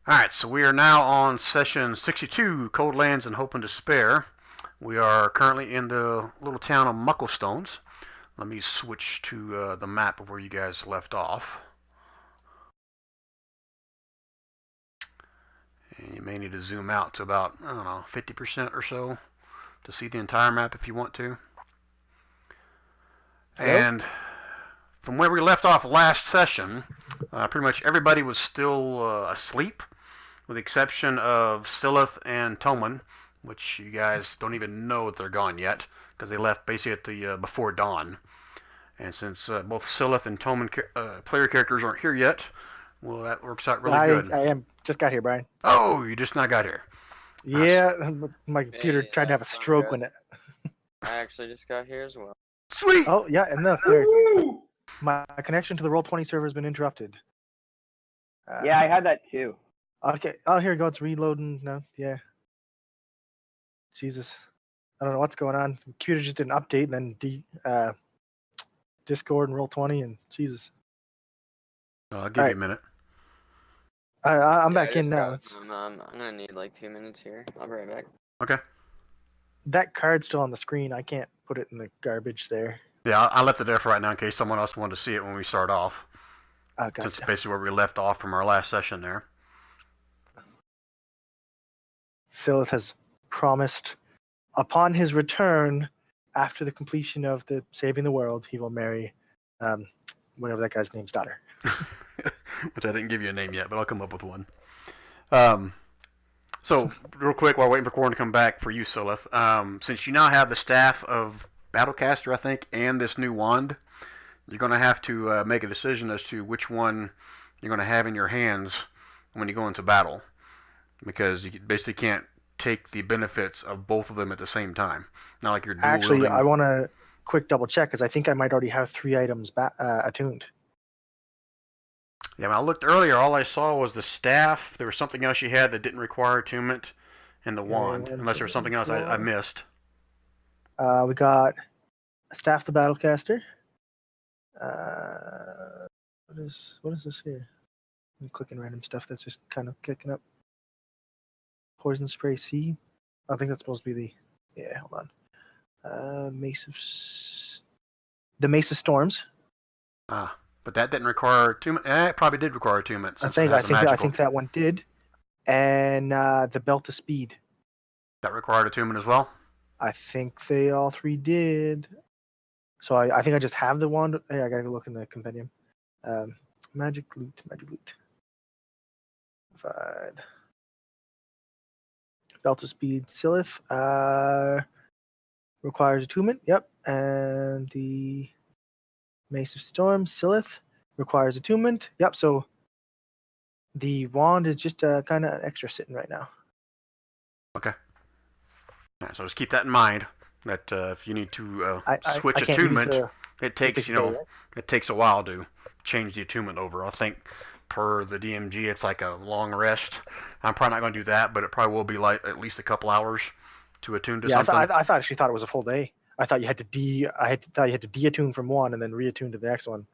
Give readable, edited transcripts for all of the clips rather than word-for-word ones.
Alright, so we are now on session 62, Cold Lands and Hope and Despair. We are currently in the little town of Mucklestones. Let me switch to the map of where you guys left off. And you may need to zoom out to about, I don't know, 50% or so to see the entire map if you want to. Hello? And from where we left off last session, pretty much everybody was still asleep, with the exception of Silith and Toman, which you guys don't even know that they're gone yet, because they left basically at the before dawn. And since both Silith and Toman player characters aren't here yet, well, that works out really good. I am just got here, Brian. Oh, you just now got here. Yeah, my computer Hey, tried to have a that's not stroke good. when it. I actually just got here as well. Sweet. Oh yeah, and look, my connection to the Roll20 server has been interrupted. Yeah, I had that too. Okay. Oh, here we go. It's reloading now. Yeah. Jesus, I don't know what's going on. The computer just did an update, and then Discord and Roll20, and Jesus. I'll give you a minute. I'm Yeah, back I in just now. got- I'm gonna need like 2 minutes here. I'll be right back. Okay. That card's still on the screen. I can't put it in the garbage there. Yeah, I left it there for right now in case someone else wanted to see it when we start off. Gotcha. Since it's basically where we left off from our last session there. Silith has promised, upon his return, after the completion of the saving the world, he will marry, whatever that guy's name's daughter. Which I didn't give you a name yet, but I'll come up with one. So, real quick, while waiting for Corn to come back, for you, Silith, since you now have the staff of Battlecaster, I think, and this new wand, you're going to have to make a decision as to which one you're going to have in your hands when you go into battle. Because you basically can't take the benefits of both of them at the same time. Not like you're dual Actually, wielding. I want to quick double check because I think I might already have 3 items attuned. Yeah, when I looked earlier, all I saw was the staff. There was something else you had that didn't require attunement, and the wand. Unless there was something else I missed. We got Staff the Battlecaster. What is this here? I'm clicking random stuff that's just kind of kicking up. Poison Spray C. I think that's supposed to be the. Yeah, hold on. The Mace of Storms. But that didn't require attunement. It probably did require attunement. I think that one did. And the Belt of Speed. That required attunement as well? I think they all 3 did. So I think I just have the wand. Hey, I gotta go look in the compendium. Magic loot. Provide. Belt of Speed, Silith. Requires attunement. Yep. And the Mace of Storm, Silith, requires attunement. Yep. So the wand is just kind of extra sitting right now. Okay. Right, so just keep that in mind. That if you need to switch I attunement, it takes right? It takes a while to change the attunement over. I think per the DMG, it's like a long rest. I'm probably not going to do that, but it probably will be like at least a couple hours to attune to something. I actually thought it was a full day. I thought you had to de-attune from one and then re-attune to the next one.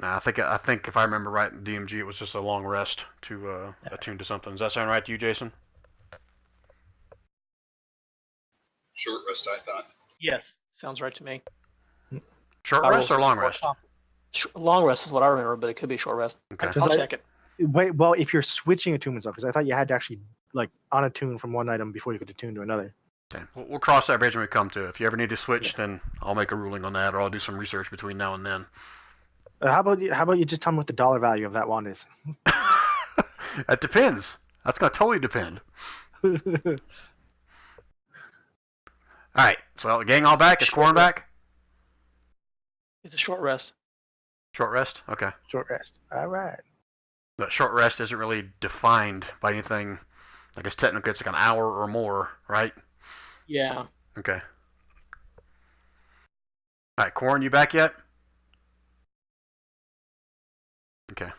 Nah, I think if I remember right, in DMG it was just a long rest to attune to something. Does that sound right to you, Jason? Short rest, I thought. Yes, sounds right to me. Short rest or long rest? Long rest is what I remember, but it could be short rest. Okay. I'll check it. Wait, well, if you're switching attunements up, because I thought you had to actually like unattune from one item before you could attune to another. Okay, we'll cross that bridge when we come to it. If you ever need to switch, then I'll make a ruling on that, or I'll do some research between now and then. How about you just tell me what the dollar value of that wand is? That depends. That's gonna totally depend. All right, so gang all back. Is Corn back? It's a short rest. Short rest. Okay. Short rest. All right. But short rest isn't really defined by anything. I guess technically it's like an hour or more, right? Yeah. Okay. All right, Corn, you back yet? Okay.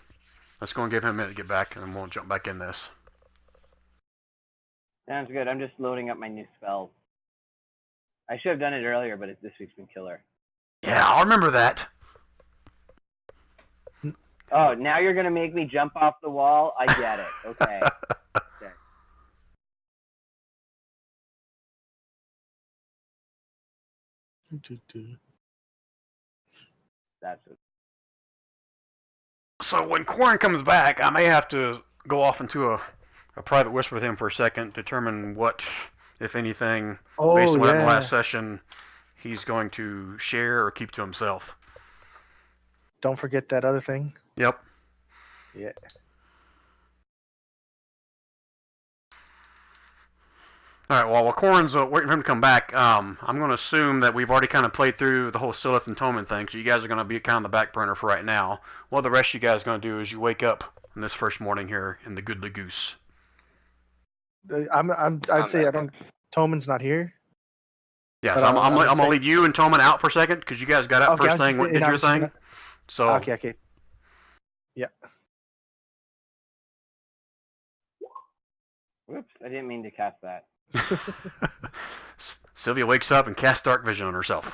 Let's go and give him a minute to get back, and then we'll jump back in this. Sounds good. I'm just loading up my new spells. I should have done it earlier, but this week's been killer. Yeah, I'll remember that. Oh, now you're gonna make me jump off the wall? I get it. Okay. Okay. That's it. So when Corn comes back, I may have to go off into a private whisper with him for a second, determine what, if anything, Oh based on what happened yeah. last session, he's going to share or keep to himself. Don't forget that other thing. Yep. Yeah. All right. Well, while Corn's waiting for him to come back, I'm going to assume that we've already kind of played through the whole Silith and Toman thing, so you guys are going to be kind of the back burner for right now. What the rest of you guys are going to do is you wake up on this first morning here in the Goodly Goose. I'd say I don't. Toman's not here. Yeah, But so I'm I would going to say- leave you and Toman out for a second because you guys got up Okay, I first was thing, just- did and I your was just thing. gonna- So Okay. Yeah. Whoops, I didn't mean to cast that. Sylvia wakes up and casts dark vision on herself.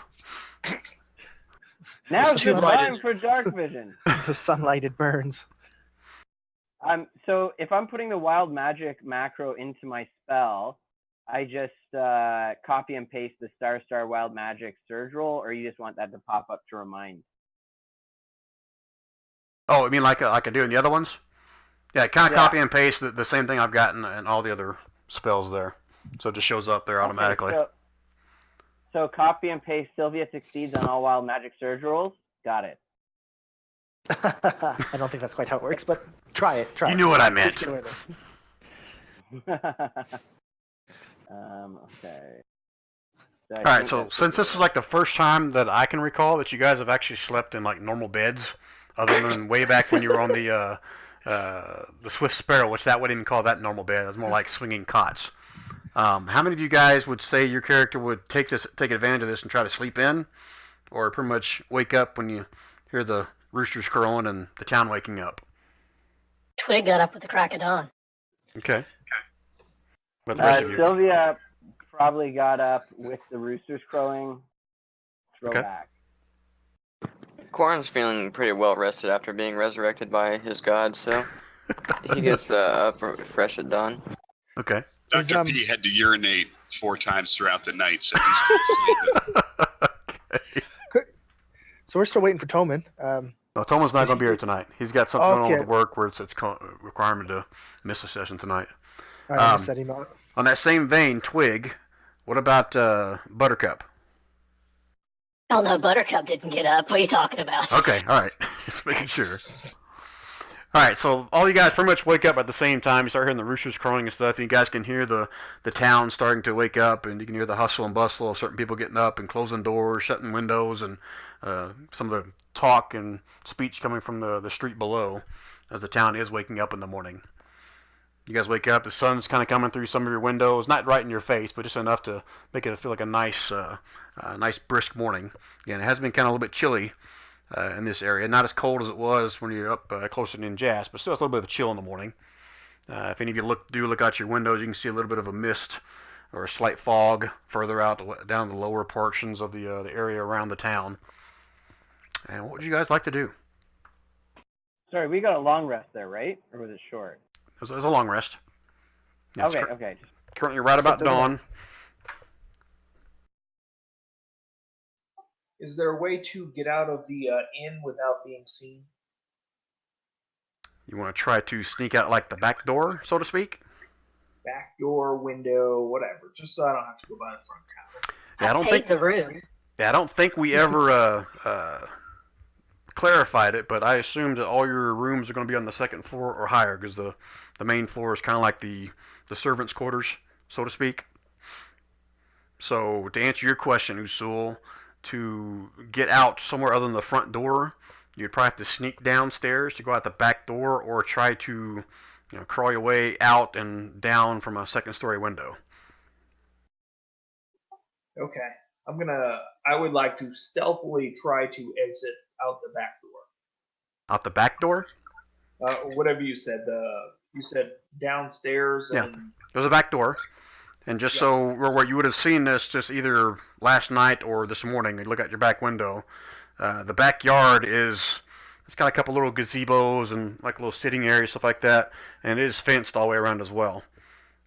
Now's It's the too bright. time for dark vision. The sunlight it burns. So if I'm putting the wild magic macro into my spell, I just copy and paste the Star Wild Magic Surge roll, or you just want that to pop up to remind? Oh, I mean like I do in the other ones? Yeah, kind of Yeah. copy and paste the same thing I've gotten in all the other spells there. So it just shows up there automatically. Okay, so copy and paste Sylvia succeeds on all wild magic surge rolls. Got it. I don't think that's quite how it works, but try it. Try You it. knew what I meant. Get away there. Okay. So I Alright, think so that's since it. this is like the first time that I can recall that you guys have actually slept in like normal beds, other than way back when you were on the Swift Sparrow, which that wouldn't even call that normal bed. It's more like swinging cots. How many of you guys would say your character would take advantage of this and try to sleep in, or pretty much wake up when you hear the roosters crowing and the town waking up? Twig got up with the crack of dawn. Okay. What the rest of you? Sylvia probably got up with the roosters crowing. Okay. Throwback. Corn's feeling pretty well rested after being resurrected by his god, so he gets up fresh at dawn. Okay. Dr. P had to urinate 4 times throughout the night, so he's still sleeping. Okay. So we're still waiting for Toman. No, Toman's not going to be here tonight. He's got something going on Okay. with work where it's requirement to miss a session tonight. I missed that email. On that same vein, Twig, what about Buttercup? Oh no, Buttercup didn't get up. What are you talking about? Okay, all right. Just making sure. All right, so all you guys pretty much wake up at the same time. You start hearing the roosters crowing and stuff. And you guys can hear the town starting to wake up, and you can hear the hustle and bustle of certain people getting up and closing doors, shutting windows, and some of the talk and speech coming from the street below as the town is waking up in the morning. You guys wake up, the sun's kind of coming through some of your windows, not right in your face, but just enough to make it feel like a nice brisk morning. Again, it has been kind of a little bit chilly in this area. Not as cold as it was when you're up closer to Ninjas, but still it's a little bit of a chill in the morning. If any of you look out your windows, you can see a little bit of a mist or a slight fog further out down the lower portions of the area around the town. And what would you guys like to do? Sorry, we got a long rest there, right? Or was it short? It was a long rest. Yeah, it's Okay. currently right about dawn. Is there a way to get out of the inn without being seen? You want to try to sneak out like the back door, so to speak? Back door, window, whatever. Just so I don't have to go by the front counter. Yeah, I don't paid think the room. Yeah, I don't think we ever clarified it, but I assumed that all your rooms are going to be on the second floor or higher, because the main floor is kind of like the servants' quarters, so to speak. So to answer your question, Usul, to get out somewhere other than the front door, you'd probably have to sneak downstairs to go out the back door, or try to crawl your way out and down from a second-story window. Okay. I would like to stealthily try to exit out the back door. Out the back door? Whatever you said. You said downstairs Yeah. and There's a back door. And just so where you would have seen this just either last night or this morning, you look out your back window, the backyard is It's got a couple little gazebos and like little sitting areas, stuff like that, and it is fenced all the way around as well.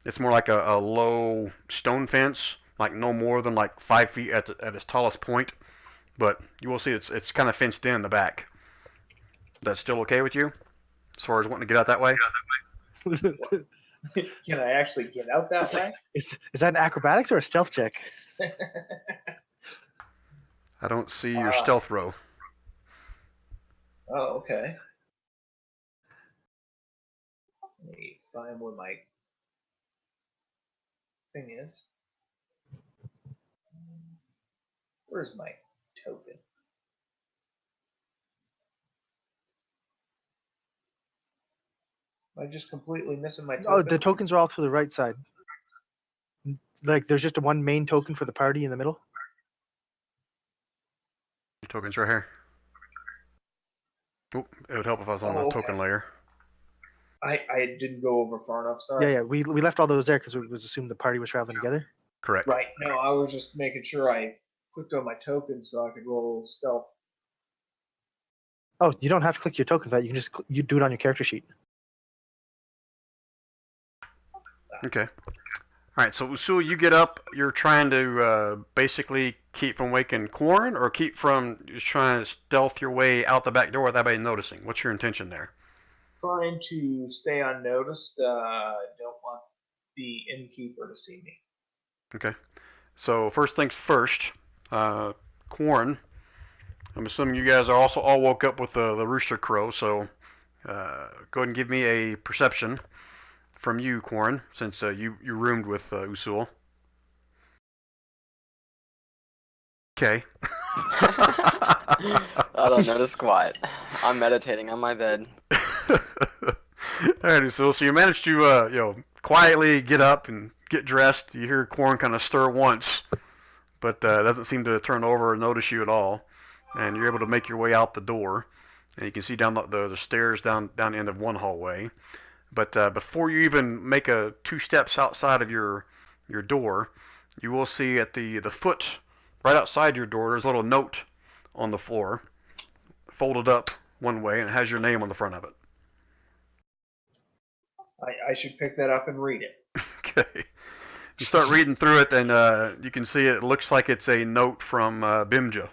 It's more like a low stone fence, like no more than like 5 feet at its tallest point. But you will see it's kind of fenced in the back. That's still okay with you, as far as wanting to get out that way? Can I actually get out that way? Is that an acrobatics or a stealth check? I don't see your stealth row. Oh, okay. Let me find where my thing is. Where's my token? Am I just completely missing my token? Oh, the tokens are all to the right side. Like there's just one main token for the party in the middle. Your token's right here. Oop, it would help if I was on the token layer. I didn't go over far enough. Sorry. Yeah. We left all those there because it was assumed the party was traveling together. Correct. Right. No, I was just making sure I clicked on my token so I could roll stealth. Oh, you don't have to click your token for that. You can just you do it on your character sheet. Okay. All right. So Usul, you get up. You're trying to basically keep from waking Quarren, or keep from just trying to stealth your way out the back door without anybody noticing. What's your intention there? Trying to stay unnoticed. Don't want the innkeeper to see me. Okay. So first things first, Quarren. I'm assuming you guys are also all woke up with the rooster crow. So go ahead and give me a perception from you, Quarren, since you roomed with Usul. Okay. I don't notice quiet. I'm meditating on my bed. Alright, Usul. So you managed to quietly get up and get dressed. You hear Quarren kind of stir once, but doesn't seem to turn over or notice you at all. And you're able to make your way out the door, and you can see down the stairs down the end of one hallway. But before you even make 2 steps outside of your door, you will see at the foot right outside your door, there's a little note on the floor, folded up one way, and it has your name on the front of it. I should pick that up and read it. Okay. You start reading through it, and you can see it looks like it's a note from Bimja.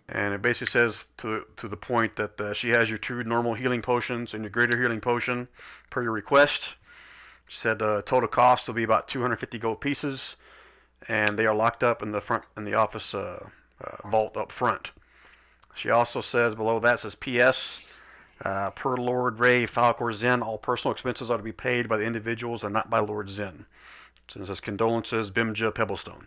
And it basically says to the point that she has your 2 normal healing potions and your greater healing potion per your request. She said total cost will be about 250 gold pieces, and they are locked up in the office vault up front. She also says below that says P.S. Per Lord Ray Falcor Zen, all personal expenses are to be paid by the individuals and not by Lord Zen. So it says condolences, Bimja Pebblestone.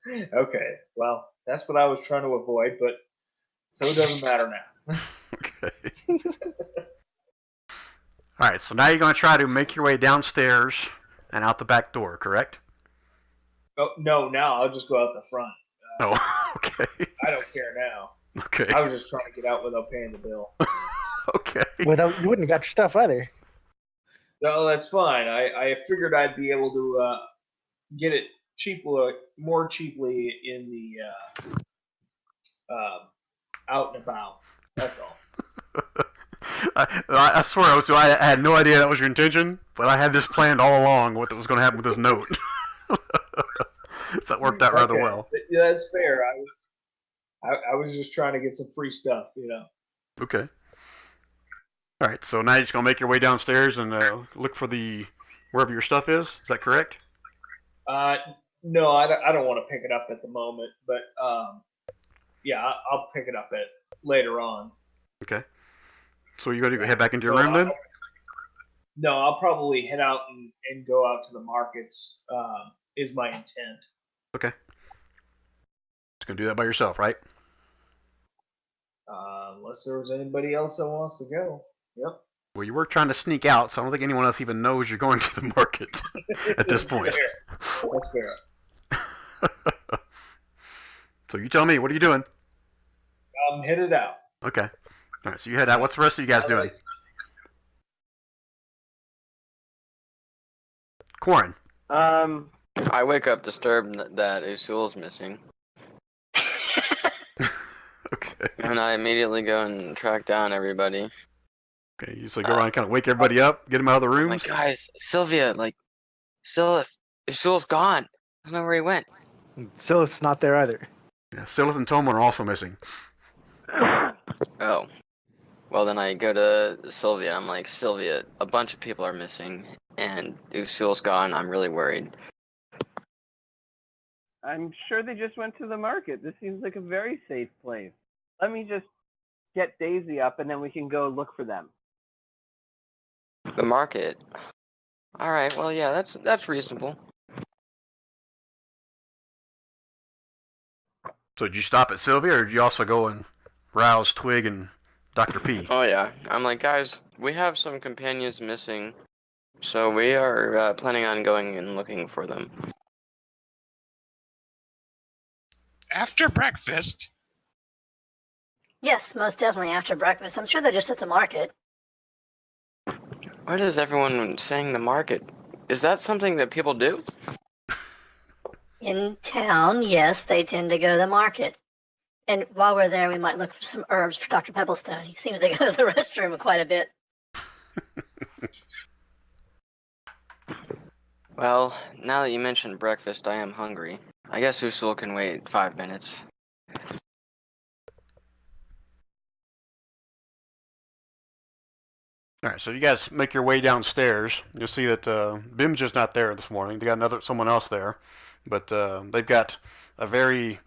Okay, well, that's what I was trying to avoid, but so it doesn't matter now. Okay. Alright, so now you're going to try to make your way downstairs and out the back door, correct? Oh, no, now I'll just go out the front. Oh, okay. I don't care now. Okay. I was just trying to get out without paying the bill. Okay. Without you wouldn't have got your stuff either. No, that's fine. I figured I'd be able to get it more cheaply in the out and about. That's all. I swear, I had no idea that was your intention, but I had this planned all along what was going to happen with this note. So that worked out rather well. Yeah, that's fair. I was just trying to get some free stuff, Okay. All right, so now you're just going to make your way downstairs and look for wherever your stuff is. Is that correct? No, I don't want to pick it up at the moment, but yeah, I'll pick it up later on. Okay. So you're going to head back into your room then? No, I'll probably head out and go out to the markets. Is my intent. Okay. Just going to do that by yourself, right? Unless there was anybody else that wants to go. Yep. Well, you were trying to sneak out, so I don't think anyone else even knows you're going to the market at this point. Fair. That's fair. So you tell me, what are you doing? I'm headed out. Okay. All right, so you head out. What's the rest of you guys doing? Quarren. I wake up disturbed that Usul's missing. Okay. And I immediately go and track down everybody. Okay, you so go around and kind of wake everybody up, get them out of the I'm rooms. like, guys, Sylvia, like, Syl's gone. I don't know where he went. Silith's not there either. Yeah, Silith and Toman are also missing. Oh. Well, then I go to Sylvia. I'm like, Sylvia, a bunch of people are missing, and Usul's gone. I'm really worried. I'm sure they just went to the market. This seems like a very safe place. Let me just get Daisy up, and then we can go look for them. The market. All right. Well, yeah, that's reasonable. So did you stop at Sylvia, or did you also go and rouse Twig and Dr. P? Oh yeah. I'm like, guys, we have some companions missing, so we are planning on going and looking for them. After breakfast, Yes, most definitely after breakfast. I'm sure they're just at the market. What is everyone saying? The market? Is that something that people do? In town, yes, they tend to go to the market. And while we're there, we might look for some herbs for Dr. Pebblestone. He seems to go to the restroom quite a bit. Well, now that you mentioned breakfast, I am hungry. I guess Usul can wait 5 minutes. All right, so you guys make your way downstairs. You'll see that Bim's just not there this morning. They got someone else there, but they've got a very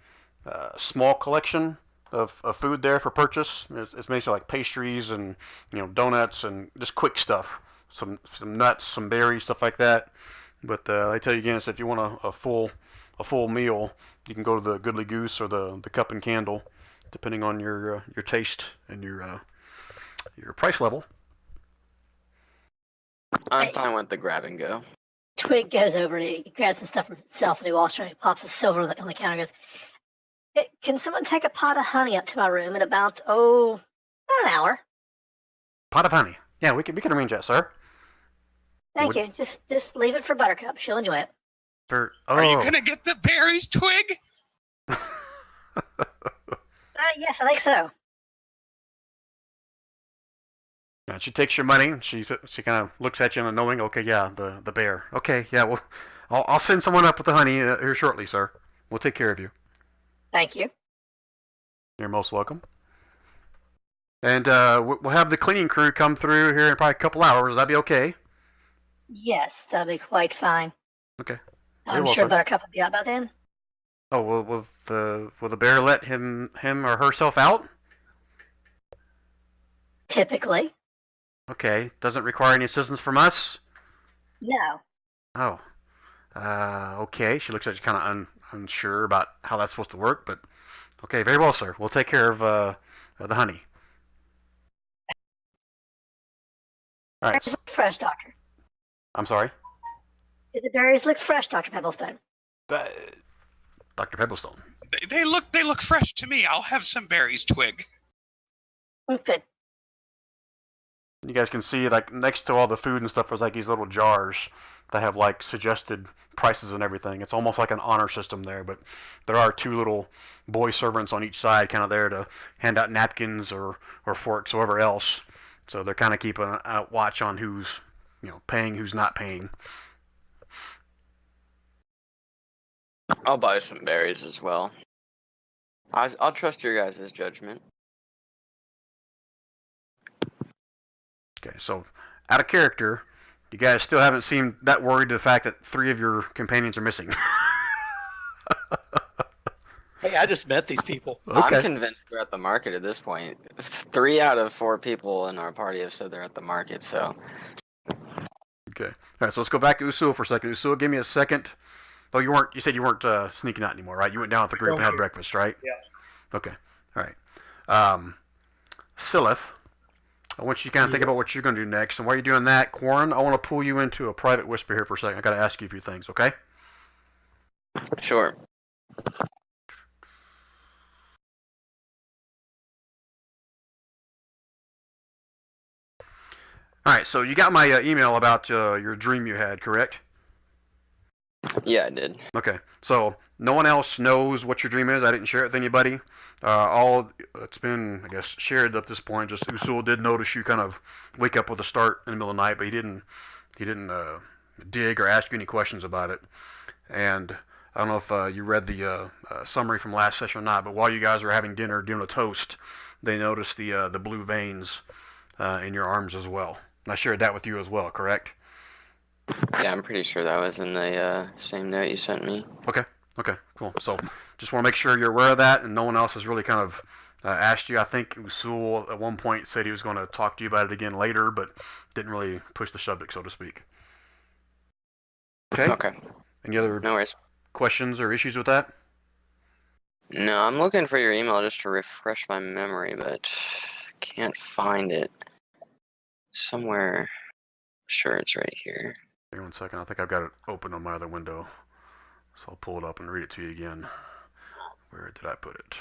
small collection of food there for purchase. It's basically like pastries and donuts and just quick stuff. Some nuts, some berries, stuff like that. But I tell you again, so if you want a full meal, you can go to the Goodly Goose or the Cup and Candle, depending on your taste and your price level. I'm fine with the grab and go. Twig goes over, he grabs some stuff from himself, and he walks around, he pops a silver on the counter and goes, "Hey, can someone take a pot of honey up to my room in about an hour?" Pot of honey. Yeah, we can arrange that, sir. Thank you. Just leave it for Buttercup. She'll enjoy it. Are you gonna get the berries, Twig? Yes, I think so. Yeah, she takes your money. She kind of looks at you and knowing, okay, yeah, the bear. Okay, yeah, well, I'll send someone up with the honey here shortly, sir. We'll take care of you. Thank you. You're most welcome. And we'll have the cleaning crew come through here in probably a couple hours. Will that be okay? Yes, that'll be quite fine. Okay. I'm well, sure sir. Buttercup will be out by then. Oh, will the bear let him or herself out? Typically. Okay. Doesn't require any assistance from us? No. Oh. Okay. She looks at you kind of unsure about how that's supposed to work, but okay, very well, sir. We'll take care of the honey. All right. Berries look fresh, Doctor. I'm sorry? Did the berries look fresh, Dr. Pebblestone? Dr. Pebblestone. They look fresh to me. I'll have some berries, Twig. Good. You guys can see, like, next to all the food and stuff, there's like these little jars that have like suggested prices and everything. It's almost like an honor system there, but there are two little boy servants on each side, kind of there to hand out napkins or forks, or whatever else. So they're kind of keeping a watch on who's paying, who's not paying. I'll buy some berries as well. I'll trust your guys' judgment. Okay, so out of character, you guys still haven't seemed that worried to the fact that 3 of your companions are missing. Hey, I just met these people. Okay. I'm convinced they're at the market at this point. 3 out of 4 people in our party have said they're at the market, so. Okay. All right, so let's go back to Usul for a second. Usul, give me a second. Oh, you said you weren't sneaking out anymore, right? You went down with the group and had breakfast, right? Yeah. Okay. All right. Silith, I want you to kind of think about what you're going to do next. And while you're doing that, Quarren, I want to pull you into a private whisper here for a second. I got to ask you a few things, okay? Sure. All right, so you got my email about your dream you had, correct? Yeah, I did. Okay, so no one else knows what your dream is. I didn't share it with anybody. All it's been, I guess, shared up to this point. Just Usul did notice you kind of wake up with a start in the middle of the night, but he didn't dig or ask you any questions about it. And I don't know if you read the summary from last session or not, but while you guys were having dinner, doing a toast, they noticed the blue veins in your arms as well. And I shared that with you as well, correct? Yeah, I'm pretty sure that was in the same note you sent me. Okay, cool. So just want to make sure you're aware of that, and no one else has really kind of asked you. I think Usul at one point said he was going to talk to you about it again later, but didn't really push the subject, so to speak. Okay. Okay. Any other No worries. questions or issues with that? No, I'm looking for your email just to refresh my memory, but can't find it. Somewhere. Sure, it's right here. Hang on 1 second. I think I've got it open on my other window. So I'll pull it up and read it to you again. Where did I put it?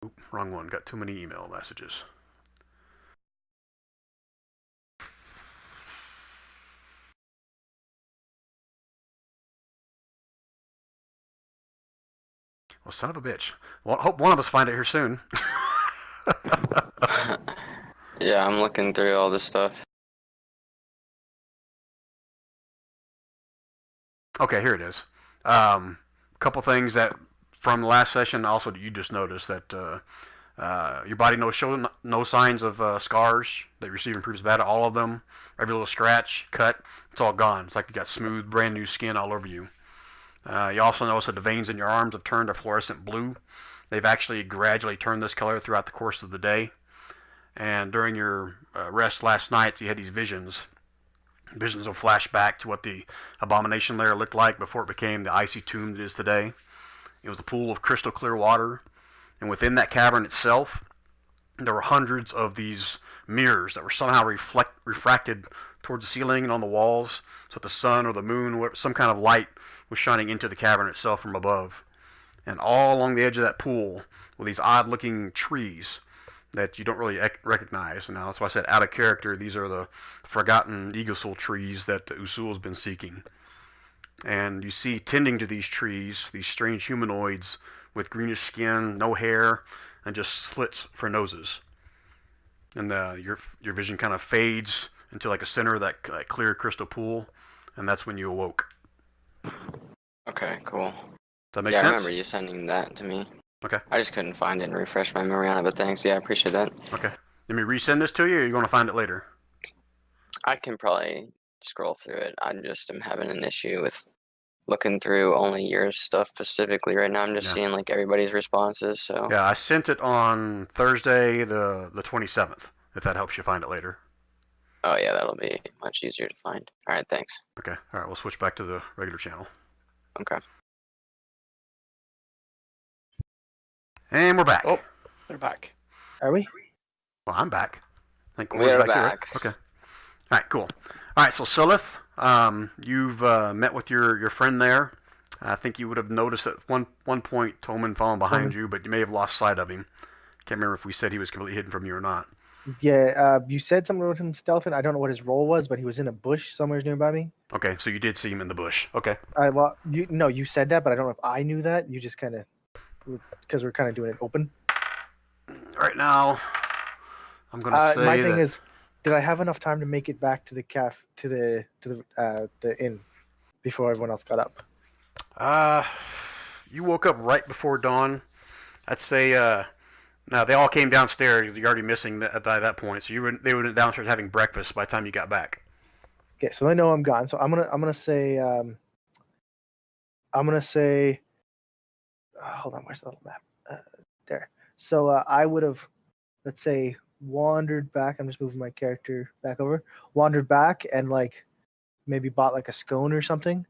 Oop, wrong one. Got too many email messages. Well, son of a bitch. Well, I hope one of us find it here soon. Yeah, I'm looking through all this stuff. Okay, here it is. Couple things that from the last session. Also, you just noticed that your body show no signs of scars that you received in previous battle. All of them, every little scratch, cut, it's all gone. It's like you got smooth, brand new skin all over you. You also notice that the veins in your arms have turned a fluorescent blue. They've actually gradually turned this color throughout the course of the day. And during your rest last night, you had these visions. Visions will flash back to what the abomination lair looked like before it became the icy tomb that it is today. It was a pool of crystal clear water, and within that cavern itself, there were hundreds of these mirrors that were somehow refracted towards the ceiling and on the walls, so that the sun or the moon, some kind of light, was shining into the cavern itself from above. And all along the edge of that pool were these odd-looking trees that you don't really recognize. And now that's why I said out of character. These are the forgotten Eagle trees that Usul's been seeking. And you see tending to these trees, these strange humanoids with greenish skin, no hair, and just slits for noses. And your vision kind of fades into like a center of that clear crystal pool, and that's when you awoke. Okay, cool. Does that make Yeah, sense? I remember you sending that to me. Okay. I just couldn't find it and refresh my memory on it, but thanks. Yeah, I appreciate that. Okay. Let me resend this to you, or are you going to find it later? I can probably scroll through it. I just am having an issue with looking through only your stuff specifically right now. I'm just seeing like everybody's responses. So Yeah, I sent it on Thursday, the 27th. If that helps you find it later. oh yeah, that'll be much easier to find. All right, thanks. Okay. All right. We'll switch back to the regular channel. Okay. And we're back. Oh, they're back. Are we? Well, I'm back. I think We we're are back. Here, right? back. Okay. All right. Cool. All right. So Silith, you've met with your friend there. I think you would have noticed at one point Toman falling behind you, but you may have lost sight of him. Can't remember if we said he was completely hidden from you or not. Yeah. You said something about him stealthing. I don't know what his role was, but he was in a bush somewhere nearby me. Okay. So you did see him in the bush. Okay. Well, you said that, but I don't know if I knew that. You just kind of, because we're kind of doing it open. Right now, I'm going to say my thing that is, did I have enough time to make it back to the the inn before everyone else got up? you woke up right before dawn. I'd say now they all came downstairs. You're already missing at that point, so they were downstairs having breakfast by the time you got back. Okay, so I know I'm gone. So I'm gonna say hold on, where's the little map? There. So I would have, let's say, wandered back. I'm just moving my character back over. Wandered back and like maybe bought like a scone or something.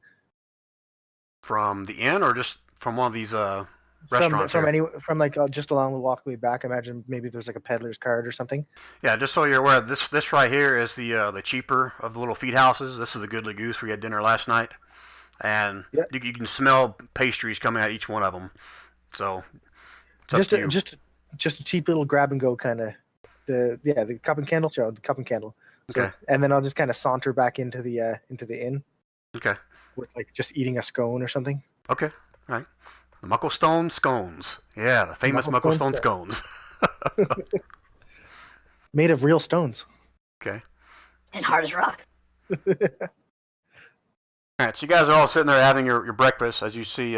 From the inn or just from one of these restaurants? From like just along the walkway back. Imagine maybe there's like a peddler's cart or something. Yeah, just so you're aware, this right here is the cheaper of the little feed houses. This is the Goodly Goose. We had dinner last night, and you can smell pastries coming out of each one of them. So it's just a cheap little grab and go kind of. The cup and candle. Sure, the cup and candle. So, okay. And then I'll just kind of saunter back into the inn. Okay. With like just eating a scone or something. Okay. All right. The Mucklestone scones. Yeah, the famous Mucklestone Mucklestone scones. Made of real stones. Okay. And hard as rocks. All right, so you guys are all sitting there having your breakfast as you see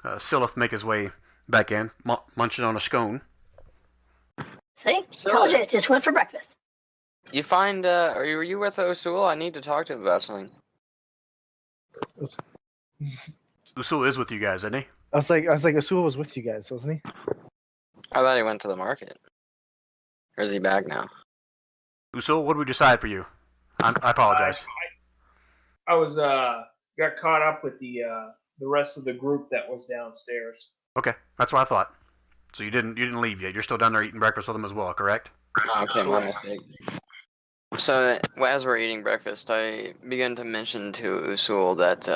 Silith make his way back in, munching on a scone. See? So- Told you, just went for breakfast. You find, were you with Usul? I need to talk to him about something. Usul is with you guys, isn't he? I was like, Asul was with you guys, wasn't he? I thought he went to the market. Or is he back now? Usul, what did we decide for you? I apologize. I was got caught up with the rest of the group that was downstairs. Okay, that's what I thought. So you didn't leave yet. You're still down there eating breakfast with them as well, correct? Oh, okay, my mistake. So, as we're eating breakfast, I began to mention to Usul that,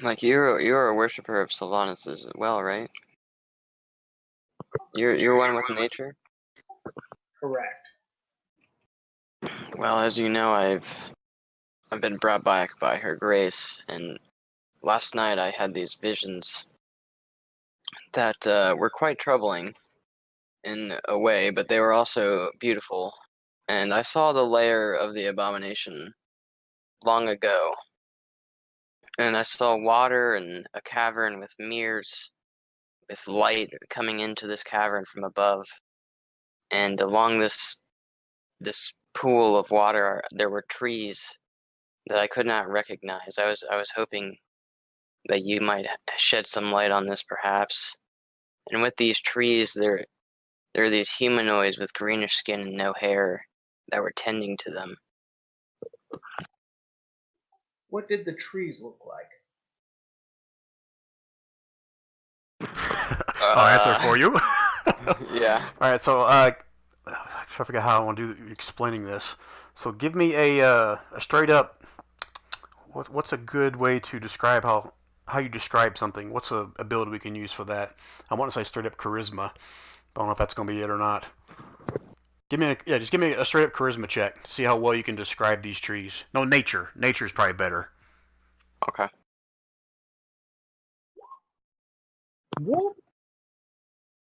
like, you're a worshiper of Sylvanas as well, right? You're one with nature? Correct. Well, as you know, I've been brought back by her grace, and last night I had these visions that were quite troubling in a way, but they were also beautiful. And I saw the lair of the abomination long ago, and I saw water and a cavern with mirrors, with light coming into this cavern from above. And along this pool of water, there were trees that I could not recognize. I was hoping that you might shed some light on this, perhaps. And with these trees, there are these humanoids with greenish skin and no hair that were tending to them. What did the trees look like? I'll answer for you. Yeah. All right, so I forgot how I want to do explaining this. So give me a straight up. What's a good way to describe how you describe something? What's a ability we can use for that? I want to say straight up charisma. I don't know if that's going to be it or not. Just give me a straight up charisma check to see how well you can describe these trees. No, nature. Nature is probably better. Okay. What?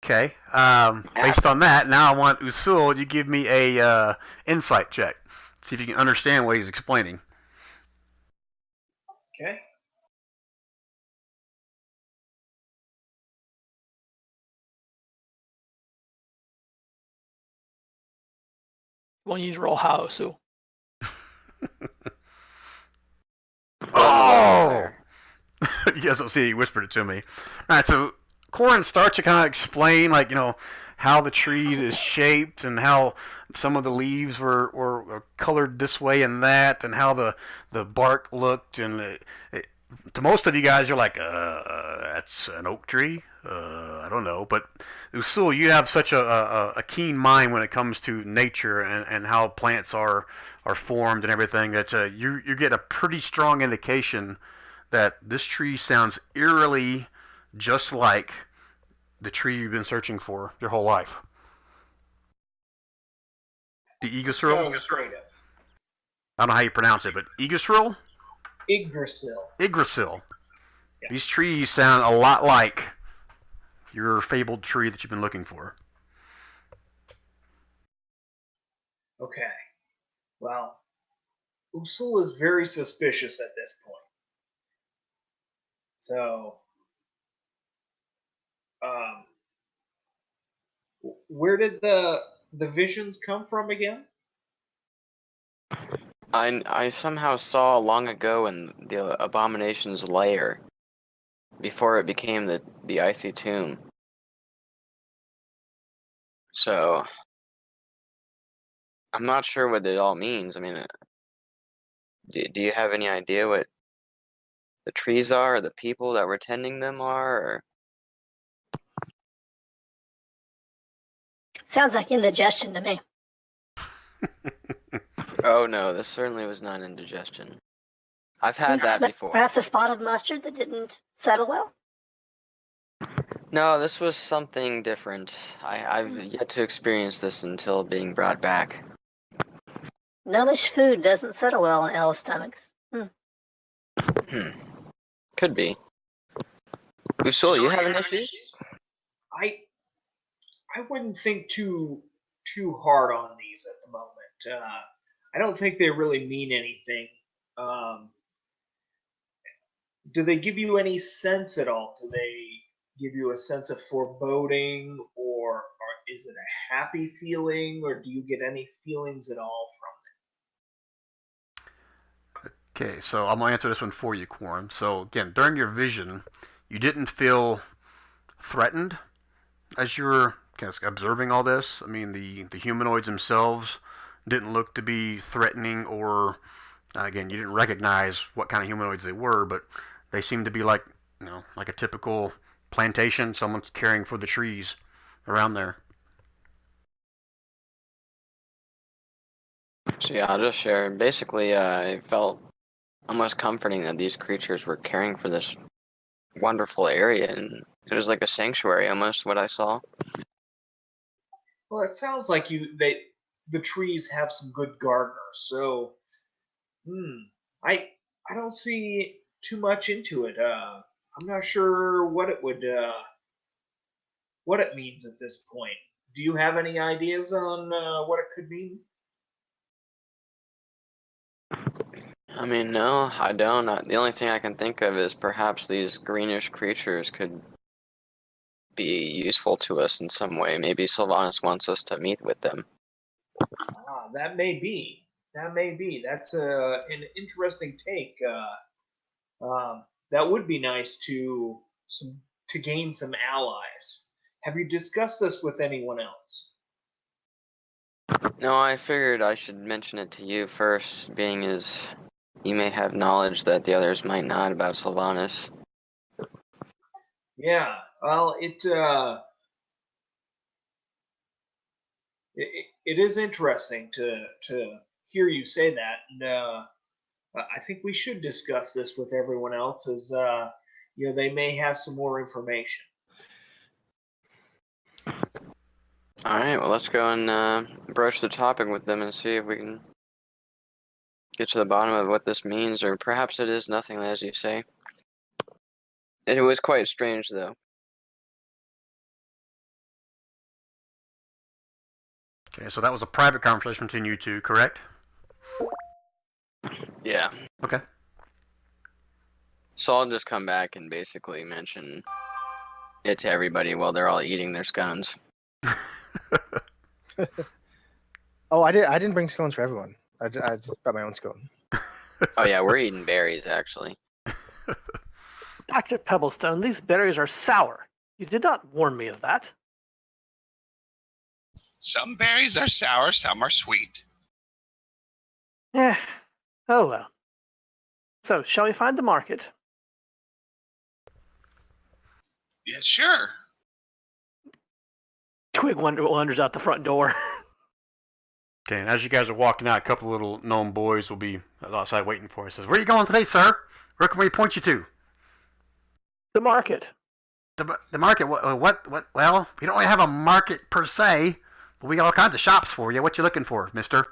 Okay. Based on that, now I want Usul. You give me a insight check. See if you can understand what he's explaining. Okay. Well, you need to roll how, so. Oh! You guys don't see it, he whispered it to me. Alright, so Corin starts to kind of explain, like, how the tree is shaped and how some of the leaves were colored this way and that, and how the bark looked. And to most of you guys, you're like, that's an oak tree? I don't know. But Usul, you have such a keen mind when it comes to nature and how plants are formed and everything that you get a pretty strong indication that this tree sounds eerily just like the tree you've been searching for your whole life. The Yggdrasil? Straight up. I don't know how you pronounce it, but Yggdrasil? Yggdrasil. Yggdrasil. Yeah. These trees sound a lot like your fabled tree that you've been looking for. Okay. Well, Usul is very suspicious at this point. So, where did the visions come from again? I somehow saw long ago in the abomination's lair, before it became the icy tomb. So, I'm not sure what it all means. I mean, do you have any idea what the trees are, or the people that were tending them are? Or... Sounds like indigestion to me. Oh no, this certainly was not indigestion. I've had that before. Perhaps a spot of mustard that didn't settle well? No, this was something different. I've yet to experience this until being brought back. Gnomish food doesn't settle well in elf stomachs. Could be. Usul, you have an issue? I wouldn't think too hard on these at the moment. I don't think they really mean anything. Do they give you any sense at all? Do they give you a sense of foreboding, or is it a happy feeling, or do you get any feelings at all from Okay, so I'm gonna answer this one for you, Quorum. So again, during your vision, you didn't feel threatened as you were kind of observing all this. I mean, the humanoids themselves didn't look to be threatening, or again, you didn't recognize what kind of humanoids they were, but they seemed to be like, like a typical plantation. Someone's caring for the trees around there. So yeah, I'll just share. Basically, it felt almost comforting that these creatures were caring for this wonderful area, and it was like a sanctuary almost, what I saw. Well, it sounds like the trees have some good gardeners, so I don't see too much into it. I'm not sure what it would what it means at this point. Do you have any ideas on what it could mean? I mean, no, I don't. The only thing I can think of is perhaps these greenish creatures could be useful to us in some way. Maybe Sylvanas wants us to meet with them. That may be. That may be. That's an interesting take. That would be nice to gain some allies. Have you discussed this with anyone else? No, I figured I should mention it to you first, being as you may have knowledge that the others might not about Sylvanas. Yeah, well, it is interesting to hear you say that, and I think we should discuss this with everyone else, as they may have some more information. All right, well, let's go and broach the topic with them and see if we can get to the bottom of what this means, or perhaps it is nothing, as you say. It was quite strange, though. Okay, so that was a private conversation between you two, correct? Yeah. Okay. So I'll just come back and basically mention it to everybody while they're all eating their scones. Oh, I didn't bring scones for everyone. I just got my own scone. Oh yeah, we're eating berries, actually. Dr. Pebblestone, these berries are sour. You did not warn me of that. Some berries are sour, some are sweet. Eh, oh well. So, shall we find the market? Yeah, sure. Twig wanders out the front door. Okay, and as you guys are walking out, a couple of little gnome boys will be outside waiting for you. Says, "Where are you going today, sir? Where can we point you to?" The market. The market? What? Well, we don't really have a market per se, but we got all kinds of shops for you. What you looking for, mister?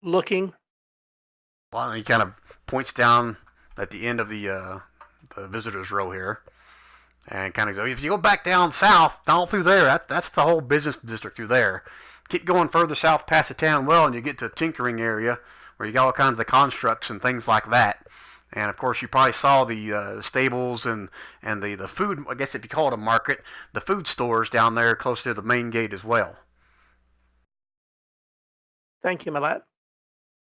Looking. Well, he kind of points down at the end of the visitors row here, and kind of goes, "If you go back down south, down through there, that's the whole business district through there. Keep going further south past the town well, and you get to the tinkering area where you got all kinds of constructs and things like that. And of course, you probably saw the stables and the food. I guess if you call it a market, the food stores down there close to the main gate as well." Thank you, my lad.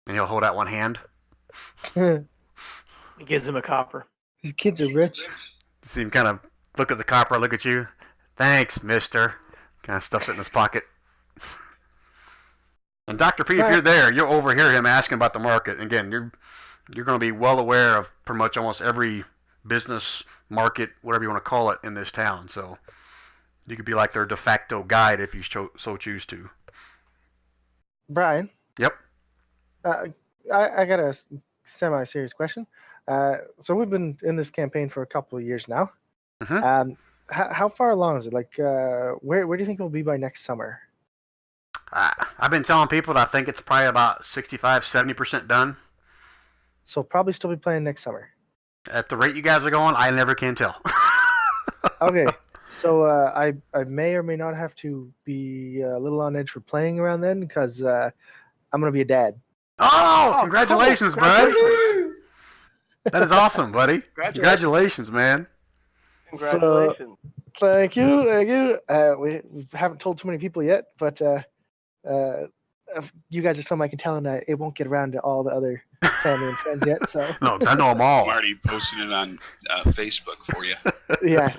And he'll hold out one hand. He gives him a copper. These kids are rich. See him kind of look at the copper, look at you. "Thanks, mister." Kind of stuffs it in his pocket. And Dr. P, if you're there, you'll overhear him asking about the market. Again, you're going to be well aware of pretty much almost every business, market, whatever you want to call it, in this town. So you could be like their de facto guide if you so choose to. Brian. Yep. I got a semi-serious question. So we've been in this campaign for a couple of years now. Mhm. How far along is it? Like, where do you think we'll be by next summer? I've been telling people that I think it's probably about 65, 70% done. So probably still be playing next summer. At the rate you guys are going, I never can tell. Okay, so I may or may not have to be a little on edge for playing around then because I'm gonna be a dad. Oh, Oh, congratulations, cool. bud. Congratulations. That is awesome, buddy. Congratulations, man. Congratulations. Thank you, thank you. We haven't told too many people yet, but you guys are some I can tell, and it won't get around to all the other family and friends yet. So No, I know them all. I'm already posting it on Facebook for you. yeah.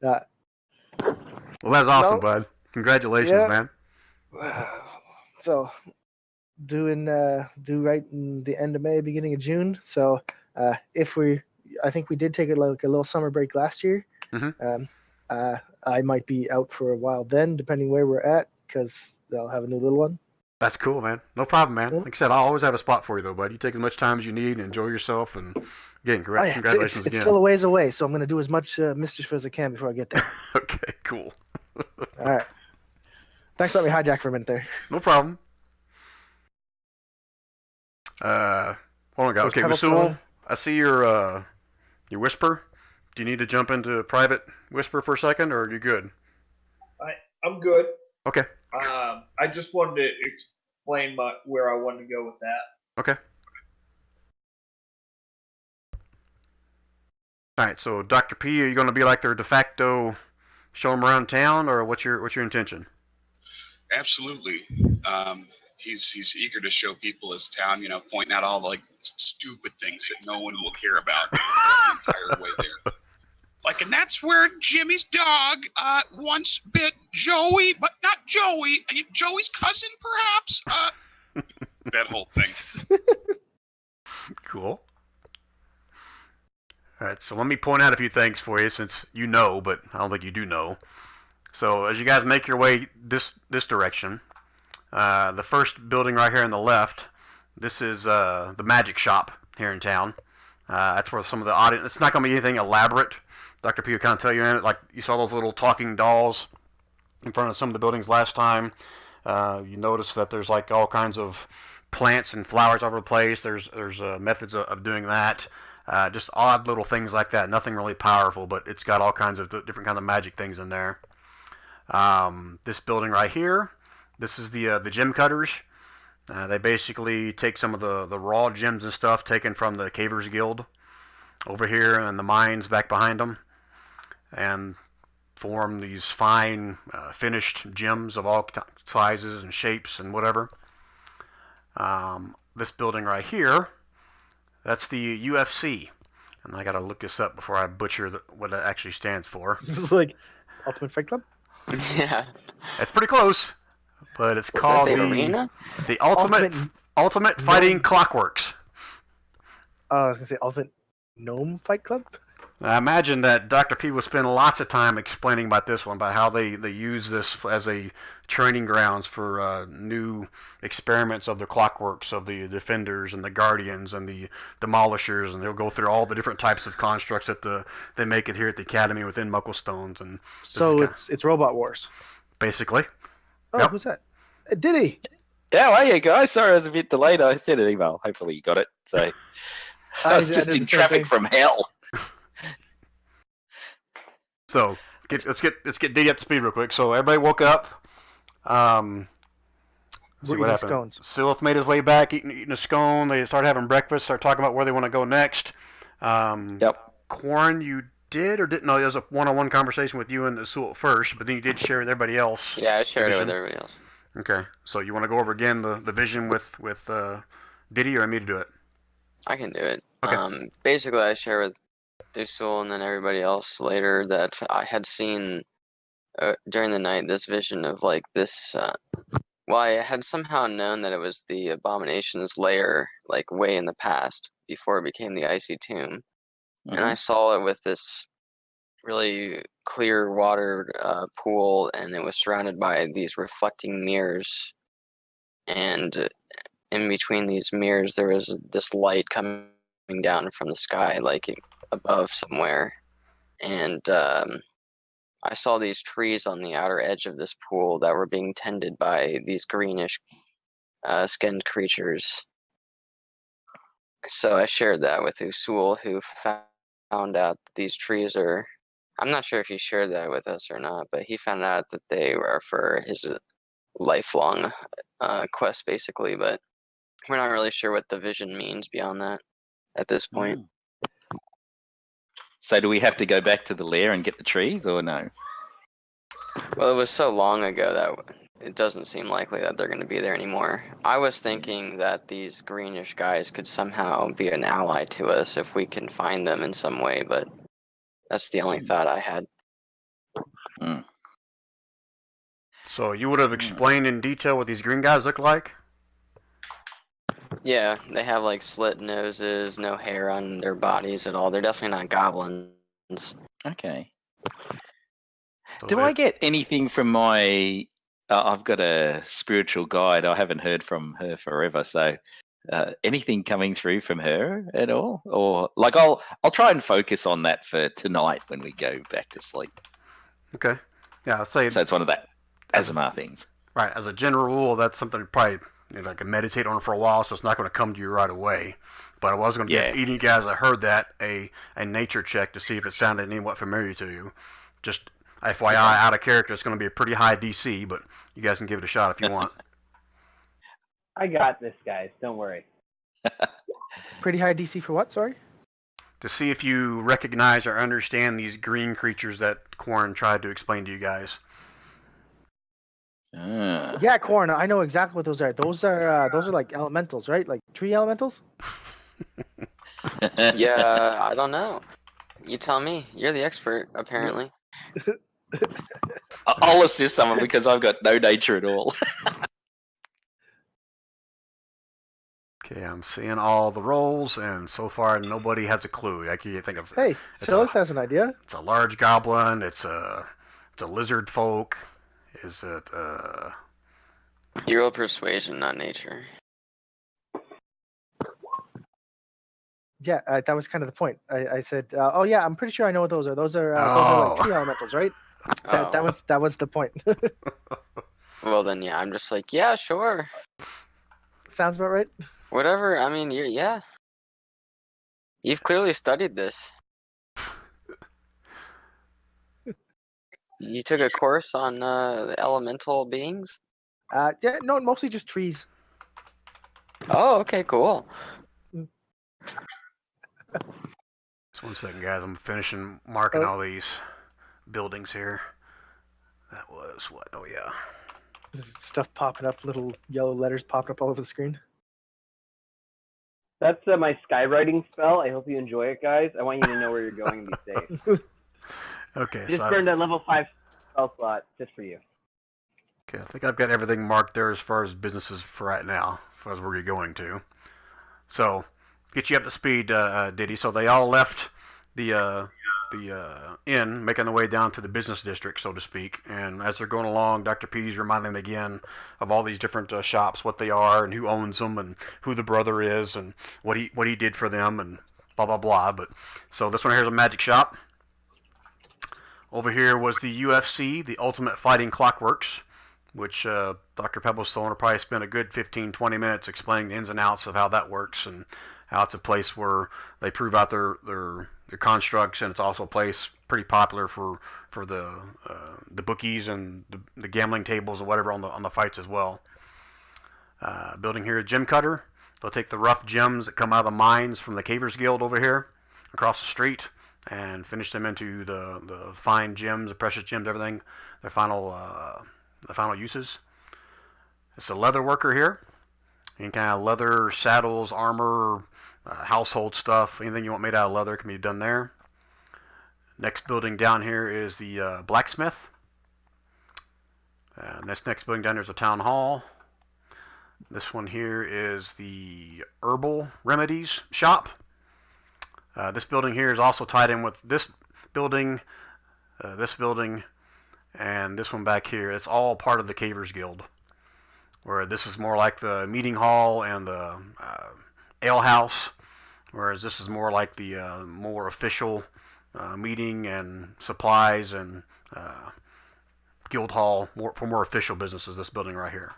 Well, that's awesome, No. bud. Congratulations, Yeah. man. So due right in the end of May, beginning of June. So I think we did take a little summer break last year. Mhm. I might be out for a while then, depending where we're at, because I'll have a new little one. That's cool, man. No problem, man. Cool. Like I said, I'll always have a spot for you, though, bud. You take as much time as you need and enjoy yourself. And again, Oh, yeah, congratulations it's again. still a ways away, so I'm gonna do as much mischief as I can before I get there. Okay, cool. All right. Thanks for letting me hijack for a minute there. No problem. Hold on, guys. There's Okay, Pebble Rasul, Throne. I see your whisper. Do you need to jump into private whisper for a second, or are you good? I'm good. Okay. I just wanted to explain where I wanted to go with that. Okay. All right. So, Dr. P, are you going to be like their de facto show 'em around town, or what's your intention? Absolutely. He's eager to show people his town, pointing out all the stupid things that no one will care about the entire way there. And that's where Jimmy's dog once bit Joey, but not Joey. Joey's cousin, perhaps. That whole thing. Cool. All right, so let me point out a few things for you, since you know, but I don't think you do know. So as you guys make your way this direction, the first building right here on the left, this is the magic shop here in town. That's where some of the audience. It's not going to be anything elaborate. Dr. P will kind of tell you in it, like you saw those little talking dolls in front of some of the buildings last time. You notice that there's like all kinds of plants and flowers over the place. There's methods of doing that. Just odd little things like that. Nothing really powerful, but it's got all kinds of different kind of magic things in there. This building right here, this is the gem cutters. They basically take some of the raw gems and stuff taken from the Cavers Guild over here and the mines back behind them, and form these fine finished gems of all sizes and shapes and whatever. This building right here, that's the UFC, and I gotta look this up before I butcher what it actually stands for. It's like Ultimate Fight Club. Yeah. It's pretty close, but it's Was called that the arena? the Ultimate Fighting Clockworks. I was gonna say Ultimate Gnome Fight Club. I imagine that Dr. P will spend lots of time explaining about this one, about how they use this as a training grounds for new experiments of the clockworks of the defenders and the guardians and the demolishers, and they'll go through all the different types of constructs that they make it here at the academy within Mucklestones, and So it's Robot Wars. basically. Oh, Yep. who's that? Diddy. Yeah, well, yeah, guys. Sorry, I was a bit delayed. I sent an email. Hopefully, you got it. So I was just did in the same traffic thing. from hell. So let's get Diddy up to speed real quick. So everybody woke up. See We're what eating happened. scones. Silith made his way back, eating a scone. They started having breakfast. Started talking about where they want to go next. Yep. Corn, you did or didn't know? There was a one-on-one conversation with you and Azul first, but then you did share with everybody else. Yeah, I shared it with Vision? everybody else. Okay, so you want to go over again the vision with Diddy, or me to do it? I can do it. Okay. Basically, I share with Usul and then everybody else later that I had seen during the night this vision of like this. Well, I had somehow known that it was the Abomination's lair, like way in the past before it became the Icy Tomb, and I saw it with this really clear water pool, and it was surrounded by these reflecting mirrors, and in between these mirrors there was this light coming down from the sky, like above somewhere, and I saw these trees on the outer edge of this pool that were being tended by these greenish skinned creatures, So I shared that with Usul, who found out that these trees are. I'm not sure if he shared that with us or not, but he found out that they are for his lifelong quest, basically. But we're not really sure what the vision means beyond that at this point. Mm. So do we have to go back to the lair and get the trees, or no? Well, it was so long ago that it doesn't seem likely that they're going to be there anymore. I was thinking that these greenish guys could somehow be an ally to us if we can find them in some way, but that's the only thought I had. Mm. So you would have explained in detail what these green guys look like? Yeah, they have like slit noses, no hair on their bodies at all. They're definitely not goblins. Okay. So Do I get anything from my? I've got a spiritual guide. I haven't heard from her forever. So, anything coming through from her at all, or like I'll try and focus on that for tonight when we go back to sleep. Okay. Yeah, I'd say So it's one of that Azamar things. right. As a general rule, that's something you probably I can meditate on for a while, so it's not going to come to you right away. But I was going to give any of you guys that heard that a nature check to see if it sounded anywhat familiar to you. Just FYI, out of character, it's going to be a pretty high DC, but you guys can give it a shot if you want. I got this, guys. Don't worry. Pretty high DC for what? Sorry. To see if you recognize or understand these green creatures that Corn tried to explain to you guys. Yeah, Corn. I know exactly what those are. Those are like elementals, right? Like tree elementals. Yeah, I don't know. You tell me. You're the expert, apparently. I'll assist someone because I've got no nature at all. Okay, I'm seeing all the rolls, and so far nobody has a clue. I think it's Hey, Silith has an idea. It's a large goblin. It's a lizard folk. Is it You roll persuasion, not nature. Yeah, that was kind of the point. I said, oh yeah, I'm pretty sure I know what those are. Those are like tree elementals, right? That was the point. Well then, yeah, I'm just like, yeah, sure. Sounds about right. Whatever. I mean, yeah. You've clearly studied this. You took a course on the elemental beings? Yeah, no, mostly just trees. Oh, okay, cool. Just 1 second, guys. I'm finishing marking all these buildings here. That was what? Oh yeah. Stuff popping up, little yellow letters popping up all over the screen. That's my skywriting spell. I hope you enjoy it, guys. I want you to know where you're going and be safe. Okay. Just burned a level 5 spell slot just for you. Okay, I think I've got everything marked there as far as businesses for right now, as far as where you're going to. So, get you up to speed, Diddy. So they all left the inn, making their way down to the business district, so to speak. And as they're going along, Dr. P's reminding them again of all these different shops, what they are, and who owns them, and who the brother is, and what he did for them, and blah blah blah. But so this one here is a magic shop. Over here was the UFC, the Ultimate Fighting Clockworks, which Dr. Pebblestone will probably spend a good 15-20 minutes explaining the ins and outs of how that works, and how it's a place where they prove out their constructs, and it's also a place pretty popular for the bookies and the gambling tables or whatever on the fights as well. Building here, Gem Cutter. They'll take the rough gems that come out of the mines from the Cavers Guild over here across the street and finish them into the fine gems, the precious gems, everything, their final uses. It's a leather worker here. Any kind of leather saddles, armor, household stuff, anything you want made out of leather can be done there. Next building down here is the blacksmith. This next building down here is a town hall. This one here is the herbal remedies shop. This building here is also tied in with this building, and this one back here. It's all part of the Cavers Guild, where this is more like the meeting hall and the ale house, whereas this is more like the more official meeting and supplies and guild hall for more official businesses. This building right here.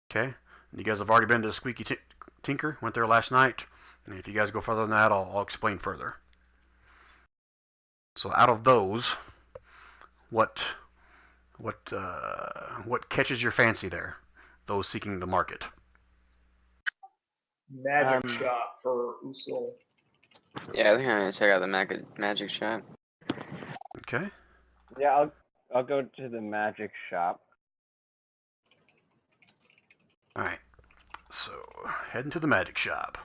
Okay, and you guys have already been to the Squeaky Tinker. Went there last night. And if you guys go further than that, I'll explain further. So out of those, what catches your fancy there? Those seeking the market. Magic shop for Usul. Yeah, I think I'm gonna check out the magic shop. Okay. Yeah, I'll go to the magic shop. All right. So heading to the magic shop.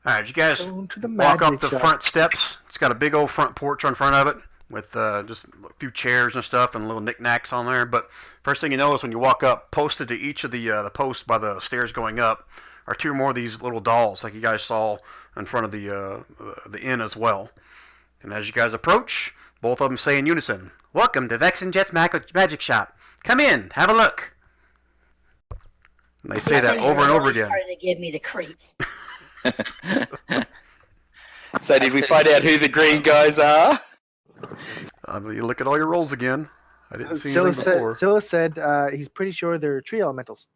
All right, you guys Going to the walk up magic the shop. front steps. It's got a big old front porch on front of it with just a few chairs and stuff and little knickknacks on there. But first thing you notice when you walk up, posted to each of the posts by the stairs going up, are two more of these little dolls like you guys saw in front of the inn as well. And as you guys approach, both of them say in unison, "Welcome to Vex and Jet's Magic Shop. Come in, have a look." And they say that These over are and over really again. starting to give me the creeps. So did we find out who the green guys are? You look at all your rolls again. I didn't see anything before. Scylla said he's pretty sure they're tree elementals.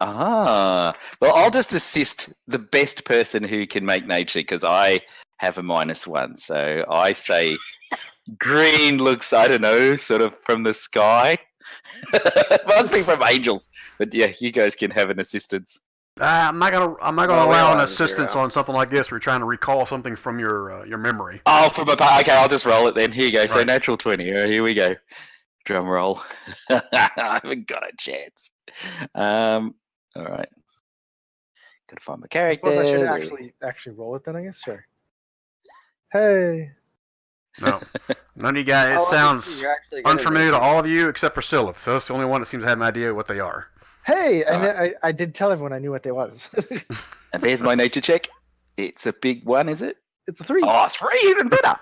Ah, well, I'll just assist the best person who can make nature because I have a -1. So I say green looks, I don't know, sort of from the sky. Must be from angels. But yeah, you guys can have an assistance. I'm not gonna Well, we allow all an have assistance 0. on something like this. We're trying to recall something from your memory. Oh, from a okay, I'll just roll it then. Here you go. So Right. natural 20. Here we go. Drum roll. I haven't got a chance. All right. Gotta find my I character. suppose I should actually roll it then. I guess sure. Hey. No, none of you guys. Oh, It sounds you're actually good at unfamiliar to nature. all of you except for Scylla. So that's the only one that seems to have an idea what they are. Hey, and I did tell everyone I knew what they was. And there's my nature check. It's a big one, is it? It's a 3. Oh, 3, even better.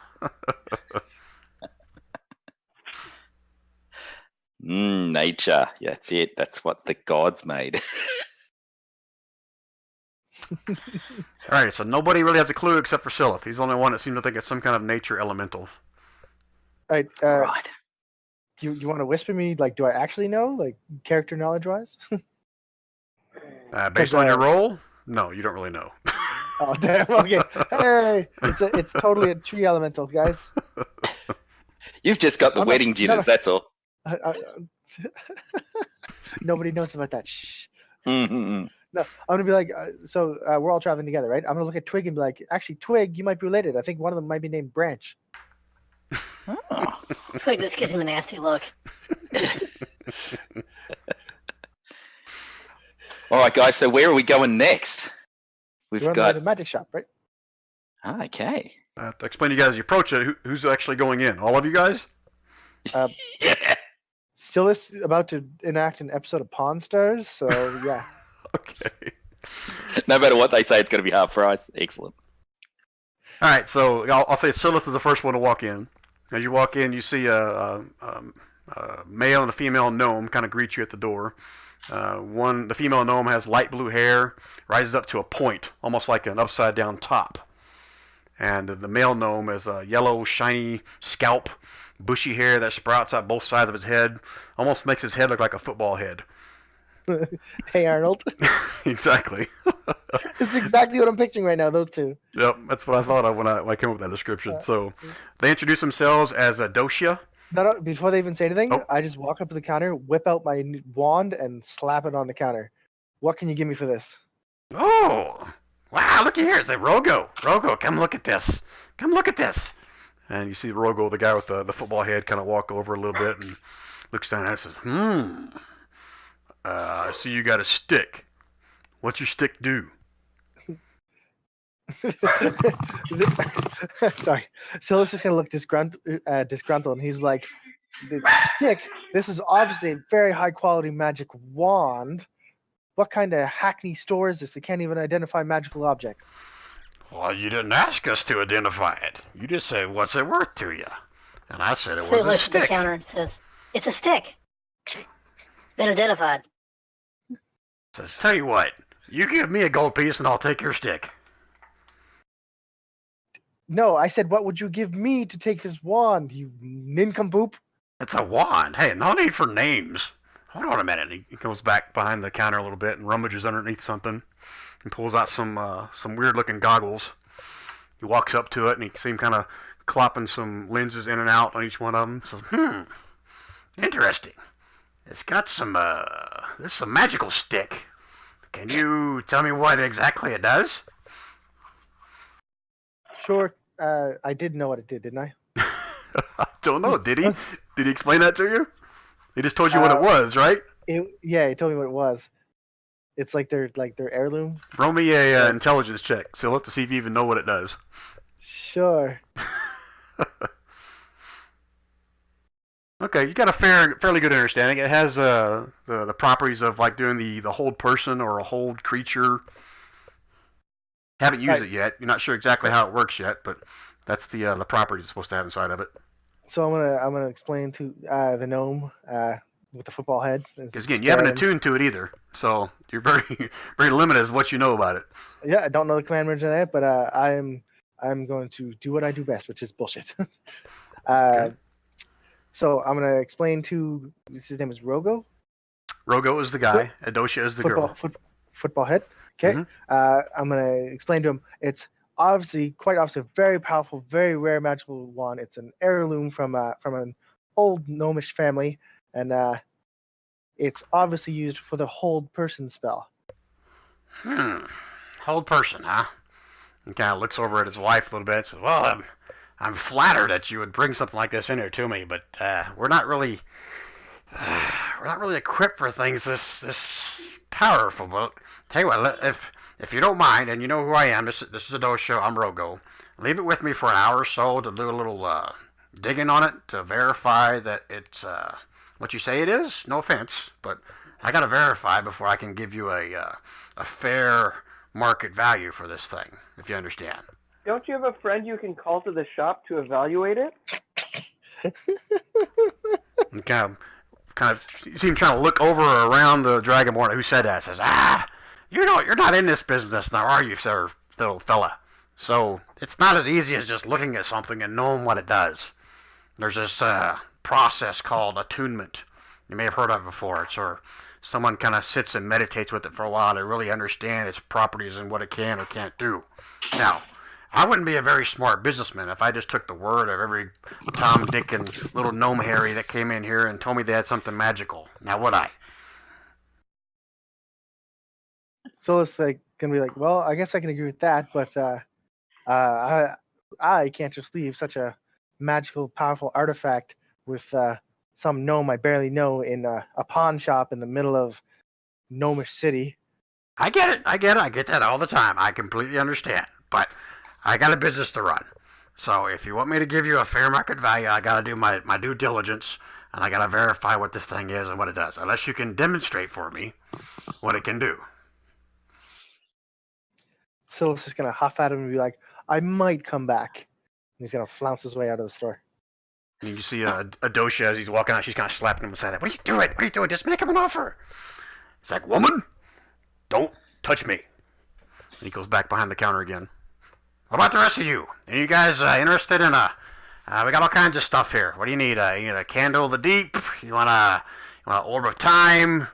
Nature. Yeah, that's it. That's what the gods made. All right, so nobody really has a clue except for Scylla. He's the only one that seems to think it's some kind of nature elemental. All right. Right. You want to whisper me? Like, do I actually know? Like, character knowledge wise? Based on your roll, no, you don't really know. Oh damn. Okay. Hey, it's totally a tree elemental, guys. You've just got the I'm wedding not- jitters, that's all. Nobody knows about that. Shh. Mm-mm. No, I'm gonna be like, we're all traveling together, right? I'm gonna look at Twig and be like, actually, Twig, you might be related. I think one of them might be named Branch. Oh. Twig just gives him a nasty look. All right, guys. So where are we going next? We've We're on got. the magic shop, right? Okay. To explain to you guys the approach, who's actually going in? All of you guys? Yeah. Still is about to enact an episode of Pawn Stars, so yeah. Okay. No matter what they say, it's going to be half price. Excellent. All right, so I'll say Scylla is the first one to walk in. As you walk in, you see a male and a female gnome kind of greet you at the door. The female gnome has light blue hair, rises up to a point, almost like an upside down top. And the male gnome has a yellow, shiny scalp, bushy hair that sprouts out both sides of his head, almost makes his head look like a football head. Hey Arnold. Exactly. It's exactly what I'm picturing right now, those two. Yep, that's what I thought of when I came up with that description. So they introduce themselves as Doshia. No, before they even say anything, Oh. I just walk up to the counter, whip out my wand, and slap it on the counter. What can you give me for this? Oh, wow, looky here. It's a Rogo. Rogo, come look at this. Come look at this. And you see Rogo, the guy with the football head, kind of walk over a little bit and looks down and says, I see you got a stick. What's your stick do? Sorry. Silas is going to look disgruntled, and he's like, the stick, this is obviously a very high quality magic wand. What kind of hackney store is this? They can't even identify magical objects. Well, you didn't ask us to identify it. You just said, what's it worth to you? And I said it So he was a looks at the stick. counter and says, "It's a stick. Been identified." Says, tell you what, you give me a gold piece and I'll take your stick. No, I said, what would you give me to take this wand, you nincompoop? It's a wand. Hey, no need for names. hold on a minute. He goes back behind the counter a little bit and rummages underneath something and pulls out some weird-looking goggles. He walks up to it and he can see him kind of clopping some lenses in and out on each one of them. Says, interesting. It's got some, this is a magical stick. Can you tell me what exactly it does? Sure. I did know what it did, didn't I? I don't know. Did he? Did he explain that to you? He just told you what it was, right? Yeah, he told me what it was. It's like their heirloom. Roll me a intelligence check, Silith, to see if you even know what it does. Sure. Okay, you got a fairly good understanding. It has the properties of like doing the hold person or a hold creature. Haven't used it yet. You're not sure exactly how it works yet, but that's the properties it's supposed to have inside of it. So I'm gonna explain to the gnome with the football head. Because again, you haven't attuned to it either, so you're very very limited as what you know about it. Yeah, I don't know the command version of that, but I'm going to do what I do best, which is bullshit. Okay. So I'm gonna explain to his name is Rogo. Rogo is the guy. Adocia is the girl. Football head. Okay. Mm-hmm. I'm gonna explain to him. It's quite obviously, a very powerful, very rare magical wand. It's an heirloom from an old gnomish family, and it's obviously used for the hold person spell. Hold person, huh? He kind of looks over at his wife a little bit and says, well, I'm flattered that you would bring something like this in here to me, but we're not really equipped for things this powerful. But tell you what, if you don't mind, and you know who I am, this is a Adocia, I'm Rogo. Leave it with me for an hour or so to do a little digging on it to verify that it's what you say it is. No offense, but I gotta verify before I can give you a fair market value for this thing, if you understand. Don't you have a friend you can call to the shop to evaluate it? And kind of, you see him trying to look over around the Dragonborn. Who said that? Says, you're not in this business now, are you, sir, little fella? So it's not as easy as just looking at something and knowing what it does. There's this process called attunement. You may have heard of it before. It's where someone kind of sits and meditates with it for a while to really understand its properties and what it can or can't do. Now, I wouldn't be a very smart businessman if I just took the word of every Tom, Dick, and little gnome Harry that came in here and told me they had something magical. Now, would I? So it's gonna be like, well, I guess I can agree with that, but I can't just leave such a magical, powerful artifact with some gnome I barely know in a pawn shop in the middle of Gnomish City. I get it. I get that all the time. I completely understand. But I got a business to run. So if you want me to give you a fair market value, I got to do my due diligence, and I got to verify what this thing is and what it does. Unless you can demonstrate for me what it can do. Silas is going to huff at him and be like, I might come back. And he's going to flounce his way out of the store. And you see Adocia as he's walking out, she's kind of slapping him beside that. What are you doing? What are you doing? Just make him an offer. It's like, woman, don't touch me. And he goes back behind the counter again. What about the rest of you? Are you guys interested in we got all kinds of stuff here. What do you need? You need a candle of the deep? You want an orb of time?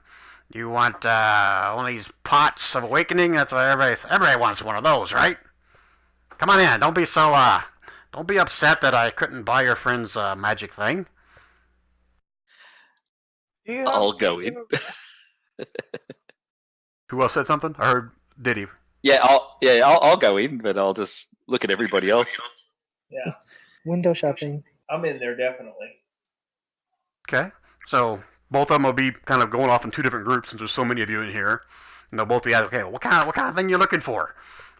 You want one of these pots of awakening? That's what everybody wants one of those, right? Come on in. Don't be so don't be upset that I couldn't buy your friend's magic thing. I'll go in. Who else said something? I heard Diddy. Yeah, I'll go in, but I'll just look at everybody else. Yeah, Window shopping. I'm in there definitely. Okay, so both of them will be kind of going off in two different groups since there's so many of you in here. And they'll both be asking, okay, what kind of thing you looking for?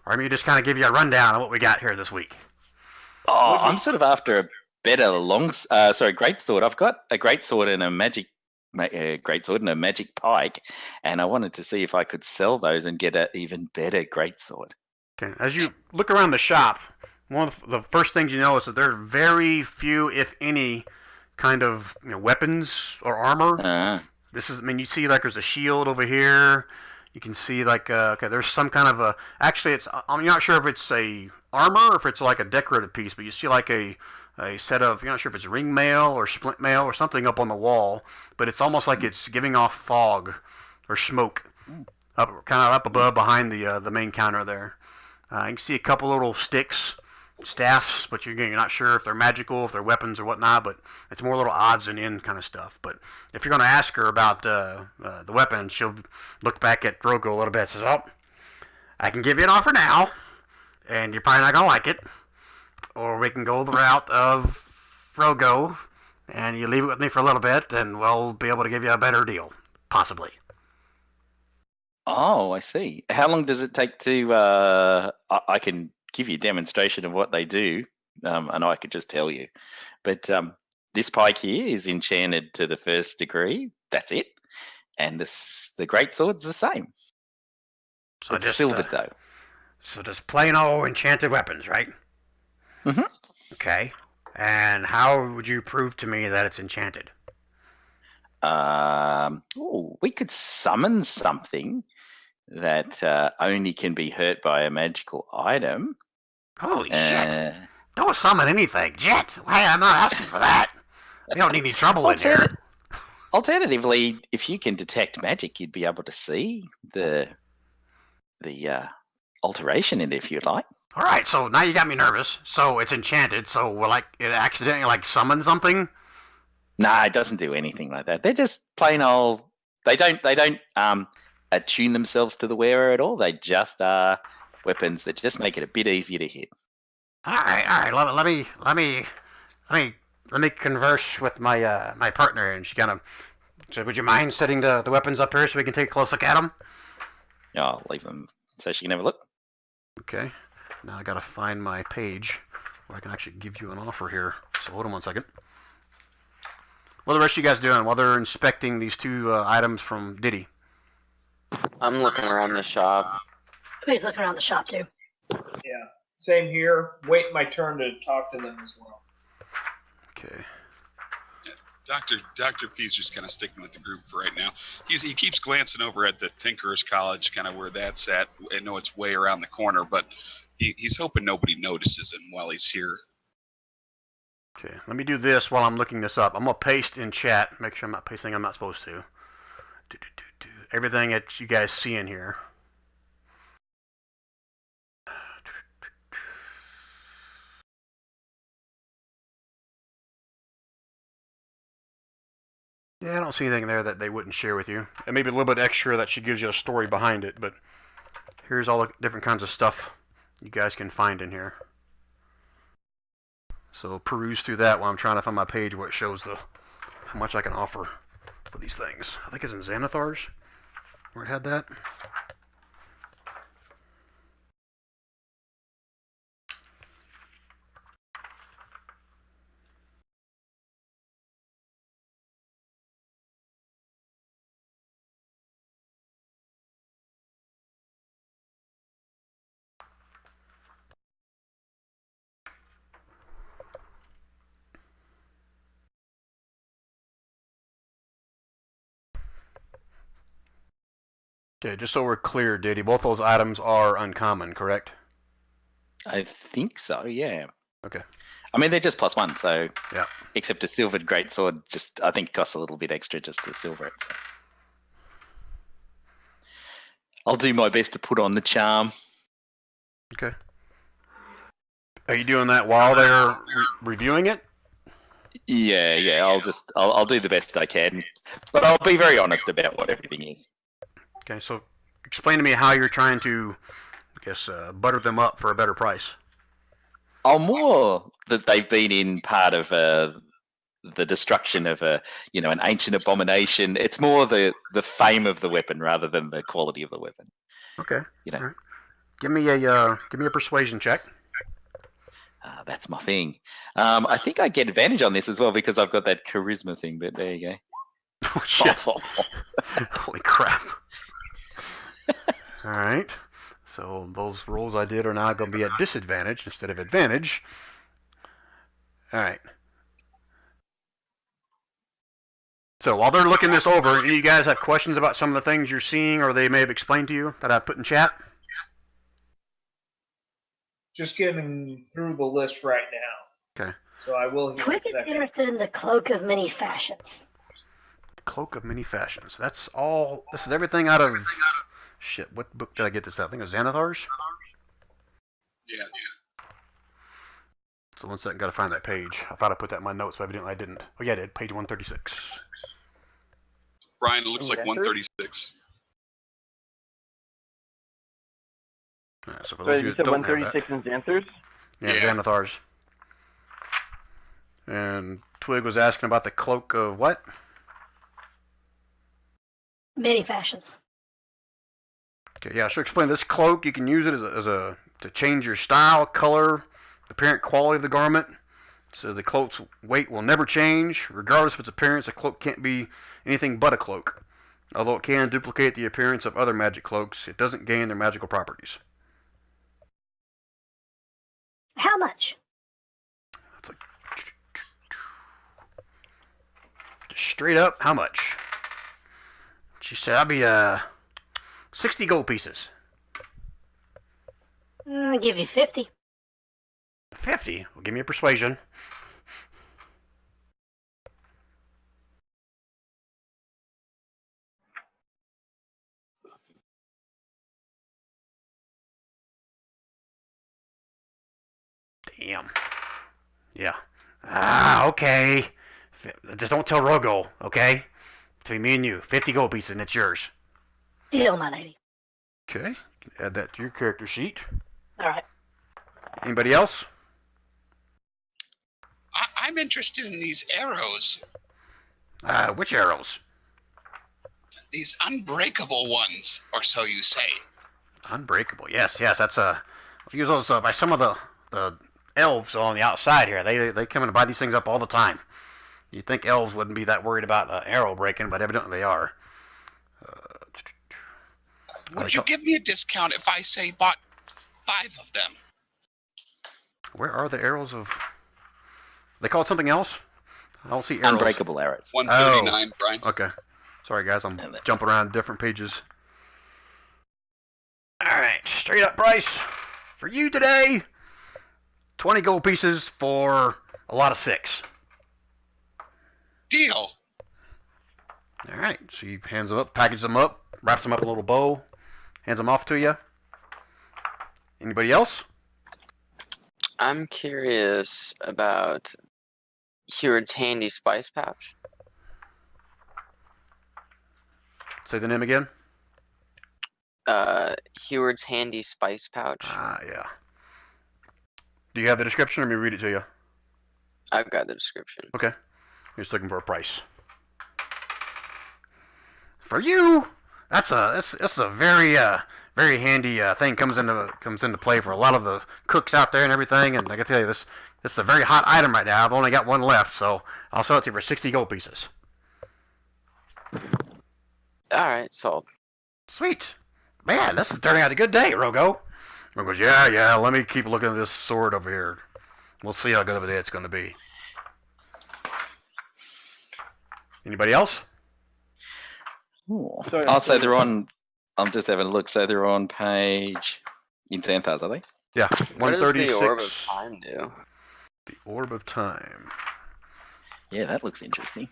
Or maybe just kind of give you a rundown of what we got here this week. Oh, I'm sort of after a better greatsword. I've got a greatsword and a magic greatsword and a magic pike, and I wanted to see if I could sell those and get an even better greatsword. Okay, as you look around the shop, one of the first things you notice is that there are very few, if any, kind of weapons or armor. You see like there's a shield over here. You can see like there's some kind of a. Actually, I'm not sure if it's a armor or if it's like a decorative piece, but you see like a a set of, you're not sure if it's ring mail or splint mail or something up on the wall, but it's almost like it's giving off fog or smoke up, kind of up above behind the main counter there. You can see a couple little sticks, staffs, but you're not sure if they're magical, if they're weapons or whatnot, but it's more little odds and ends kind of stuff. But if you're going to ask her about the weapon, she'll look back at Drogo a little bit and says, oh, I can give you an offer now, and you're probably not going to like it. Or we can go the route of Drogo, and you leave it with me for a little bit, and we'll be able to give you a better deal, possibly. Oh, I see. How long does it take to? I can give you a demonstration of what they do, and I could just tell you. But this pike here is enchanted to the 1st degree. That's it. And the greatsword's the same. So it's just silvered though. So just plain old enchanted weapons, right? Mhm. Okay. And how would you prove to me that it's enchanted? We could summon something that only can be hurt by a magical item. Holy shit! Don't summon anything, Jet. Hey, I'm not asking for that. We don't need any trouble in here. Alternatively, if you can detect magic, you'd be able to see the alteration in it if you'd like. All right, so now you got me nervous. So it's enchanted. So will it accidentally summon something? Nah, it doesn't do anything like that. They're just plain old. They don't attune themselves to the wearer at all. They just are weapons that just make it a bit easier to hit. All right. Let me converse with my my partner, and she kind of said, "Would you mind setting the weapons up here so we can take a close look at them?" Yeah, I'll leave them so she can have a look. Okay. Now I gotta find my page where I can actually give you an offer here. So hold on one second. What are the rest of you guys doing while they're inspecting these two items from Diddy? I'm looking around the shop. He's looking around the shop too. Yeah, same here. Wait my turn to talk to them as well. Okay. Dr. P's just kind of sticking with the group for right now. He keeps glancing over at the Tinkerer's College, kind of where that's at. I know it's way around the corner, but he's hoping nobody notices him while he's here. Okay, let me do this while I'm looking this up. I'm going to paste in chat. Make sure I'm not pasting I'm not supposed to. Everything that you guys see in here. Yeah, I don't see anything there that they wouldn't share with you. And maybe a little bit extra that she gives you a story behind it, but here's all the different kinds of stuff you guys can find in here. So peruse through that while I'm trying to find my page where it shows how much I can offer for these things. I think it's in Xanathar's where it had that. Okay, just so we're clear, Diddy, both those items are uncommon, correct? I think so, yeah. Okay. I mean, they're just +1, so yeah. Except a silvered greatsword, I think it costs a little bit extra just to silver it. So. I'll do my best to put on the charm. Okay. Are you doing that while they're reviewing it? Yeah. I'll do the best I can, but I'll be very honest about what everything is. Okay, so explain to me how you're trying to, I guess, butter them up for a better price. More that they've been in part of the destruction of an ancient abomination. It's more the fame of the weapon rather than the quality of the weapon. Okay. You know. All right. Give me a persuasion check. That's my thing. I think I get advantage on this as well because I've got that charisma thing. But there you go. Oh shit! Holy crap! All right. So those rolls I did are now going to be at disadvantage instead of advantage. All right. So while they're looking this over, any of you guys have questions about some of the things you're seeing or they may have explained to you that I put in chat? Just getting through the list right now. Okay. So I will hear Twig in a is second. interested in the cloak of many fashions. Cloak of Many Fashions. That's all. This is everything out of. Shit, what book did I get this out? I think it was Xanathar's? Yeah. So one second, gotta find that page. I thought I put that in my notes, but evidently I didn't. Oh yeah, I did. Page 136. Brian, it looks like Xanthars? 136. Alright, so for So those of you you said that don't have that, 136 in Xanthars? yeah, Yeah. Xanathar's. And Twig was asking about the cloak of what? Many fashions. Okay, yeah, I should explain this cloak. You can use it to change your style, color, apparent quality of the garment. It says the cloak's weight will never change, regardless of its appearance. A cloak can't be anything but a cloak. Although it can duplicate the appearance of other magic cloaks, it doesn't gain their magical properties. How much? It's like just straight up, how much? She said, "I'll be 60 gold pieces." I'll give you 50. 50? Well, give me a persuasion. Damn. Yeah. Okay. Just don't tell Rogo, okay? Between me and you, 50 gold pieces and it's yours. Deal, my lady. Okay. Add that to your character sheet. All right. Anybody else? I'm interested in these arrows. Which arrows? These unbreakable ones, or so you say. Unbreakable. Yes. That's I've used those by some of the elves on the outside here. They come in and buy these things up all the time. You'd think elves wouldn't be that worried about arrow breaking, but evidently they are. Would you give me a discount if I say bought 5 of them? Where are the arrows of? They call it something else? I don't see arrows. Unbreakable arrows. 139, Brian. Okay. Sorry guys, I'm jumping around different pages. Alright, straight up price for you today. 20 gold pieces for a lot of 6. Deal. Alright, so he hands them up, packages them up, wraps them up in a little bow, hands them off to you. Anybody else? I'm curious about Heward's handy spice pouch. Say the name again. Heward's handy spice pouch. Yeah. Do you have the description, or let me read it to you? I've got the description. Okay. You're just looking for a price. For you, that's a very very handy thing. Comes into play for a lot of the cooks out there and everything. And I can tell you this is a very hot item right now. I've only got one left, so I'll sell it to you for 60 gold pieces. All right, sold. Sweet. Man, this is turning out a good day, Rogo. Rogo goes, yeah. Let me keep looking at this sword over here. We'll see how good of a day it's going to be. Anybody else? Sorry, Oh, so they're on. I'm just having a look. So they're on page in Xanthars, are they? Yeah, What does 136. the Orb of Time do? The Orb of Time. Yeah, that looks interesting.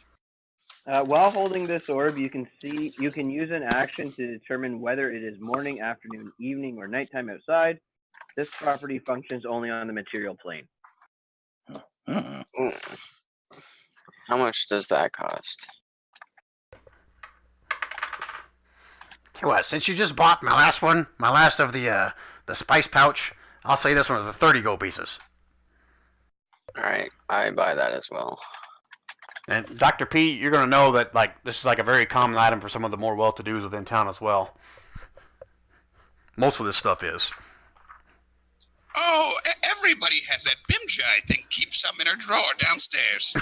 While holding this orb, you can use an action to determine whether it is morning, afternoon, evening, or nighttime outside. This property functions only on the material plane. Hmm. Ooh. How much does that cost? Tell you what, since you just bought my last of the spice pouch, I'll say this one was 30 gold pieces. All right, I buy that as well. And Dr. P, you're gonna know that this is a very common item for some of the more well-to-dos within town as well. Most of this stuff is. Oh, everybody has that. Bimja, I think, keeps some in her drawer downstairs.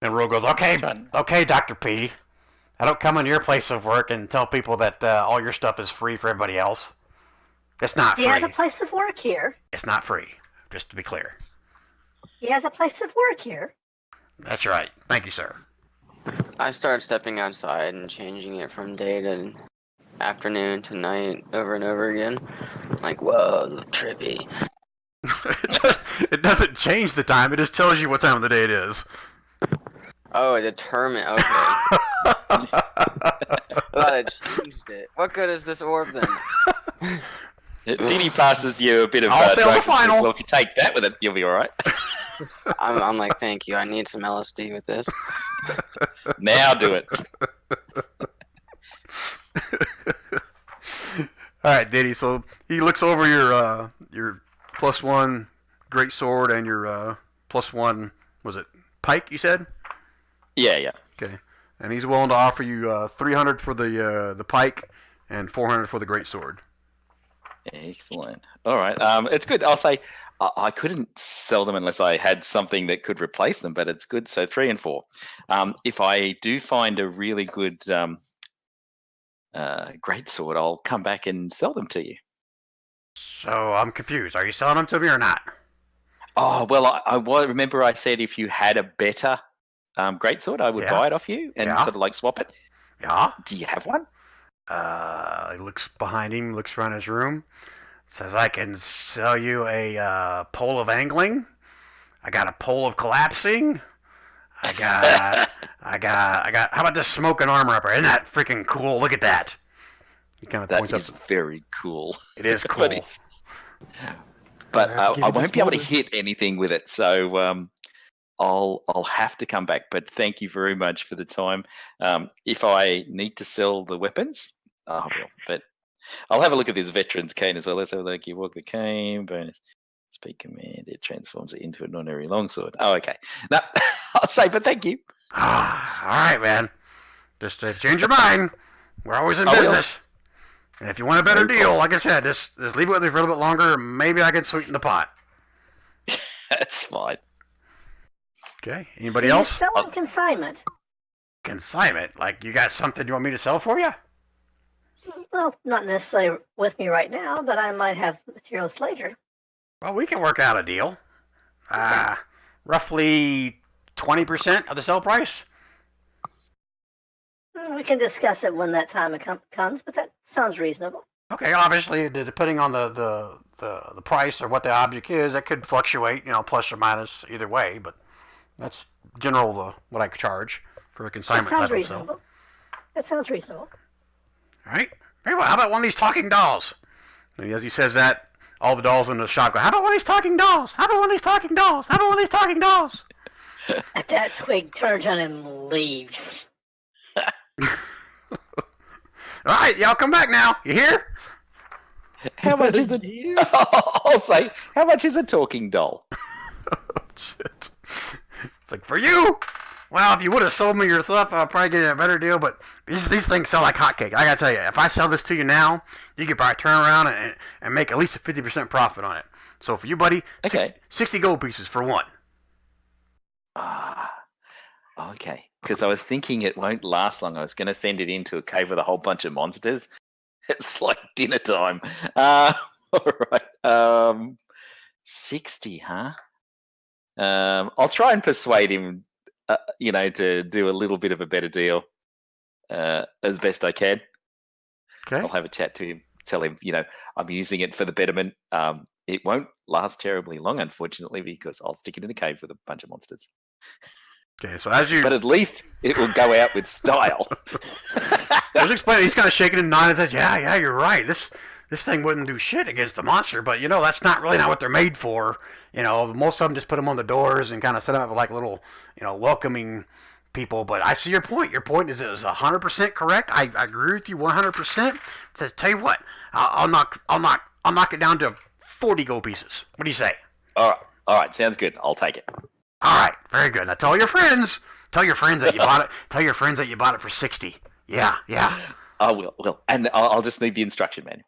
And Ro goes, okay, Dr. P. I don't come into your place of work and tell people that all your stuff is free for everybody else. It's not He has free. a place of work here. It's not free, just to be clear. He has a place of work here. That's right. Thank you, sir. I start stepping outside and changing it from day to afternoon to night over and over again. I'm like, whoa, look trippy. It doesn't change the time. It just tells you what time of the day it is. Oh, it determined. Okay. I thought it changed it. What good is this orb then? Diddy passes you a bit of I'll say on the drugs. and says, final. well, if you take that with it, you'll be all right. I'm like, thank you. I need some LSD with this. Now do it. All right, Diddy. So he looks over your +1 great sword and your +1, was it pike? You said. Yeah. Okay. And he's willing to offer you 300 for the pike and 400 for the great sword. Excellent. All right. It's good. I'll say I couldn't sell them unless I had something that could replace them, but it's good. So 3 and 4. If I do find a really good great sword, I'll come back and sell them to you. So I'm confused. Are you selling them to me or not? Oh, well, I remember I said if you had a better greatsword, I would buy it off you and sort of like swap it. Yeah. Do you have one? He looks behind him, looks around his room, says, I can sell you a pole of angling. I got a pole of collapsing. I got, how about this smoking armor up there? Isn't that freaking cool? Look at that. He kind of That points is up. very cool. It is cool. but I'll give I you won't this be able to motor. hit anything with it, so I'll have to come back. But thank you very much for the time. If I need to sell the weapons, I will. But I'll have a look at this veteran's cane as well. Let's have a look. You walk the cane, bonus speed command. It transforms it into an ordinary longsword. Oh, okay. No, I'll say, but thank you. All right, man. Just change your mind. We're always in I will. business. And if you want a better No deal, problem. like I said, just leave it with me for a little bit longer. Maybe I can sweeten the pot. That's fine. Okay. Anybody Are you else? selling consignment? Consignment? Like you got something you want me to sell for you? Well, not necessarily with me right now, but I might have materials later. Well, we can work out a deal. Roughly 20% of the sell price. We can discuss it when that time comes, but that sounds reasonable. Okay. Obviously, depending on the price or what the object is, that could fluctuate. Plus or minus either way. But that's general what I could charge for a That consignment sounds type of sell. reasonable. That sounds reasonable. All right. Very well. How about one of these talking dolls? And as he says that, all the dolls in the shop go, how about one of these talking dolls? How about one of these talking dolls? How about one of these talking dolls? At that, Twig turns on and leaves. All right, y'all come back now. You hear? How much is it? I'll say, how much is a talking doll? Shit. It's like, for you? Well, if you would have sold me your stuff, I'll probably get a better deal, but these things sell like hotcakes. I gotta tell you, if I sell this to you now, you could probably turn around and make at least a 50% profit on it. So for you, buddy, Okay. 60 gold pieces for one. Okay. Because I was thinking it won't last long. I was going to send it into a cave with a whole bunch of monsters. It's like dinner time. All right. 60, huh? I'll try and persuade him, to do a little bit of a better deal as best I can. Okay. I'll have a chat to him, tell him, I'm using it for the betterment. It won't last terribly long, unfortunately, because I'll stick it in a cave with a bunch of monsters. Okay, so as you... But at least it will go out with style. I was explaining, he's kind of shaking and nodding his head. Yeah, you're right. This thing wouldn't do shit against the monster, but that's not what they're made for. Most of them just put them on the doors and kind of set them up like little, welcoming people. But I see your point. Your point is 100% correct. I agree with you 100%. So tell you what, I'll knock it down to 40 gold pieces. What do you say? All right, sounds good. I'll take it. All right, very good. Now tell your friends that you bought it. Tell your friends that you bought it for 60. Yeah. I will. And I'll just need the instruction manual.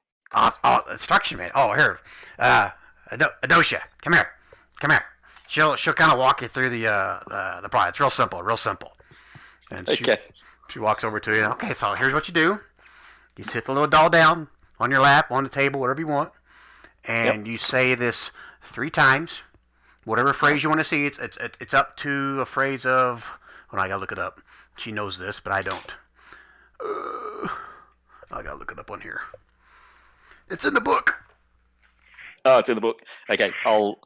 Instruction man. Oh, here. Adosha, come here. She'll kind of walk you through the product. It's real simple. And she walks over to you. Okay, so here's what you do. You sit the little doll down on your lap, on the table, whatever you want, and you say this 3 times. Whatever phrase you want to see, it's up to a phrase of. Hold on, I gotta look it up. She knows this, but I don't. I gotta look it up on here. It's in the book. Oh, it's in the book. Okay, I'll.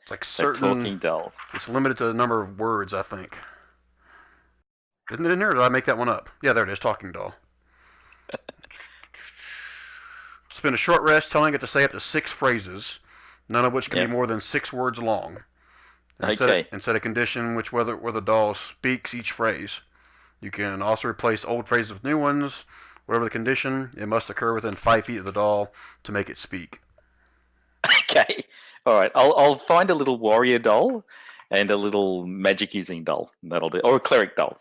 It's like So certain. talking dolls. It's limited to the number of words, I think. Isn't it in there? Or did I make that one up? Yeah, there it is. Talking doll. Spend a short rest telling it to say up to 6 phrases, none of which can Yep. be more than 6 words long. And Okay. set a condition in which where the doll speaks each phrase. You can also replace old phrases with new ones. Whatever the condition, it must occur within 5 feet of the doll to make it speak. Okay. All right. I'll find a little warrior doll and a little magic using doll. That'll do. Or a cleric doll.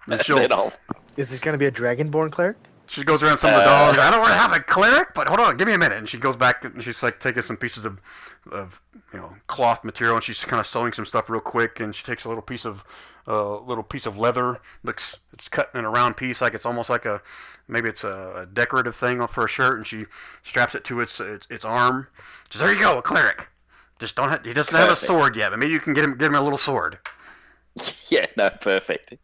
And Then I'll- Is this gonna be a dragonborn cleric? she goes around some of the dolls. I don't want to have a cleric, but hold on, give me a minute. And she goes back and she's like taking some pieces of cloth material, and she's kind of sewing some stuff real quick. And she takes a little piece of leather. It's cut in a round piece, like it's almost like maybe it's a decorative thing for a shirt, and she straps it to its arm. She says, "There you go, a cleric. Just don't have, he doesn't have a Perfect. sword yet, but maybe you can get him a little sword." Yeah, no, perfect.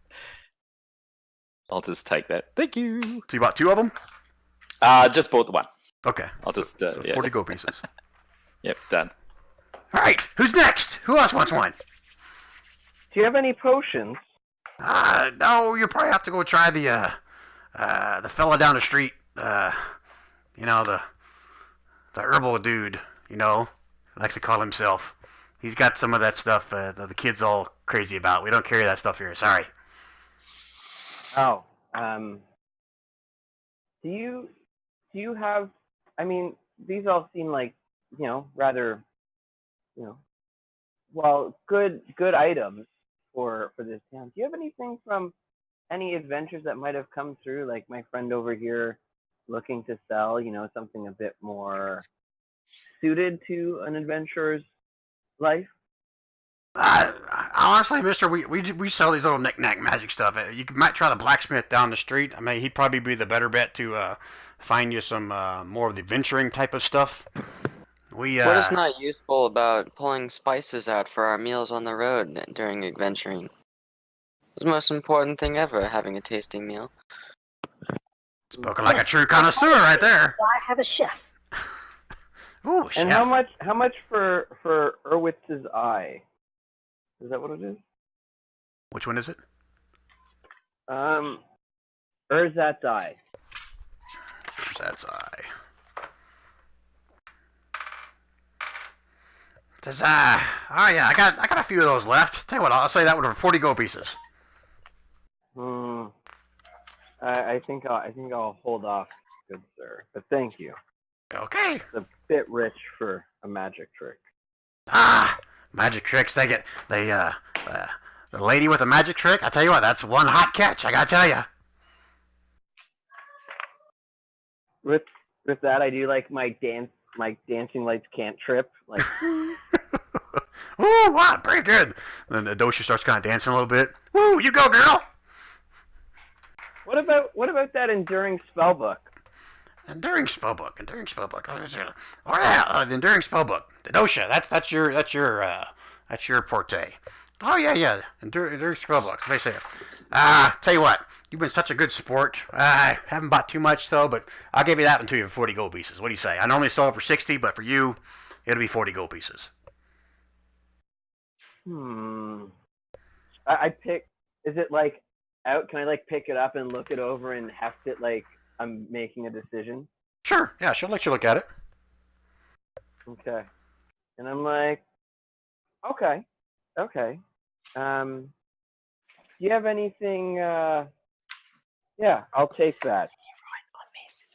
I'll just take that. Thank you. So you bought 2 of them? Just bought the one. Okay. I'll just So yeah. 40 gold pieces. Yep, done. All right, who's next? Who else wants one? Do you have any potions? No, you probably have to go try the fella down the street. The herbal dude. Likes to call himself. He's got some of that stuff the kids all crazy about. We don't carry that stuff here. Sorry. Oh, do you have? I mean, these all seem like rather, good items for this town. Do you have anything from any adventures that might have come through? Like my friend over here, looking to sell, something a bit more suited to an adventurer's life. Honestly, mister, we sell these little knick-knack magic stuff. You might try the blacksmith down the street. I mean, he'd probably be the better bet to find you some more of the adventuring type of stuff. What is not useful about pulling spices out for our meals on the road during adventuring? It's the most important thing ever, having a tasty meal. Spoken like a true connoisseur right there. I have a chef. Ooh, And chef. how much for Urwitz's eye? Is that what it is? Which one is it? Urzat's eye. That's Does oh yeah, I got a few of those left. Tell you what, I'll say that one for 40 gold pieces. I think I'll hold off, good sir. But thank you. Okay. It's a bit rich for a magic trick. Magic tricks. The lady with the magic trick. I tell you what, that's one hot catch. I gotta tell you. With that, I do like my dancing lights can't trip. Like, Ooh, wow, pretty good. And then Dosha starts kind of dancing a little bit. Woo, you go, girl. what about that enduring spellbook? Enduring spellbook. Oh yeah, the enduring spellbook. Dosha, that's your forte. Oh yeah. Enduring spellbook. Let me see. Tell you what, you've been such a good sport. I haven't bought too much though, but I'll give you that one to you for 40 gold pieces. What do you say? I normally sell it for 60, but for you, it'll be 40 gold pieces. I pick. Is it like out? Can I like pick it up and look it over and heft it like I'm making a decision? Sure. Yeah, she'll let you look at it. Okay. And I'm like, okay. Do you have anything? Yeah, I'll take that.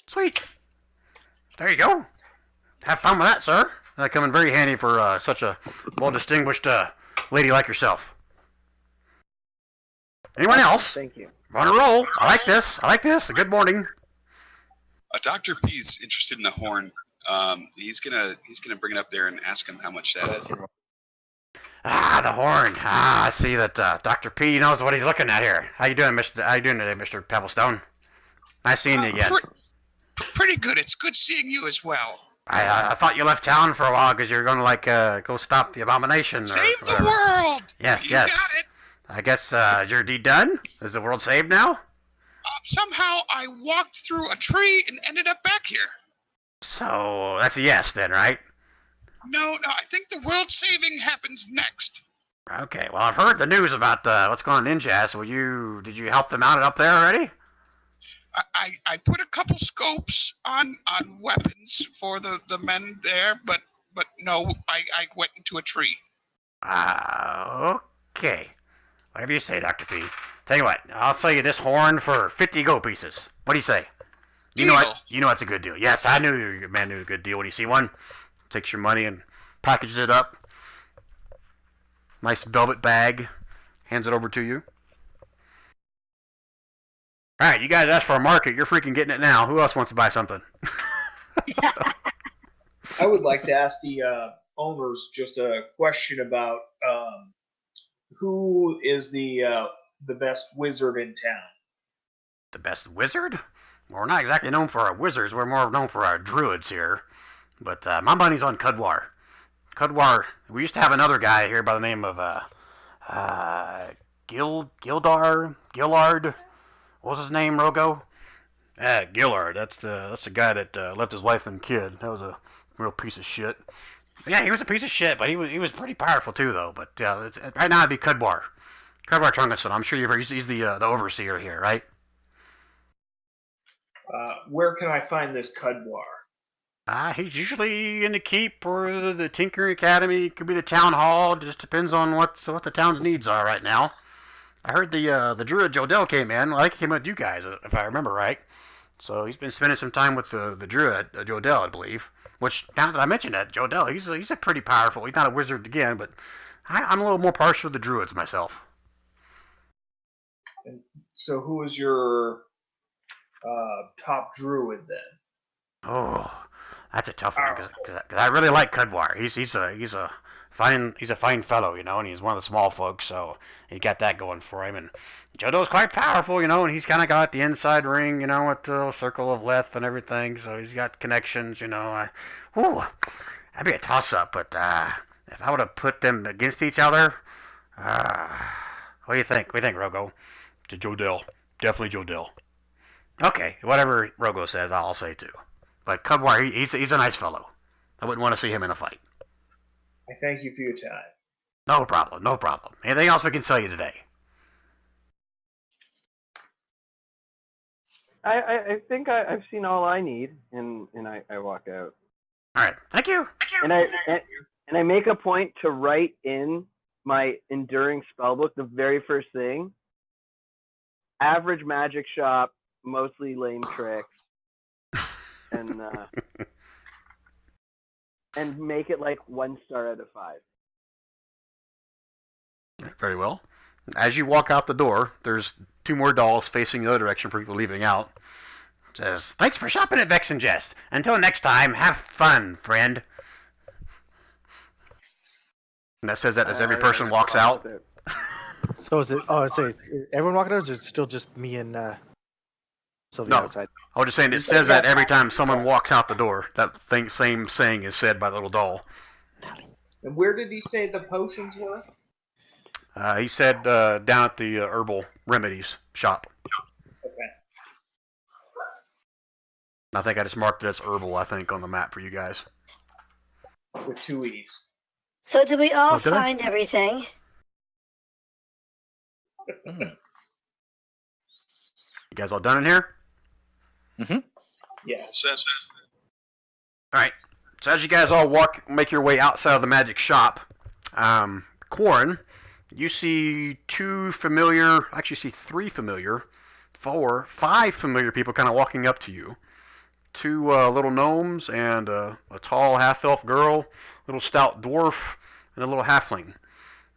Sweet. There you go. Have fun with that, sir. That come in very handy for such a well-distinguished lady like yourself. Anyone else? Thank you. On a roll. I like this. Good morning. Dr. P's interested in the horn. He's gonna bring it up there and ask him how much that is. The horn. I see that Dr. P knows what he's looking at here. How you doing, today, Mr. Pebblestone? Nice seeing you again. Pretty good. It's good seeing you as well. I thought you left town for a while because you were going to go stop the abomination. Save or the whatever. world. Yes. You got it. I guess your deed done. Is the world saved now? Somehow I walked through a tree and ended up back here. So that's a yes then, right? No, I think the world saving happens next. Okay. Well, I've heard the news about what's going on in Ninjas. Did you help them out up there already? I put a couple scopes on weapons for the men there, but no, I went into a tree. Okay. Whatever you say, Dr. P. Tell you what, I'll sell you this horn for 50 gold pieces. What do you say? You know what? You know it's a good deal. Yes, I knew your man knew a good deal when you see one. Takes your money and packages it up. Nice velvet bag. Hands it over to you. All right, you guys asked for a market. You're freaking getting it now. Who else wants to buy something? I would like to ask the owners just a question about who is the best wizard in town. The best wizard? Well, we're not exactly known for our wizards. We're more known for our druids here. But my money's on Cudwar. Cudwar, we used to have another guy here by the name of Gillard. What was his name, Rogo? Gillard. That's the guy that left his wife and kid. That was a real piece of shit. Yeah, he was a piece of shit, but he was pretty powerful too, though. But right now it'd be Cudwar. Cudwar Trungason. I'm sure he's the overseer here, right? Where can I find this Cudwar? He's usually in the keep or the Tinkering Academy. Could be the town hall. Just depends on what the town's needs are right now. I heard the druid Jodell came in. Well, he came with you guys, if I remember right. So he's been spending some time with the druid Jodell, I believe. Which, now that I mentioned that, Jodell, he's a pretty powerful. He's not a wizard again, but I'm a little more partial to the druids myself. And so who is your top druid then? Oh, that's a tough one because I really like Cudwar. He's a fine fellow, you know, and he's one of the small folks, so he got that going for him. And Jodell's quite powerful, you know, and he's kind of got the inside ring, you know, with the circle of Leth and everything, so he's got connections, you know. That'd be a toss-up, but if I would have put them against each other, what do you think? What do you think, Rogo? To Jodell. Definitely Jodell. Okay, whatever Rogo says, I'll say too. But Cudwar, he's a nice fellow. I wouldn't want to see him in a fight. I thank you for your time. No problem, no problem. Anything else we can sell you today? I think I've seen all I need, and I walk out. All right, thank you. And I make a point to write in my enduring spellbook the very first thing. Average magic shop, mostly lame tricks, and make it like 1 star out of 5. Very well. As you walk out the door, there's 2 more dolls facing the other direction for people leaving out. It says, "Thanks for shopping at Vex and Jest. Until next time, have fun, friend." And that says that as every person walks out. So is it? Oh, is everyone walking out, or is it still just me and Sylvia outside? I was just saying it says that every time someone walks out the door. That same saying is said by the little doll. And where did he say the potions were? He said down at the herbal remedies shop. Okay. I think I just marked it as herbal, I think, on the map for you guys. With 2 E's. So did we all did I? find everything? You guys all done in here? Yes. Alright. So as you guys all make your way outside of the magic shop, Quarren, you see 3 familiar, 4, 5 familiar people kind of walking up to you. 2 little gnomes and a tall half-elf girl, little stout dwarf, and a little halfling.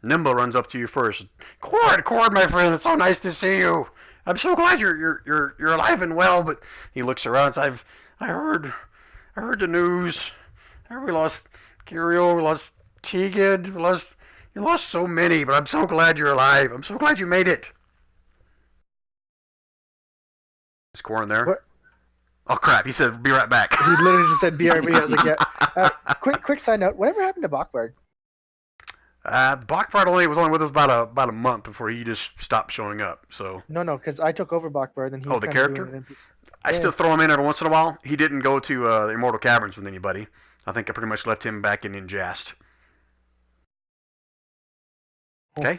Nimba runs up to you first. Quarren, my friend, it's so nice to see you. I'm so glad you're alive and well. But he looks around and says, I heard the news. We lost Kirill, we lost Tegan, you lost so many, but I'm so glad you're alive. I'm so glad you made it. Is Quarren there? What? Oh crap! He said, "Be right back." He literally just said BRB. I was like, yeah. Quick side note. Whatever happened to Bachbard? Bachbard was only with us about a month before he just stopped showing up. So. No, because I took over Bachbard, and he was the kind of character? doing I still throw him in every once in a while. He didn't go to the Immortal Caverns with anybody. I think I pretty much left him back in Jast. Okay.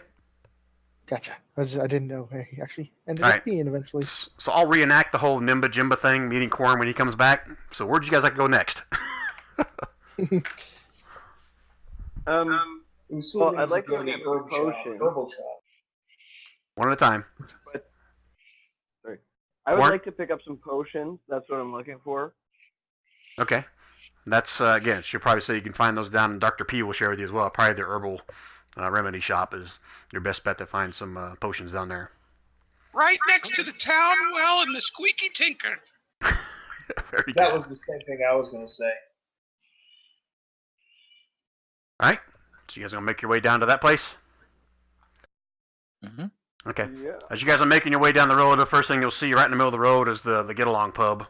Gotcha. I didn't know he actually ended All up right. being eventually. So I'll reenact the whole Nimba Jimba thing, meeting Corn when he comes back. So where'd you guys like to go next? Usul I'd like to go to get the herb potion. herbal shop. One at a time. I would Warren? like to pick up some potions. That's what I'm looking for. Okay. That's, again, she'll probably say you can find those down, and Dr. P will share with you as well. Probably the herbal remedy shop is your best bet to find some potions down there. Right next to the town well and the Squeaky Tinker. Very good. That was the same thing I was going to say. All right. So you guys gonna make your way down to that place? Mhm. Okay. Yeah. As you guys are making your way down the road, the first thing you'll see right in the middle of the road is the Get Along pub,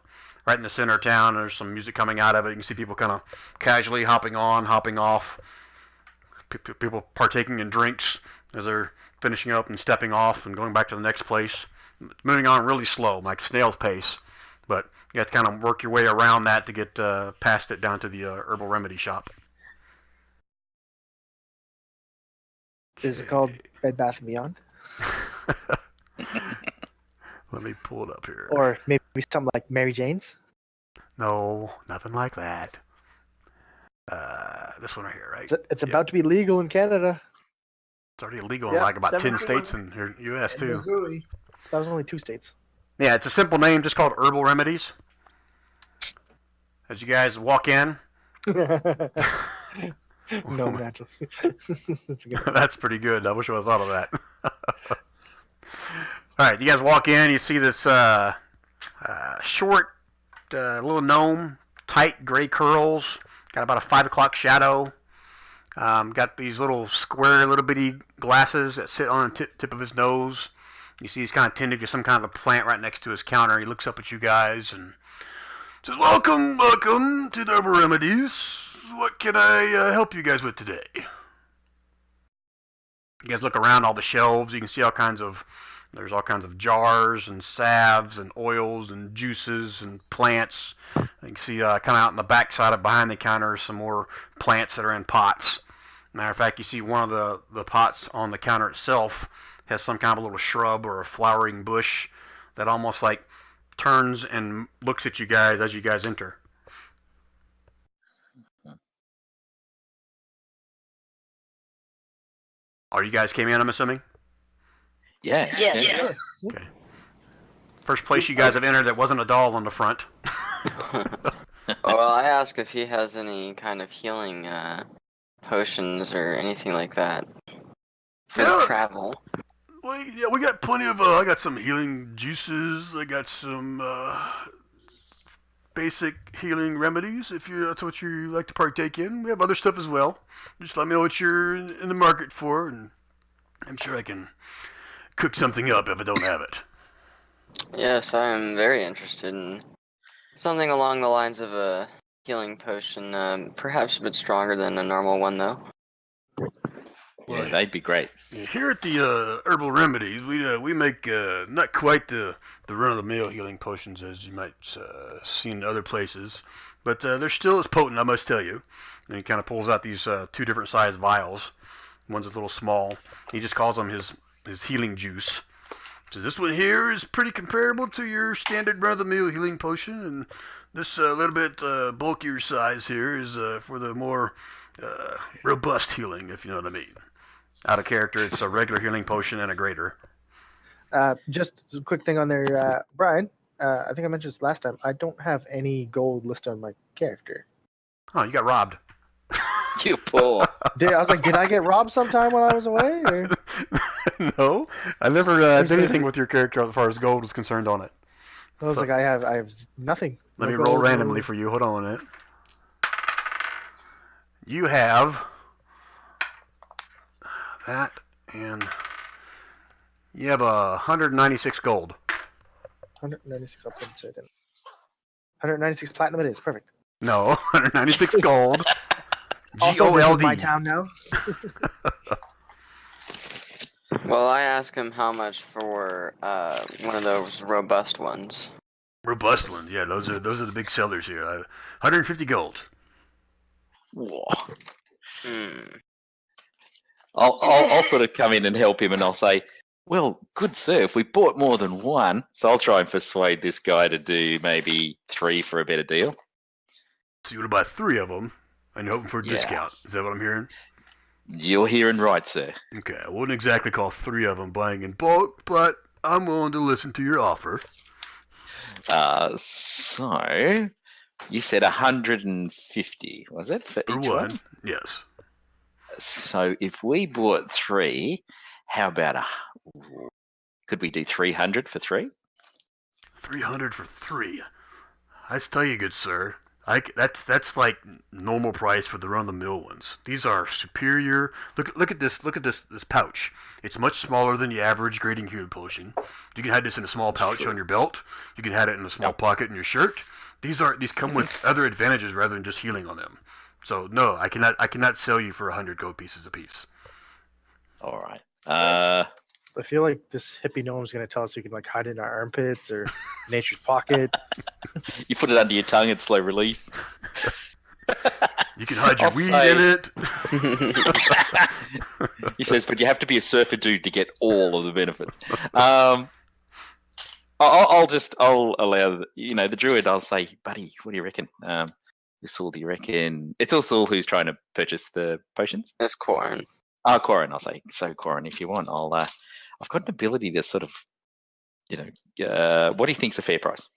right in the center of town. There's some music coming out of it. You can see people kind of casually hopping on, hopping off. People partaking in drinks as they're finishing up and stepping off and going back to the next place. It's moving on really slow, like snail's pace. But you have to kind of work your way around that to get past it down to the herbal remedy shop. Is it called Bed Bath & Beyond? Let me pull it up here. Or maybe something like Mary Jane's? No, nothing like that. This one right here, right? It's about to be legal in Canada. It's already illegal in Yeah, like about 10 71. states in here, U.S. In too. Missouri. That was only 2 states. Yeah, it's a simple name, just called Herbal Remedies. As you guys walk in, No, naturally. That's a good one. that's pretty good. I wish I would have thought of that. All right, you guys walk in, you see this short little gnome, tight gray curls, got about a 5 o'clock shadow. Got these little square, little bitty glasses that sit on the tip of his nose. You see he's kind of tending to some kind of a plant right next to his counter. He looks up at you guys and says, welcome to the Herbal Remedies. What can I help you guys with today? You guys look around all the shelves. You can see there's all kinds of jars and salves and oils and juices and plants. You can see kind of out in the back side of behind the counter some more plants that are in pots. Matter of fact, you see one of the pots on the counter itself has some kind of a little shrub or a flowering bush that almost like turns and looks at you guys as you guys enter. Oh, you guys came in, I'm assuming? Yeah. Yeah. Okay. First place you guys have entered that wasn't a doll on the front. Well, I ask if he has any kind of healing potions or anything like that for Yeah. the travel. Well, yeah, we got plenty of. I got some healing juices. I got some basic healing remedies. If that's what you like to partake in, we have other stuff as well. Just let me know what you're in the market for, and I'm sure I can cook something up if I don't have it. Yes, I am very interested in something along the lines of a healing potion, perhaps a bit stronger than a normal one, though. Yeah, they'd be great. Here at the Herbal Remedies, we make not quite the run-of-the-mill healing potions as you might see in other places, but they're still as potent, I must tell you. And he kind of pulls out these 2 different sized vials. One's a little small. He just calls them his healing juice. So this one here is pretty comparable to your standard run-of-the-mill healing potion, and this little bit bulkier size here is for the more robust healing, if you know what I mean. Out of character, it's a regular healing potion and a greater. Just a quick thing on there, Brian. I think I mentioned this last time. I don't have any gold listed on my character. Oh, you got robbed. You poor. I was like, did I get robbed sometime when I was away? Or? No, I never did anything with your character as far as gold is concerned on it. I was like, I have nothing. Let No me roll gold, randomly no- for you. Hold on a minute. You have that, and you have 196 gold. 196. I'll put it so then. 196 platinum. It is perfect. No, 196 gold. Also, this is GOLD. my town now. Well, I ask him how much for one of those robust ones. Robust ones, yeah. Those are the big sellers here. 150 gold. Whoa. Hmm. I'll sort of come in and help him, and I'll say, "Well, good sir, if we bought more than one, so I'll try and persuade this guy to do maybe 3 for a better deal." So you want to buy 3 of them, and you're hoping for a Yeah. discount. Is that what I'm hearing? You're hearing right, sir. Okay, I wouldn't exactly call 3 of them buying in bulk, but I'm willing to listen to your offer. So you said 150, was it, for For each one? yes. So if we bought 3, how about could we do 300 for 3? 300 for 3. I tell you, good sir, that's like normal price for the run-of-the-mill ones. These are superior. Look at this. Look at this pouch. It's much smaller than the average grading healing potion. You can have this in a small pouch Sure. on your belt. You can have it in a small Yep. pocket in your shirt. These come with other advantages rather than just healing on them. So no, I cannot sell you for 100 gold pieces apiece. All right. I feel like this hippie gnome's gonna tell us we can like hide it in our armpits or nature's pocket. You put it under your tongue and slow release. You can hide your I'll weed say- in it. He says, but you have to be a surfer dude to get all of the benefits. I'll allow the druid. I'll say, buddy, what do you reckon? Usul, do you reckon? It's Usul who's trying to purchase the potions. It's Corin. Corin, I'll say. So Corin, if you want, I've got an ability to sort of, what do you think's a fair price?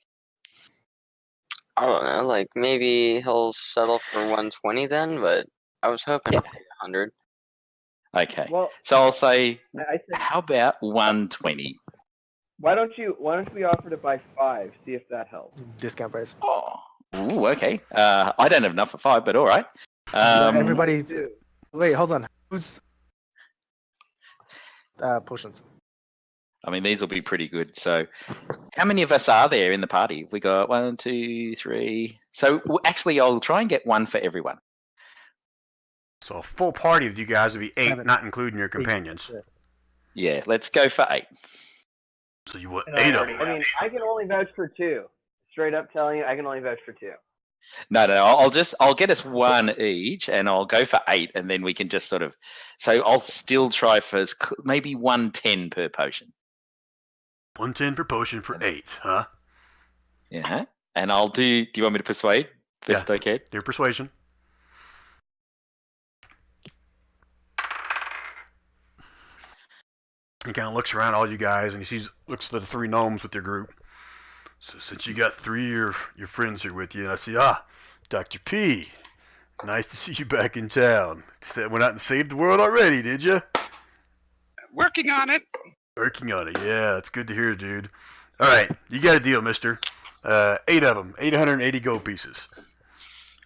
I don't know. Like maybe he'll settle for 120 then, but I was hoping to pay 100. Okay, Well, so I'll say, I think how about 120? why don't we offer to buy 5? See if that helps. Discount price. Oh, ooh, okay. I don't have enough for 5, but all right. Everybody, wait, hold on. Who's potions? I mean, these will be pretty good. So, how many of us are there in the party? We got 1, 2, 3. So, actually, I'll try and get 1 for everyone. So a full party of you guys would be 8, 7. not including your companions. Yeah. Yeah, let's go for 8. So you want And I 8 of already them. I mean, I can only vouch for 2. Straight up telling you, I can only vouch for 2. No, I'll get us 1 each, and I'll go for 8, and then we can just sort of. So I'll still try for maybe 110 per potion. 110 per potion for 8, huh? Yeah, and I'll do. Do you want me to persuade? Best I can. Your persuasion. He kind of looks around all you guys and looks at the 3 gnomes with their group. So since you got 3 of your friends here with you, and I see, Dr. P, nice to see you back in town. Went out and saved the world already, did you? Working on it. Working on it, yeah, that's good to hear, dude. All right, you got a deal, mister. 8 of them, 880 gold pieces.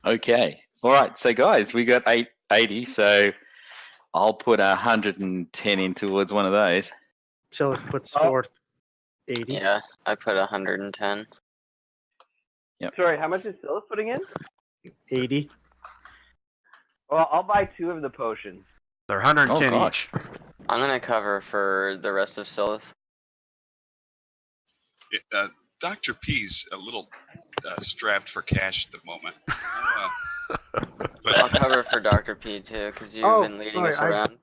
Okay. All right. So guys, we got 880. So I'll put 110 in towards one of those. So let's put forth 80. Yeah, I put 110. Sorry, how much is Silas putting in? 80. Well, I'll buy 2 of the potions. They're 110 Oh, each. gosh. I'm gonna cover for the rest of Silith. Dr. P's a little strapped for cash at the moment. I'll But cover for Dr. P too, because you've Oh, been leading sorry, us around.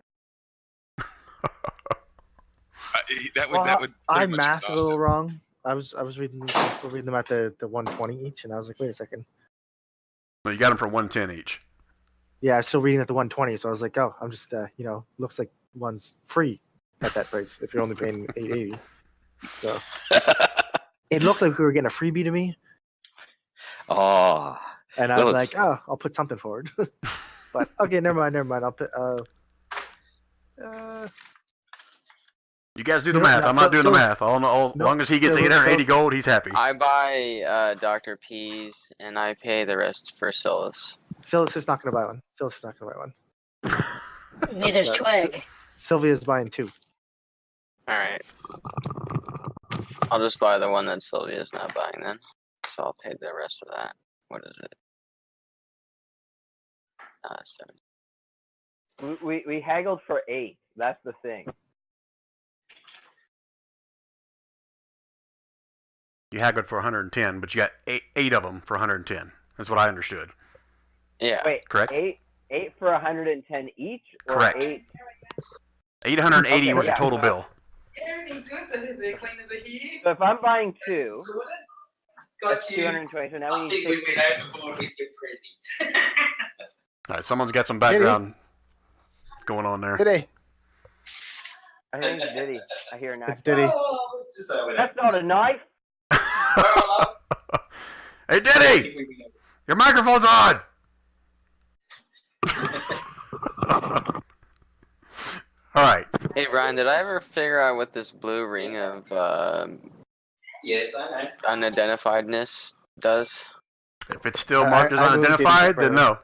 that would pretty I much mathed a exhaust little him. wrong. I was reading them at the 120 each, and I was like, wait a second. So you got them for 110 each. Yeah, I was still reading at the 120, so I was like, oh, I'm just looks like one's free at that price if you're only paying 880. So it looked like we were getting a freebie to me, Oh, and I Well, was it's- like, oh, I'll put something forward. But okay, never mind. I'll put You guys do the No, math. no, I'm not doing the so- math. As no, long as he gets so- 880 gold, he's happy. I buy Dr. P's and I pay the rest for Silith. Silas is not gonna buy one. Silas is not gonna buy one. Neither's Yeah. Twig. Sylvia's buying 2. Alright. I'll just buy the one that Sylvia's not buying then. So I'll pay the rest of that. What is it? 7. We haggled for 8. That's the thing. You haggled for 110, but you got eight of them for 110. That's what I understood. Yeah. Wait, Correct? Eight for 110 each, or Correct. 8? 880 Okay, was the yeah. total bill. Everything's good. They're clean as a heat. So if I'm buying 2, Got that's you. 220. So now we I need think 6. we made out before we get crazy. All right, someone's got some background going on there. Diddy. I think it's Diddy. I hear a knife. It's Diddy. Oh, it's just over That's not a knife. Hey, Diddy! Your microphone's on! All right. Hey Ryan, did I ever figure out what this blue ring of Yes, I know. unidentifiedness does? If it's still marked as I moved it unidentified, for- then no.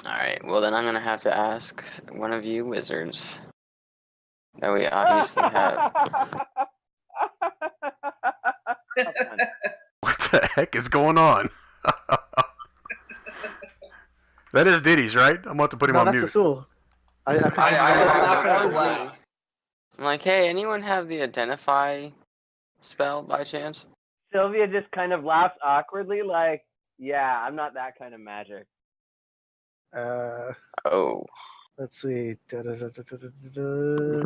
Alright, well then I'm gonna have to ask one of you wizards. That we obviously have. What the heck is going on? That is Diddy's, right? I'm about to put him No, on that's mute. Asul. I'm like, hey, anyone have the identify spell by chance? Sylvia just kind of laughs awkwardly, like, yeah, I'm not that kind of magic. Oh. Let's see. Da-da-da-da-da-da-da.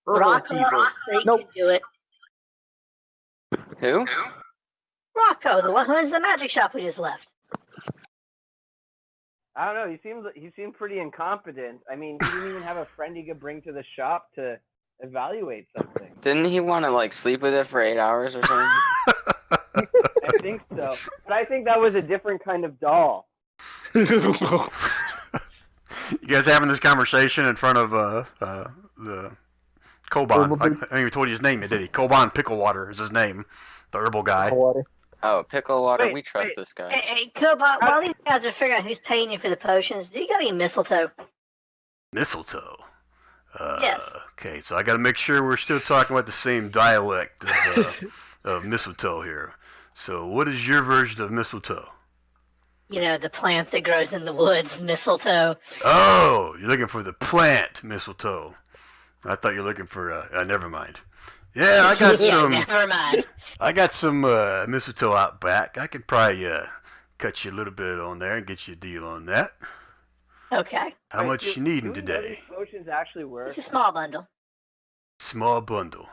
Rocco, you Nope. can do it. Who? Rocco, the one who owns the magic shop we just left. I don't know. He seemed pretty incompetent. I mean, he didn't even have a friend he could bring to the shop to evaluate something. Didn't he want to like sleep with it for 8 hours or something? I think so, but I think that was a different kind of doll. You guys having this conversation in front of the Koban. I didn't even told you his name yet, did he? Koban Picklewater is his name. The herbal guy. Oh, pickle water. Wait, we trust wait. this guy. Hey, Cobot, while these guys are figuring out who's paying you for the potions, do you got any mistletoe? Mistletoe. Yes. Okay, so I got to make sure we're still talking about the same dialect of mistletoe here. So, what is your version of mistletoe? You know, the plant that grows in the woods, mistletoe. Oh, you're looking for the plant mistletoe. I thought you were looking for. Never mind. Yeah, I got Yeah, some. never mind. I got some mistletoe out back. I could probably cut you a little bit on there and get you a deal on that. Okay. How Wait, much you needing do we know today? these potions actually work? It's a small bundle. Small bundle.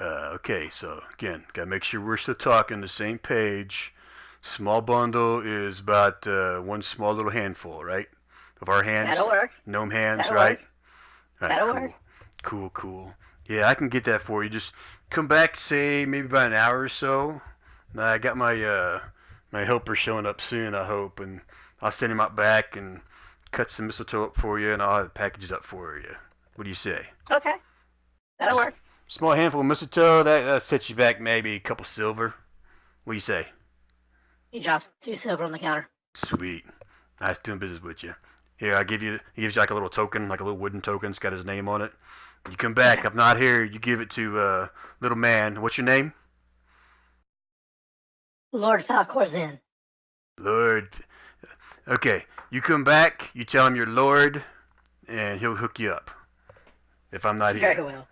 Okay, so again, gotta make sure we're still talking the same page. Small bundle is about one small little handful, right? Of our hands. That'll work. Gnome hands, That'll right? work. All right, That'll cool. work. Cool. Yeah, I can get that for you. Just come back, say maybe about an hour or so. I got my my helper showing up soon, I hope, and I'll send him out back and cut some mistletoe up for you, and I'll have the packages up for you. What do you say? Okay. That'll work. Small handful of mistletoe, that sets you back maybe a couple silver. What do you say? He drops 2 silver on the counter. Sweet. Nice doing business with you. Here, he gives you like a little token, like a little wooden token. It's got his name on it. You come back. If I'm not here, you give it to little man. What's your name? Lord Falcor's in. Lord. Okay, you come back. You tell him you're Lord, and he'll hook you up. If I'm not Very here. well.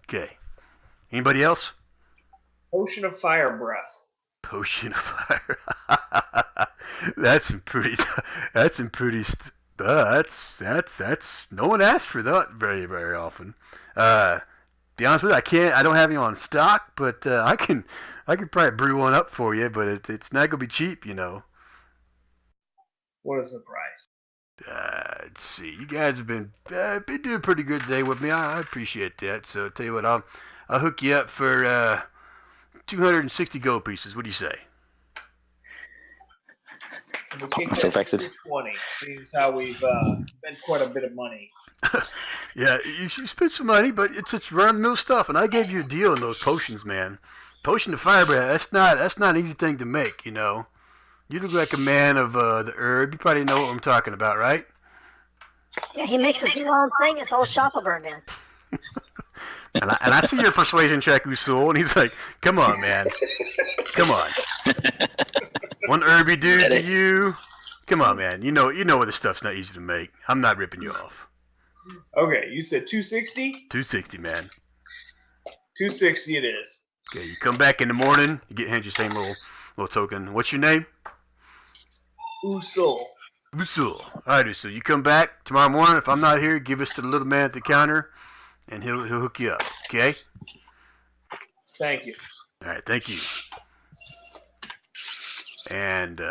Okay. Anybody else? Potion of fire breath. Potion of fire. That's some pretty. That's no one asked for that very, very often. Be honest with you, I don't have any on stock, but I can probably brew one up for you, but it's not gonna be cheap, you know. What is the price? Let's see. You guys have been doing pretty good today with me. I appreciate that. So tell you what, I'll hook you up for 260 gold pieces. What do you say? We kicked myself that exit. 220. Seems how we've spent quite a bit of money. Yeah, you spent some money, but it's run-of-the-mill stuff, and I gave you a deal on those potions, man. Potion of fire breath, that's not an easy thing to make, you know. You look like a man of the herb. You probably know what I'm talking about, right? Yeah, he makes his own thing. His whole shop will burn down. And I see your persuasion check, Usul, and he's like, "Come on, man, come on." One herby dude to you. Come on, man. You know what this stuff's not easy to make. I'm not ripping you off. Okay, you said 260? 260, man. 260 it is. Okay, you come back in the morning, you get handed your same little token. What's your name? Usul. Usul. Alright, Usul. You come back tomorrow morning. If I'm not here, give us to the little man at the counter, and he'll hook you up. Okay? Thank you. Alright, thank you. And,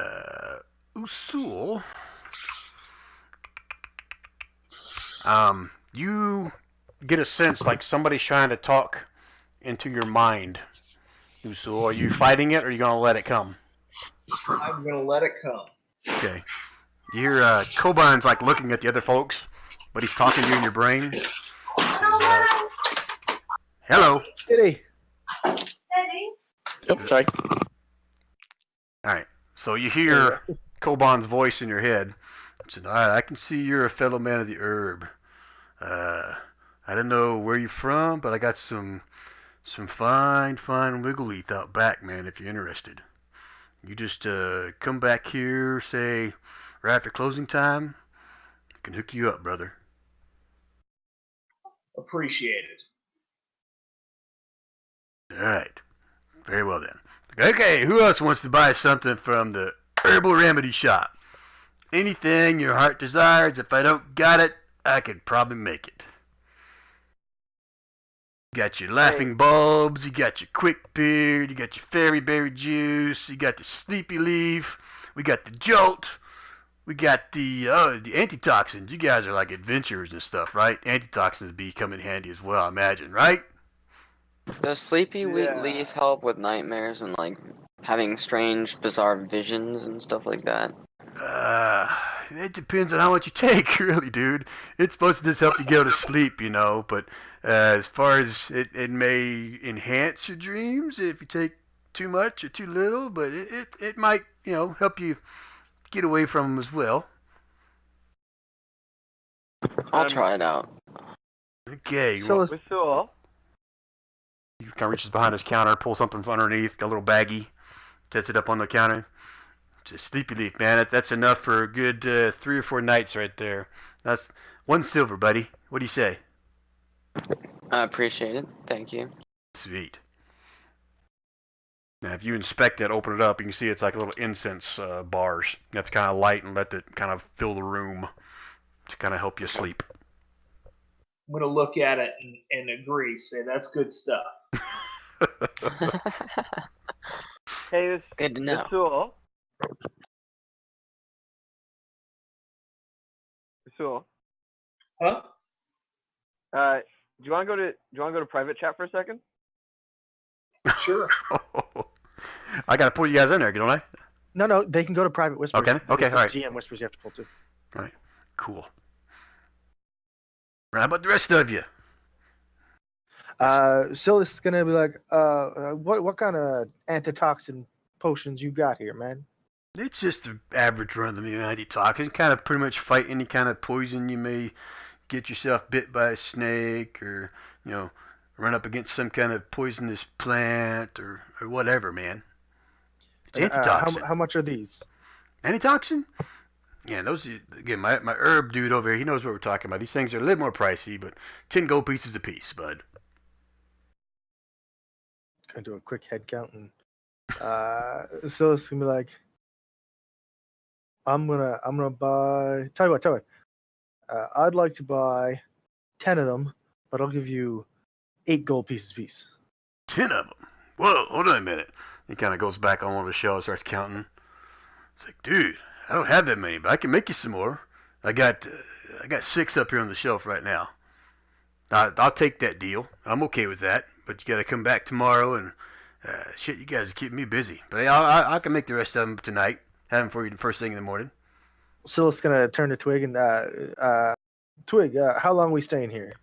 Usul, you get a sense like somebody's trying to talk into your mind. Usul, are you fighting it, or are you going to let it come? I'm gonna let it come. Okay. You hear, Coban's like looking at the other folks, but he's talking to you in your brain. He's, hello. Kitty. Oh, sorry. Alright, so you hear Coban's voice in your head. It said, alright, I can see you're a fellow man of the herb. I don't know where you're from, but I got some fine wiggle leaf out back, man, if you're interested. You just come back here, say, right after closing time. I can hook you up, brother. Appreciated. Alright, very well then. Okay, who else wants to buy something from the Herbal Remedy Shop? Anything your heart desires. If I don't got it, I could probably make it. You got your laughing bulbs, you got your quick beard, you got your fairy berry juice, you got the sleepy leaf, we got the jolt, we got the antitoxins. You guys are like adventurers and stuff, right? Antitoxins be come in handy as well, I imagine, right? Does sleepy Yeah. leaf help with nightmares and like having strange, bizarre visions and stuff like that? It depends on how much you take, really, dude. It's supposed to just help you go to sleep, you know, but as far as it may enhance your dreams if you take too much or too little, but it might, you know, help you get away from them as well. I'll try it out. Okay, So well, it's- Usul. he kind of reaches behind his counter, pulls something from underneath, got a little baggie, sets it up on the counter. It's a sleepy leaf, man. That's enough for a good 3 or 4 nights right there. That's 1 silver, buddy. What do you say? I appreciate it. Thank you. Sweet. Now, if you inspect it, open it up, you can see it's like little incense bars. You have to kind of light and let it kind of fill the room to kind of help you sleep. I'm gonna look at it and agree. Say that's good stuff. Hey, Good to know. Usul. Usul. Huh? Do you want to go to private chat for a second? Sure. I gotta pull you guys in there, don't I? No, they can go to private whispers. Okay, It's okay, just alright. GM whispers you have to pull to. Cool. How about the rest of you? Silas is gonna be like, what kind of antitoxin potions you got here, man? It's just the average run of the antitoxin. Kind of pretty much fight any kind of poison you may get yourself bit by a snake, or you know, run up against some kind of poisonous plant, or whatever, man. It's antitoxin. How much are these? Antitoxin? Yeah, those again. My herb dude over here, he knows what we're talking about. These things are a little more pricey, but 10 gold pieces a piece, bud. Gonna do a quick head count, and Silas gonna be like, I'm gonna buy. Tell you what. I'd like to buy 10 of them, but I'll give you 8 gold pieces a piece. 10 of them. Whoa, hold on a minute. He kind of goes back on one of the shelves, starts counting. It's like, dude, I don't have that many, but I can make you some more. I got 6 up here on the shelf right now. I'll take that deal. I'm okay with that, but you got to come back tomorrow and shit. You guys are keeping me busy, but I can make the rest of them tonight. Have them for you the first thing in the morning. Silas gonna turn to Twig and Twig, how long are we staying here?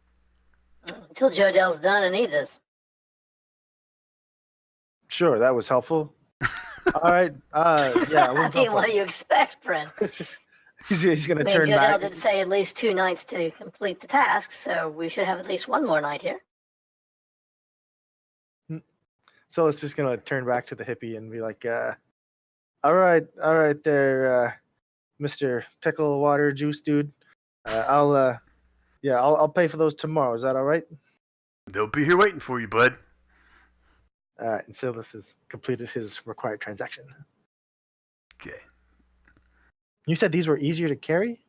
Until JoJo's done and needs us. Sure, that was helpful. All right, yeah. I mean, what do you expect, friend? He's gonna I mean, turn JoJo back. did say at least 2 nights to complete the task, so we should have at least 1 more night here. So it's just gonna turn back to the hippie and be like, all right there, Mr. Pickle Water Juice Dude. I'll pay for those tomorrow. Is that all right? They'll be here waiting for you, bud. And Silas has completed his required transaction. Okay. You said these were easier to carry?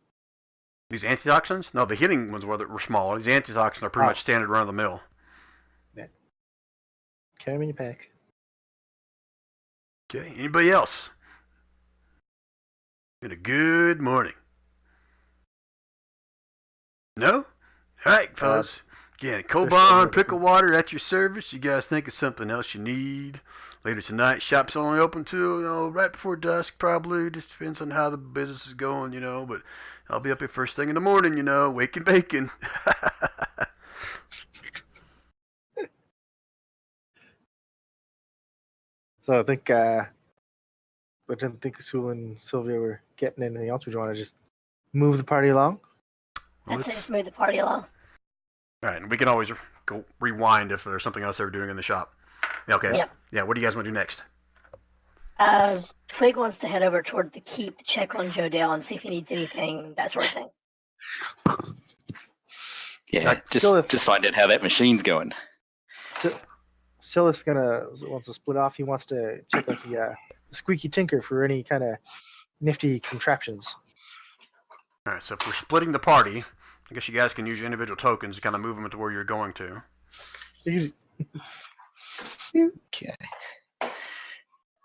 These antitoxins? No, the healing ones were smaller. These antitoxins are pretty much standard run of the mill. Yeah. Carry them in your pack. Okay. Anybody else? Been a good morning. No? All right, fellas. Again, Coban, pickle water at your service. You guys think of something else you need later tonight. Shop's only open till, right before dusk, probably. Just depends on how the business is going, But I'll be up here first thing in the morning, waking bacon. So I think, I didn't think Sue and Sylvia were getting anything else. Would you want to just move the party along? I'd say just move the party along. All right, and we can always go rewind if there's something else they were doing in the shop. Yeah, okay. Yep. Yeah, what do you guys want to do next? Twig wants to head over toward the keep to check on Jodell and see if he needs anything, that sort of thing. Yeah, just find out how that machine's going. Silas wants to split off. He wants to check out the Squeaky Tinker for any kind of nifty contraptions. All right, so if we're splitting the party, I guess you guys can use your individual tokens to kind of move them to where you're going to. Okay.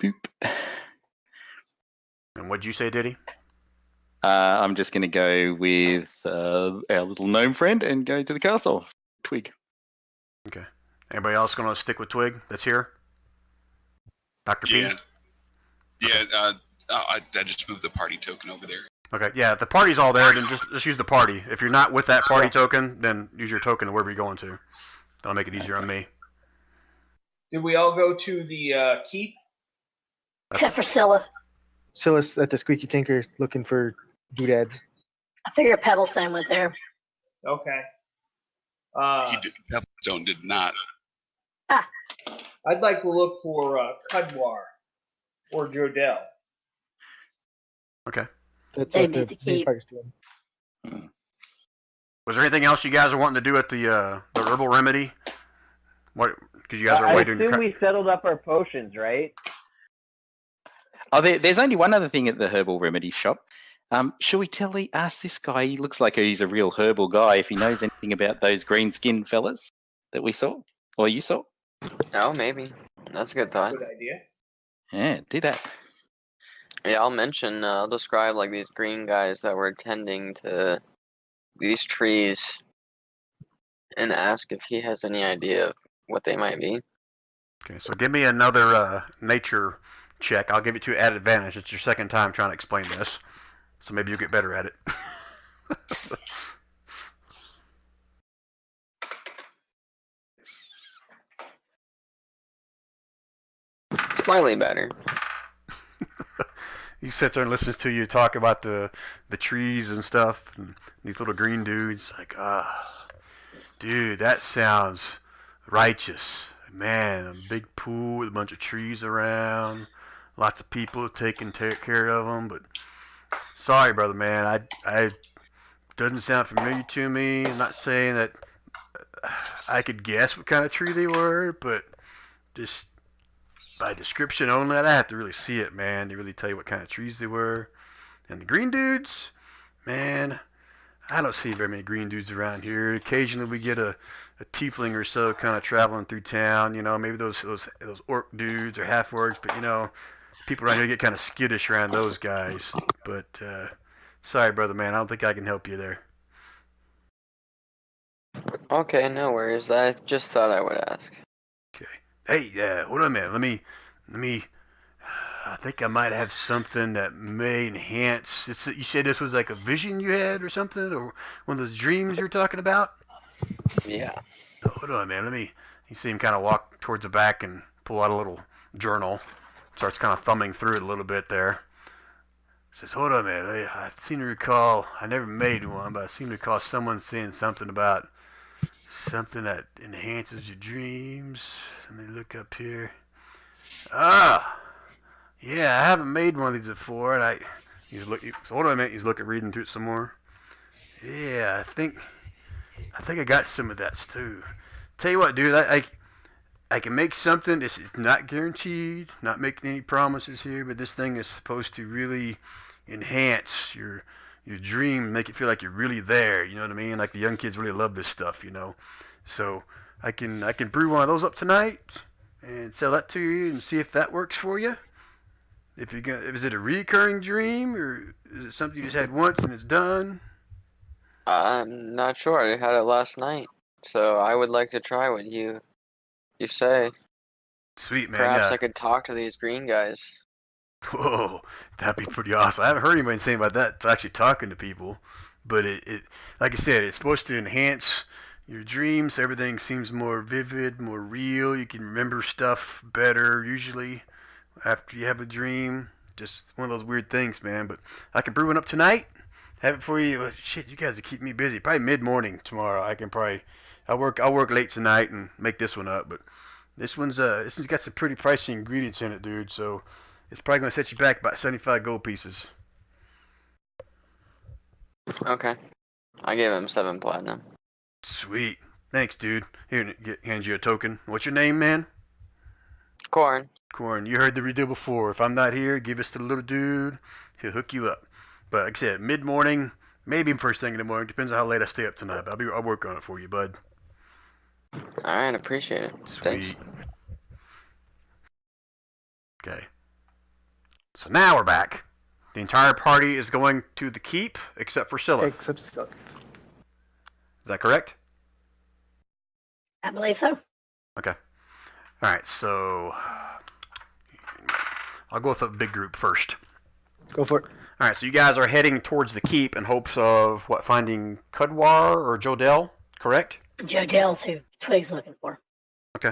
Boop. And what'd you say, Diddy? I'm just going to go with our little gnome friend and go to the castle. Twig. Okay. Anybody else going to stick with Twig that's here? Dr. P? Yeah, I just moved the party token over there. Okay, yeah, if the party's all there, then just use the party. If you're not with that party token, then use your token wherever you're going to. That'll make it easier on me. Did we all go to the keep? Except for Scylla. Silas at the Squeaky Tinker looking for doodads. I figure Pebblestone went there. Okay. Pebblestone did not. I'd like to look for Cudwar or Jodell. Okay. That's They what need the to main keep. party's doing. Was there anything else you guys are wanting to do at the herbal remedy? What? Because you guys are I waiting. assume we settled up our potions, right? Oh, there's only one other thing at the herbal remedy shop. Shall we ask this guy? He looks like he's a real herbal guy. If he knows anything about those green-skinned fellas that we saw, or you saw. Oh, maybe. That's a good thought. Good idea. Yeah, do that. Yeah, I'll describe like these green guys that were tending to these trees and ask if he has any idea of what they might be. Okay, so give me another nature check. I'll give it to you at advantage. It's your second time trying to explain this, so maybe you'll get better at it. Slightly better. He sits there and listens to you talk about the trees and stuff, and these little green dudes. Like, dude, that sounds righteous. Man, a big pool with a bunch of trees around, lots of people taking care of them. But sorry, brother, man, I doesn't sound familiar to me. I'm not saying that I could guess what kind of tree they were, but just by description only, I'd have to really see it, man, to really tell you what kind of trees they were. And the green dudes, man, I don't see very many green dudes around here. Occasionally we get a tiefling or so kind of traveling through town, maybe those orc dudes or half orcs, but people around here get kind of skittish around those guys. But sorry, brother, man, I don't think I can help you there. Okay, no worries. I just thought I would ask. Okay. Hey, hold on a minute. Let me. I think I might have something that may enhance. You said this was like a vision you had or something, or one of those dreams you're talking about. Yeah. Oh, hold on, man. You see him kind of walk towards the back and pull out a little journal. Starts kind of thumbing through it a little bit there. Says, hold on, man. I seem to recall. I never made one, but I seem to recall someone saying something about something that enhances your dreams. Let me look up here. Yeah, I haven't made one of these before, and hold on a minute. He's reading through it some more. Yeah, I think I got some of that too. Tell you what, dude, I can make something. It's not guaranteed. Not making any promises here, but this thing is supposed to really enhance your dream, make it feel like you're really there. You know what I mean? Like the young kids really love this stuff. So I can brew one of those up tonight and sell that to you and see if that works for you. Is it a recurring dream or is it something you just had once and it's done? I'm not sure. I had it last night, so I would like to try what you say. Sweet, man. Perhaps Yeah. I could talk to these green guys. Whoa, that'd be pretty awesome. I haven't heard anybody saying about that. It's actually talking to people, but it like I said, it's supposed to enhance your dreams. Everything seems more vivid, more real. You can remember stuff better usually after you have a dream. Just one of those weird things, man. But I can brew one up tonight. Have it for you. Shit, you guys will keep me busy. Probably mid-morning tomorrow. I'll work late tonight and make this one up. But this one's got some pretty pricey ingredients in it, dude. So it's probably gonna set you back about 75 gold pieces. Okay. I gave him 7 platinum. Sweet. Thanks, dude. Here, hand you a token. What's your name, man? Corn. Corn. You heard the deal before. If I'm not here, give us to the little dude. He'll hook you up. But like I said, mid-morning, maybe first thing in the morning. Depends on how late I stay up tonight. But I'll work on it for you, bud. All right, appreciate it. Sweet. Thanks. Okay. So now we're back. The entire party is going to the keep except for Scylla. Is Except Skunk. that correct? I believe so. Okay. All right. So I'll go with the big group first. Go for it. All right. So you guys are heading towards the keep in hopes of finding Cudwar or Jodel, correct? Joe Dell's who Twig's looking for. Okay.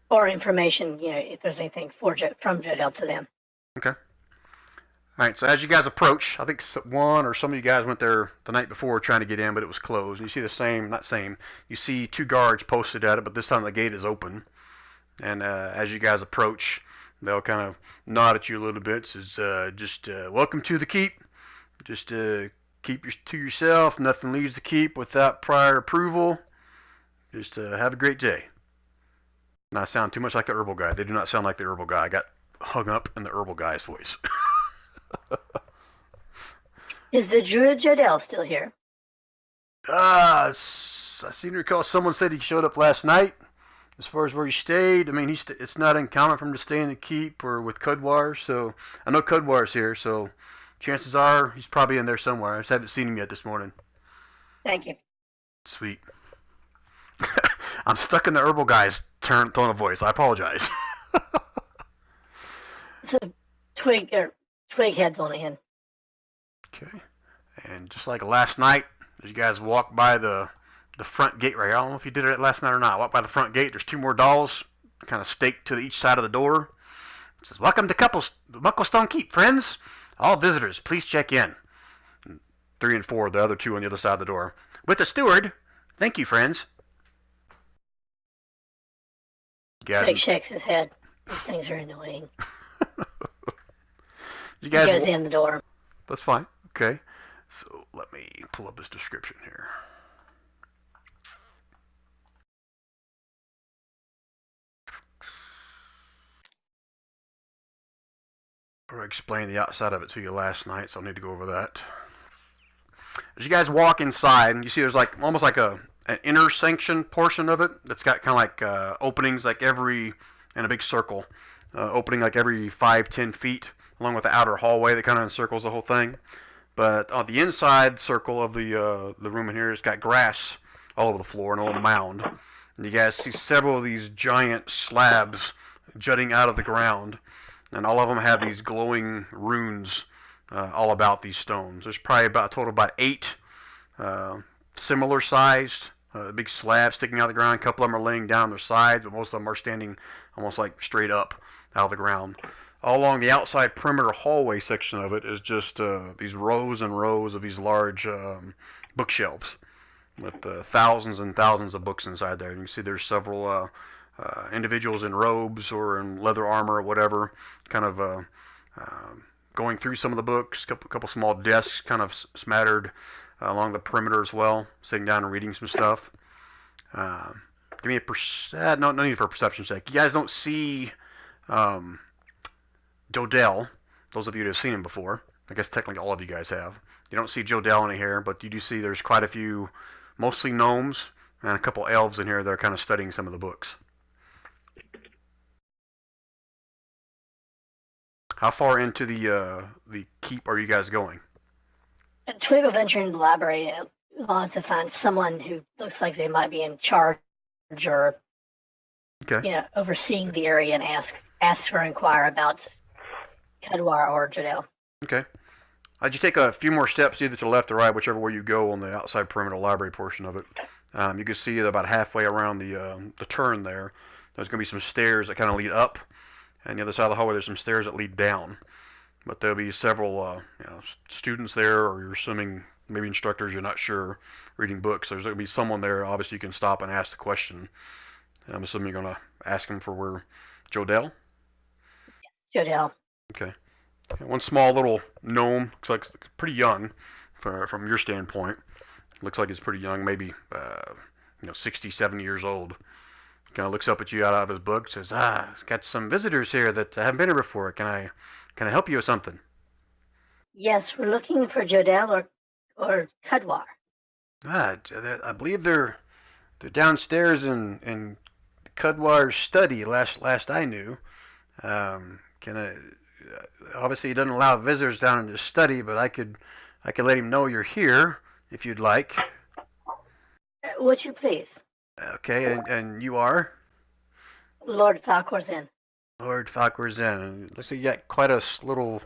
Or information, if there's anything from Joe Dell to them. Okay. All right, so as you guys approach, I think one or some of you guys went there the night before trying to get in, but it was closed. And you see you see 2 guards posted at it, but this time the gate is open. And as you guys approach, they'll kind of nod at you a little bit, says, just welcome to the keep. Just keep to yourself. Nothing leaves the keep without prior approval. Just have a great day. And I sound too much like the herbal guy. They do not sound like the herbal guy. I got hung up in the herbal guy's voice. Is the Druid Jodel still here? I seem to recall someone said he showed up last night. As far as where he stayed, I mean, it's not uncommon for him to stay in the keep or with Cudwar. So I know Cudwar's here, so chances are he's probably in there somewhere. I just haven't seen him yet this morning. Thank you. Sweet. I'm stuck in the herbal guy's tone of voice. I apologize. So Twig heads on in. Okay. And just like last night, as you guys walk by the front gate right here, I don't know if you did it last night or not. Walk by the front gate. There's 2 more dolls kind of staked to each side of the door. It says, "Welcome to Bucklestone Keep, friends. All visitors, please check in." And 3 and 4, the other 2 on the other side of the door. With the steward, thank you, friends. You guys, Twig shakes his head. These things are annoying. you He guys goes in the door. That's fine. Okay. So let me pull up his description here. I explained the outside of it to you last night, so I'll need to go over that. As you guys walk inside, you see there's almost like an inner sanction portion of it that's got kind of like openings in a big circle, opening like every 5-10 feet, along with the outer hallway that kind of encircles the whole thing. But on the inside circle of the room in here, it's got grass all over the floor and a little mound. And you guys see several of these giant slabs jutting out of the ground, and all of them have these glowing runes all about these stones. There's probably about a total of about 8 similar sized big slabs sticking out of the ground. A couple of them are laying down on their sides, but most of them are standing almost like straight up out of the ground. All along the outside perimeter hallway section of it is just these rows and rows of these large bookshelves with thousands and thousands of books inside there. And you can see there's several individuals in robes or in leather armor or whatever, kind of going through some of the books. Couple small desks kind of smattered along the perimeter as well, sitting down and reading some stuff. Give me a no need for a perception check. You guys don't see Jodell. Those of you that have seen him before. I guess technically all of you guys have. You don't see Jodell in here, but you do see there's quite a few, mostly gnomes and a couple elves in here that are kind of studying some of the books. How far into the keep are you guys going? Twig will venture into the library long to find someone who looks like they might be in charge or Okay. overseeing the area and ask or inquire about Kedwar or Jodell. Okay. You take a few more steps either to the left or right, whichever way you go on the outside perimeter library portion of it. You can see that about halfway around the turn there, there's going to be some stairs that kind of lead up, and the other side of the hallway there's some stairs that lead down. But there'll be several students there, or you're assuming maybe instructors, you're not sure, reading books. There's going to be someone there. Obviously, you can stop and ask the question. I'm assuming you're going to ask him for where Jodell? Jodell. Okay. One small little gnome, looks like pretty young from your standpoint. Looks like he's pretty young, maybe 60, 70 years old. Kind of looks up at you out of his book, says, it's got some visitors here that haven't been here before. Can I help you with something? Yes, we're looking for Jodell or Kedwar. I believe they're downstairs in Kedwar's study. Last I knew. Obviously, he doesn't allow visitors down in his study, but I could let him know you're here if you'd like. Would you please? Okay, and you are? Lord Falcorzin. Lord Falcorzin. Looks like you got quite a little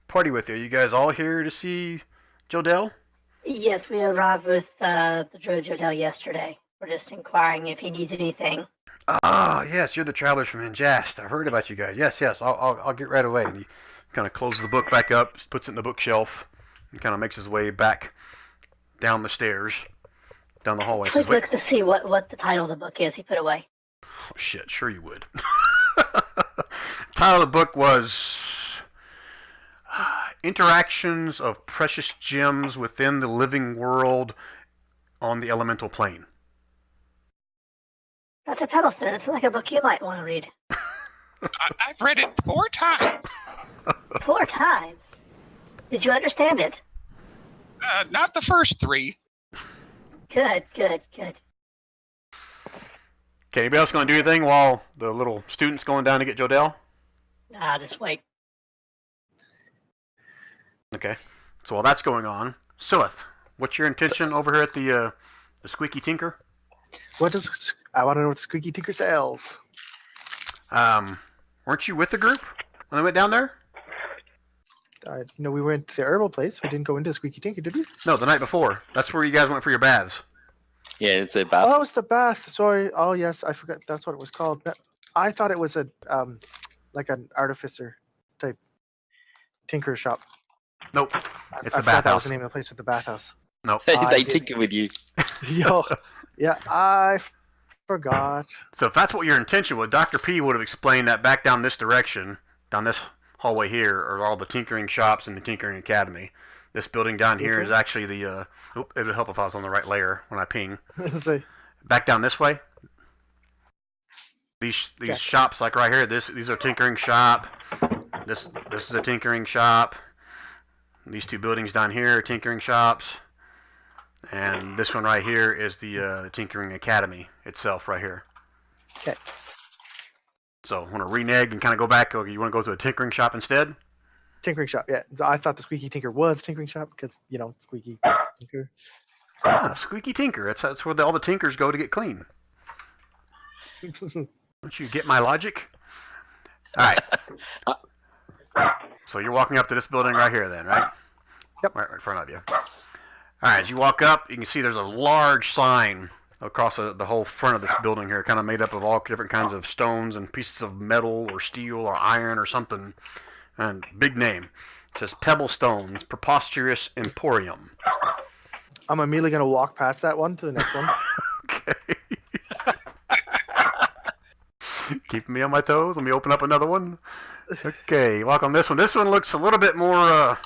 party with you. Are you guys all here to see Jodell? Yes, we arrived with the druid Jodell yesterday. We're just inquiring if he needs anything. Ah, yes, you're the travelers from Injast. I've heard about you guys. Yes, I'll get right away. And he kind of closes the book back up, puts it in the bookshelf, and kind of makes his way back down the stairs, down the hallway. Twig looks to see what the title of the book is. He put away. Oh, shit, sure you would. Title of the book was Interactions of Precious Gems Within the Living World on the Elemental Plane. Dr. Peddleston, it's like a book you might want to read. I've read it 4 times. 4 times? Did you understand it? Not the first 3. Good. Okay, anybody else going to do anything while the little student's going down to get Jodell? Nah, just wait. Okay, so while that's going on, Silith, what's your intention over here at the Squeaky Tinker? I want to know what the Squeaky Tinker sells. Weren't you with the group when they went down there? We went to the herbal place. We didn't go into the Squeaky Tinker, did we? No, the night before. That's where you guys went for your baths. Yeah, it's a bath. Oh, it was the bath. Sorry. Oh, yes, I forgot. That's what it was called. I thought it was like an artificer type tinker shop. Nope, it's I the thought that was bathhouse. the name of the place with the bathhouse. Nope. They tinker with you. Yo, yeah, I forgot. So if that's what your intention was, Dr. P would have explained that back down this direction, down this hallway here, are all the tinkering shops and the tinkering academy. This building down here is actually the. It would help if I was on the right layer when I ping. So, Back down this way. These shops, like right here, these are tinkering shop. This is a tinkering shop. These 2 buildings down here are tinkering shops. And this one right here is the Tinkering Academy itself right here. Okay. So, want to renege and kind of go back? Or you want to go to a tinkering shop instead? tinkering shop, yeah. So I thought the Squeaky Tinker was tinkering shop because, Squeaky Tinker. Ah, Squeaky Tinker. That's where all the tinkers go to get clean. Don't you get my logic? All right. So you're walking up to this building right here then, right? Yep. Right in front of you. All right, as you walk up, you can see there's a large sign across the whole front of this building here, kind of made up of all different kinds of stones and pieces of metal or steel or iron or something. And big name. It says Pebble Stones Preposterous Emporium. I'm immediately going to walk past that one to the next one. Okay. Keeping me on my toes. Let me open up another one. Okay, walk on this one. This one looks a little bit more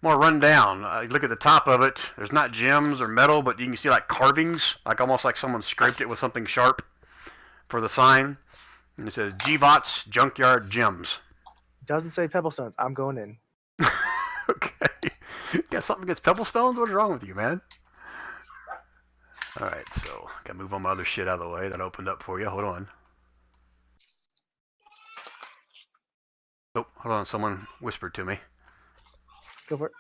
run down. You look at the top of it. There's not gems or metal, but you can see like carvings, like almost like someone scraped it with something sharp. for the sign, and it says GVOT's Junkyard Gyms. Doesn't say Pebblestones. I'm going in. Okay. You got something against Pebblestones? What's wrong with you, man? All right, so gotta move all my other shit out of the way that opened up for you. Hold on. Oh, hold on. Someone whispered to me. Go for it.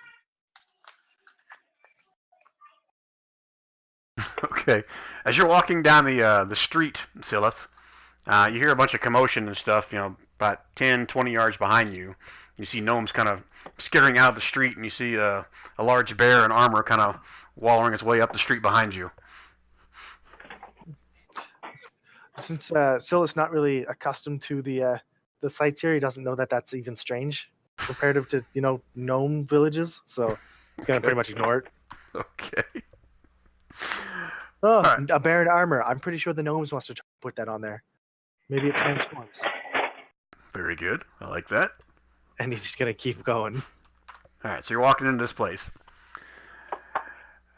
Okay. As you're walking down the street, Silith, you hear a bunch of commotion and stuff, about 10, 20 yards behind you. You see gnomes kind of skittering out of the street, and you see a large bear in armor kind of wallowing its way up the street behind you. Since Silas not really accustomed to the sights here, he doesn't know that that's even strange comparative to gnome villages. So he's gonna pretty much ignore it. Okay. Oh, right. a bear in armor. I'm pretty sure the gnomes must have put that on there. Maybe it transforms. Very good. I like that. And he's just gonna keep going. All right, so you're walking into this place. All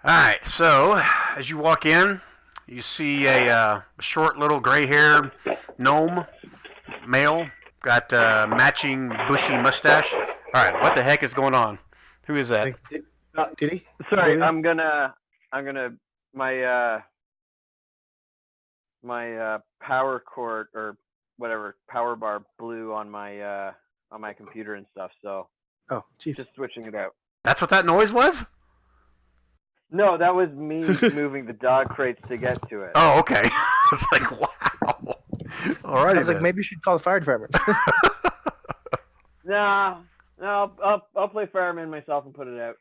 right, so as you walk in, you see a short little gray-haired gnome, male, got matching bushy mustache. All right, what the heck is going on? Who is that? Did he? Sorry, Really? I'm gonna my power cord or whatever power bar blew on my computer and stuff, so Oh, jeez. just switching it out. That's what that noise was? No, that was me moving the dog crates to get to it. Oh, okay. I was like, wow. All right. I was like, maybe you should call the fire department. No, I'll play fireman myself and put it out.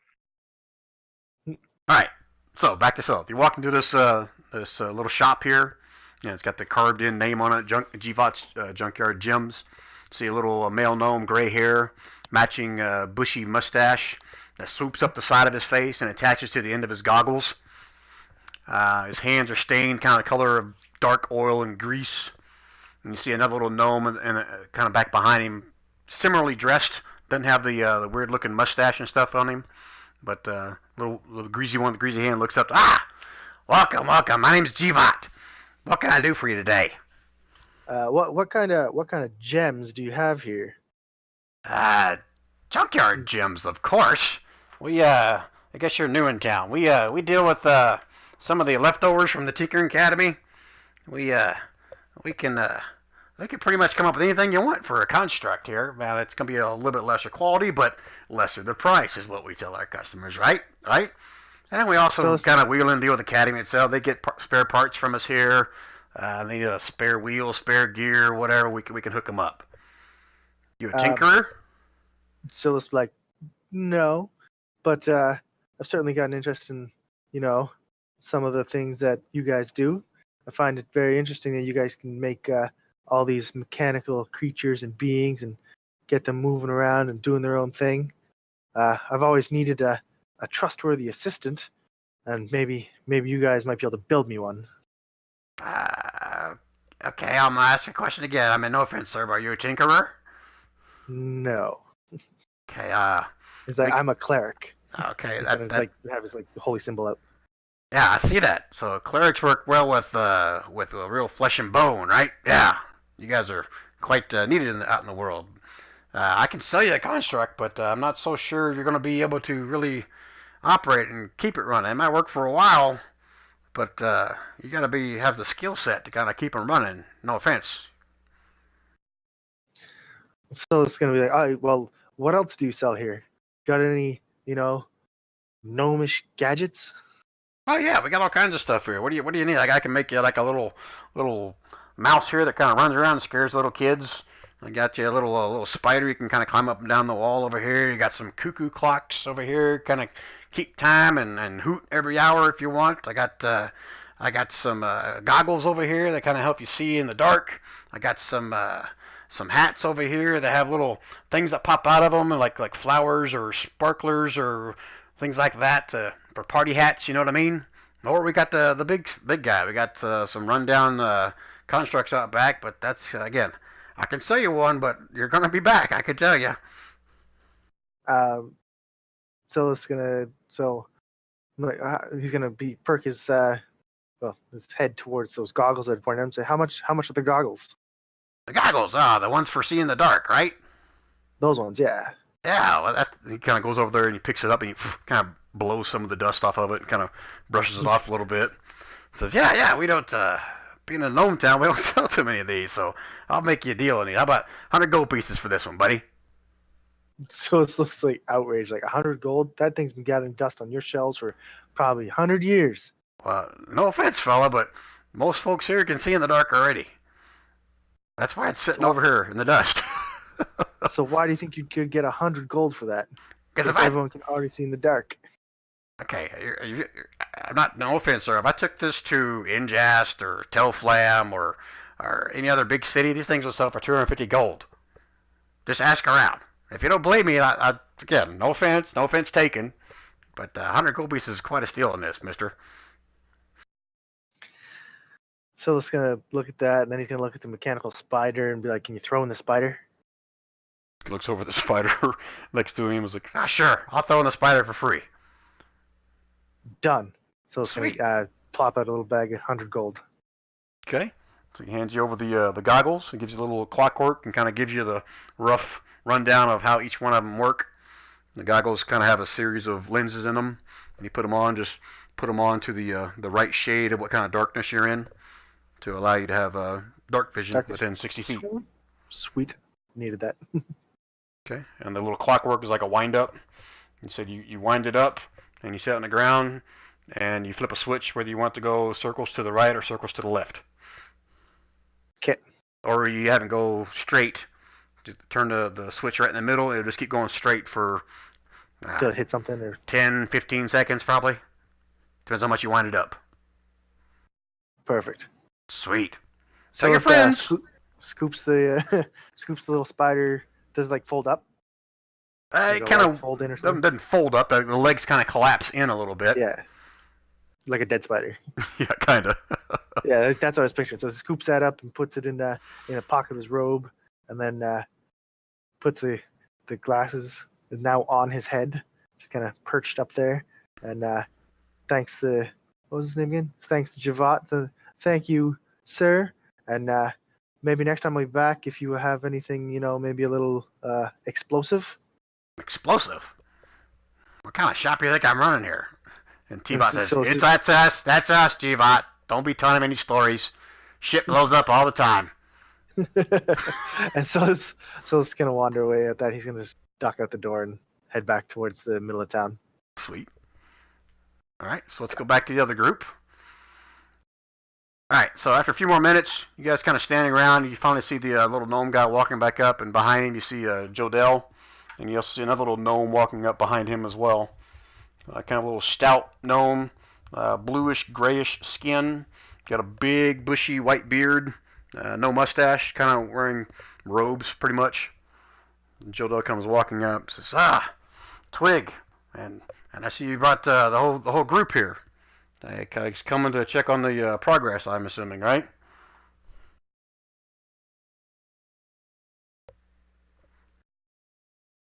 All right. So back to Silith. You walk into this little shop here. It's got the carved-in name on it, GVOT's Junkyard Gyms. See a little male gnome, gray hair, matching bushy mustache that swoops up the side of his face and attaches to the end of his goggles. His hands are stained, kind of the color of dark oil and grease. And you see another little gnome and kind of back behind him, similarly dressed. Doesn't have the weird-looking mustache and stuff on him, but little greasy one with the greasy hand looks up. Welcome. My name's GVOT. What can I do for you today? What kind of gems do you have here? Junkyard Gyms, of course. I guess you're new in town. We deal with some of the leftovers from the Tinkering Academy. We can pretty much come up with anything you want for a construct here. Now it's gonna be a little bit lesser quality, but lesser the price is what we tell our customers, right? Right? And we also kind of wheel and deal with the Academy itself. They get spare parts from us here. They need a spare wheel, spare gear, whatever. We can hook them up. You a tinkerer? Silas like, no, but I've certainly got an interest in some of the things that you guys do. I find it very interesting that you guys can make all these mechanical creatures and beings and get them moving around and doing their own thing. I've always needed a trustworthy assistant, and maybe you guys might be able to build me one. Okay, I'm gonna ask a question again. I mean, no offense, sir, but are you a tinkerer? No. Okay, It's like, I'm a cleric. Okay, Instead of, like have his holy symbol out. Yeah, I see that. So clerics work well with a real flesh and bone, right? Yeah, you guys are quite needed out in the world. I can sell you a construct, but I'm not so sure you're going to be able to really operate and keep it running. It might work for a while, but you got to have the skill set to kind of keep them running. No offense. So it's gonna be like, oh, well, what else do you sell here? Got any, gnomish gadgets? Oh yeah, we got all kinds of stuff here. What do you need? Like I can make you like a little mouse here that kind of runs around and scares little kids. I got you a little spider you can kind of climb up and down the wall over here. You got some cuckoo clocks over here, kind of keep time and hoot every hour if you want. I got some goggles over here that kind of help you see in the dark. I got some hats over here that have little things that pop out of them, like flowers or sparklers or things like that for party hats. You know what I mean? Or we got the big guy. We got some rundown constructs out back, but that's again. I can sell you one, but you're gonna be back. I can tell you. So he's gonna perk his well, just head towards those goggles that I pointed out and say, how much are the goggles? The goggles, the ones for seeing the dark, right? Those ones, yeah. Yeah, well, he kind of goes over there and he picks it up and he kind of blows some of the dust off of it and kind of brushes it off a little bit. Says, yeah, we don't, being in Gnome Town, we don't sell too many of these, so I'll make you a deal on these. How about 100 gold pieces for this one, buddy? So it looks like outrage, like 100 gold. That thing's been gathering dust on your shelves for probably 100 years. Well, no offense, fella, but most folks here can see in the dark already. That's why it's sitting over here in the dust. So why do you think you could get 100 gold for that? Because If everyone can already see in the dark. Okay, I'm not, no offense, sir. If I took this to Ingest or Telflam or any other big city, these things will sell for 250 gold. Just ask around. If you don't believe me, again, no offense taken, but 100 gold pieces is quite a steal in this, mister. Silas gonna look at that, and then he's gonna look at the mechanical spider and be like, "Can you throw in the spider?" He looks over at the spider next to him and was like, sure, I'll throw in the spider for free. Done. So it's Sweet. gonna plop out a little bag of 100 gold. Okay, so he hands you over the goggles and gives you a little clockwork and kind of gives you the rough rundown of how each one of them work. The goggles kind of have a series of lenses in them, and you put them on, just put them on to the right shade of what kind of darkness you're in to allow you to have dark vision within 60 feet. Sweet. Needed that. Okay, and the little clockwork is like a wind up. You said you wind it up and you set it on the ground and you flip a switch whether you want to go circles to the right or circles to the left. Okay. Or you have it go straight. Just turn the switch right in the middle. It'll just keep going straight for Till it hit something or 10, 15 seconds probably. Depends how much you wind it up. perfect. Sweet. So Tell your if, friends. scoops the scoops the little spider. Does it like fold up? Does It the kind legs of fold in or something? doesn't fold up. The legs kind of collapse in a little bit. Yeah. Like a dead spider. Yeah, kind of. Yeah, that's what I was picturing. So he scoops that up and puts it in a pocket of his robe, and then puts the glasses now on his head, just kind of perched up there. And thanks to what was his name again? Thanks to Javat. Thank you, sir. And maybe next time I'll be back if you have anything, maybe a little explosive. Explosive? What kind of shop do you think I'm running here? And T-Bot says, So it's that's us, T-Bot. Don't be telling him any stories. Shit blows up all the time. And so it's gonna wander away at that. He's gonna just duck out the door and head back towards the middle of town. Sweet. All right, so let's go back to the other group. All right, so after a few more minutes, you guys kind of standing around. You finally see the little gnome guy walking back up, and behind him you see Jodell, and you also see another little gnome walking up behind him as well. Kind of a little stout gnome, bluish, grayish skin, got a big, bushy white beard, no mustache, kind of wearing robes pretty much. And Jodell comes walking up, says, Twig, and I see you brought the whole group here. He's coming to check on the progress, I'm assuming, right?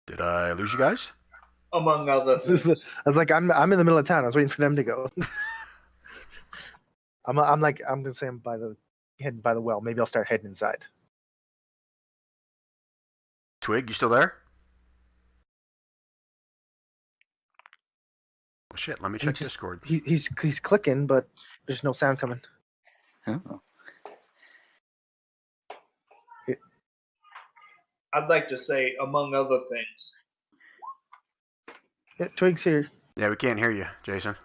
Did I lose you guys? Among other things. I was like, I'm in the middle of town. I was waiting for them to go. I'm gonna say I'm heading by the well. Maybe I'll start heading inside. Twig, you still there? Oh, shit, let me check Discord. He's clicking, but there's no sound coming. Oh. I'd like to say, among other things. Yeah, Twig's here. Yeah, we can't hear you, Jason.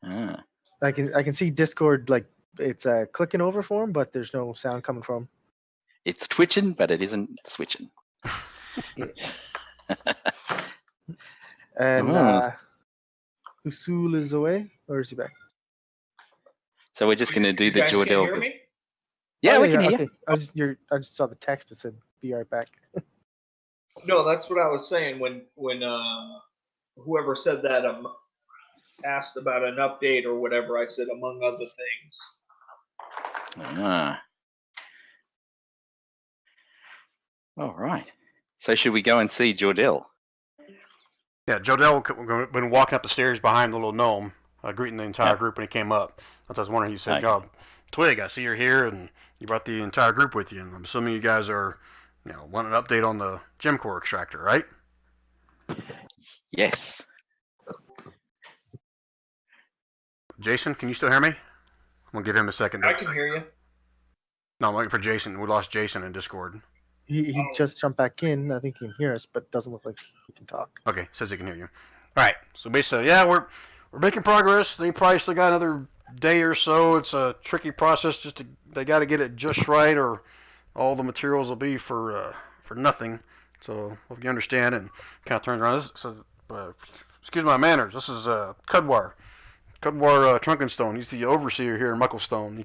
Ah. I can see Discord like it's clicking over for him, but there's no sound coming from him. It's twitching, but it isn't switching. And Usul is away, or is he back? So we're just going to do You the guys can't hear Jordell. me? Yeah, Oh, we can hear. okay. I just saw the text that said "Be right back." No, that's what I was saying when whoever said that asked about an update or whatever. I said among other things. Ah. All right. So should we go and see Jordell? Yeah, Jodell, when walking up the stairs behind the little gnome, greeting the entire Yep. group when he came up. I was wondering, he said, Okay. "Y'all, Twig, I see you're here, and you brought the entire group with you. And I'm assuming you guys are, wanting an update on the gem core extractor, right?" Yes. Jason, can you still hear me? I'm gonna give him a second. I can hear you. No, I'm waiting for Jason. We lost Jason in Discord. He just jumped back in. I think he can hear us, but doesn't look like he can talk. Okay, says he can hear you. All right. So basically, yeah, we're making progress. They probably still got another day or so. It's a tricky process. They got to get it just right, or all the materials will be for nothing. So hope you understand, and kind of turns around. Excuse my manners. This is Cudwar Trunkenstone. He's the overseer here in Mucklestone. He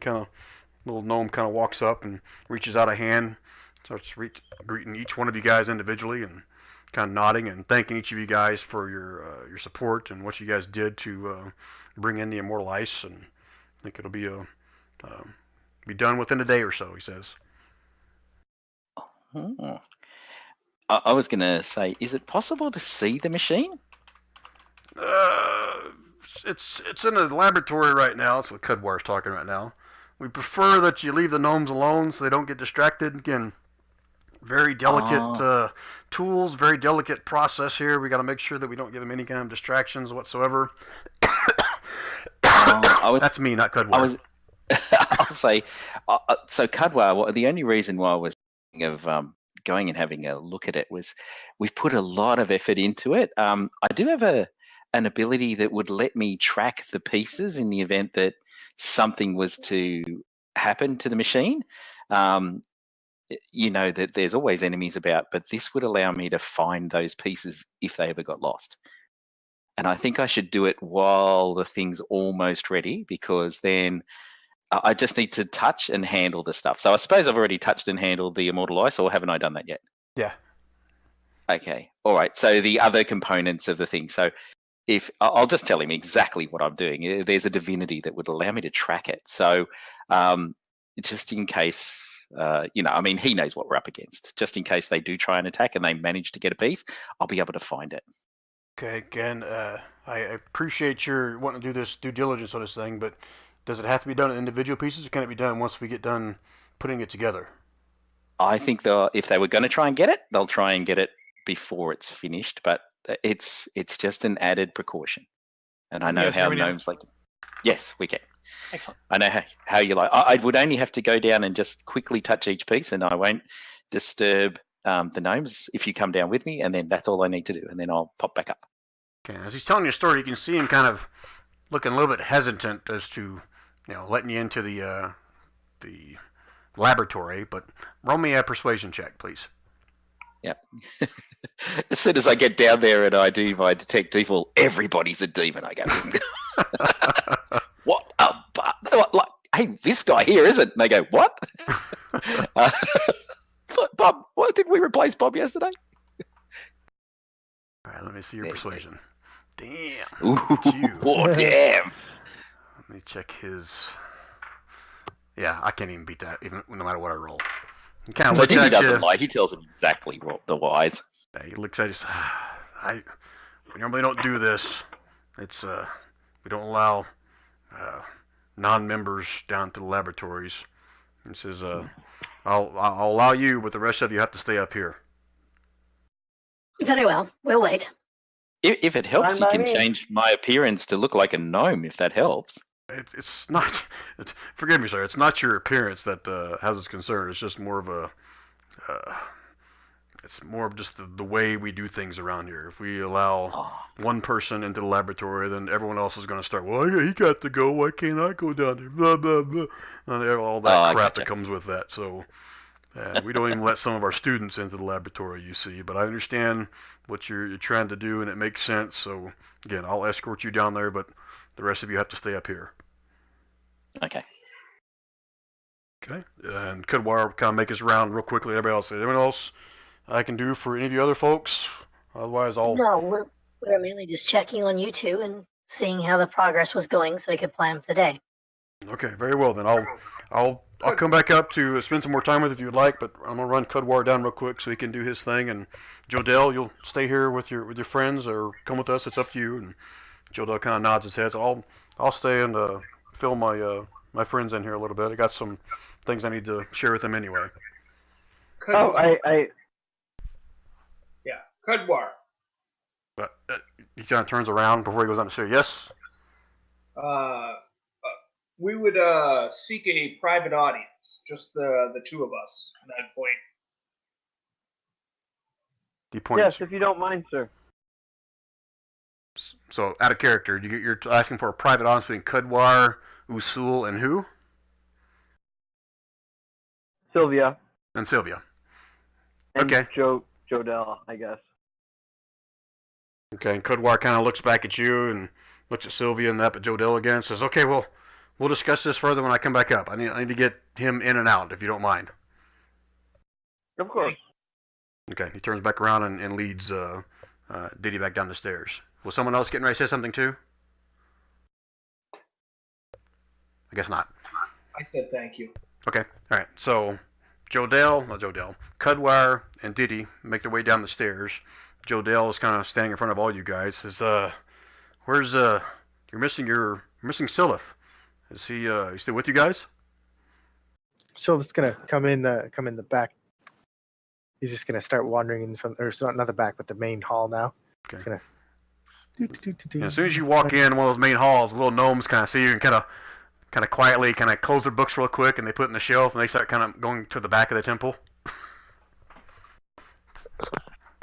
little gnome kind of walks up and reaches out a hand, starts greeting each one of you guys individually, and kind of nodding and thanking each of you guys for your support and what you guys did to bring in the immortal ice. And I think it'll be done within a day or so, he says. Hmm. I was going to say, is it possible to see the machine? It's in a laboratory right now. That's what Cudwar's talking right now. We prefer that you leave the gnomes alone so they don't get distracted. Again, very delicate tools, very delicate process here. We got to make sure that we don't give them any kind of distractions whatsoever. That's me, not Cudwar. I'll say, so Cudwar, the only reason why I was thinking of going and having a look at it was we've put a lot of effort into it. I do have an ability that would let me track the pieces in the event that something was to happen to the machine. You know that there's always enemies about, but this would allow me to find those pieces if they ever got lost. And I think I should do it while the thing's almost ready, because then I just need to touch and handle the stuff. So I suppose I've already touched and handled the immortal ice, or haven't I done that yet? Yeah. Okay. All right. So the other components of the thing. So if I'll just tell him exactly what I'm doing. There's a divinity that would allow me to track it. So just in case, I mean, he knows what we're up against. Just in case they do try and attack and they manage to get a piece, I'll be able to find it. Okay, again, I appreciate your wanting to do this due diligence on this thing, but does it have to be done in individual pieces, or can it be done once we get done putting it together? I think if they were going to try and get it, they'll try and get it before it's finished, but it's just an added precaution. And I know Yes, how hear me now? gnomes like. Yes, we can. Excellent. I know how you like. I would only have to go down and just quickly touch each piece, and I won't disturb the gnomes if you come down with me, and then that's all I need to do, and then I'll pop back up. Okay, as he's telling you a story, you can see him kind of looking a little bit hesitant as to, letting you into the laboratory. But roll me a persuasion check, please. Yep. As soon as I get down there and I do my detect evil, everybody's a demon. I go, what? Like, hey, this guy here isn't. And they go, what? Bob, what did we replace Bob yesterday? All right, let me see your There you go. persuasion. Damn. Ooh, oh, damn. Let me check his. Yeah, I can't even beat that, even no matter what I roll. He kind of So looks Jimmy at you. doesn't lie. He tells him exactly what the wise. He looks at you. We normally don't do this. It's we don't allow non-members down to the laboratories. He says, I'll allow you, but the rest of you have to stay up here. Very well. We'll wait. If it helps, Fine you by can me. change my appearance to look like a gnome, if that helps. It's not. Forgive me, sir. It's not your appearance that has us concerned. It's just more of a. It's more of just the way we do things around here. If we allow Oh, one person into the laboratory, then everyone else is going to start. Well, he got to go. Why can't I go down there? Blah blah blah. And all that I crap gotcha. that comes with that. So, we don't even let some of our students into the laboratory. You see, but I understand what you're trying to do, and it makes sense. So, again, I'll escort you down there, but the rest of you have to stay up here. okay. Okay. And Cudwar kind of make his round real quickly. Everybody else, anyone else I can do for any of you other folks? Otherwise, I'll. No, we're mainly just checking on you two and seeing how the progress was going so we could plan for the day. Okay, very well then. I'll come back up to spend some more time with you if you'd like, but I'm gonna run Cudwar down real quick so he can do his thing. And Jodell, you'll stay here with your friends or come with us. It's up to you. And Jodell kind of nods his head. So I'll stay and fill my my friends in here a little bit. I got some things I need to share with them anyway. Oh, Yeah, Kudwar. But he kind of turns around before he goes on to say, "Yes." We would seek a private audience, just the two of us. And I'd point. He points. yes, if you don't mind, sir. So out of character, you're asking for a private audience between Kudwar, Usul, and who? Sylvia And Sylvia. and Okay. Jodell, I guess. Okay, and Kudwar kind of looks back at you and looks at Sylvia and up at Jodell again and says, "Okay, well, we'll discuss this further when I come back up. I need to get him in and out, if you don't mind." Of course. Okay, he turns back around and leads Diddy back down the stairs. Was someone else getting ready to say something too? I guess not. I said thank you. Okay, all right. So Kudwar and Diddy make their way down the stairs. Jodell is kind of standing in front of all you guys. Says, "Where's you're missing Silith? Is he still with you guys?" Silva's gonna come in the back. He's just gonna start wandering in from, or not the back, but the main hall now. Okay. He's gonna. And as soon as you walk in one of those main halls, the little gnomes kind of see you and kind of quietly kind of close their books real quick and they put it in the shelf and they start kind of going to the back of the temple.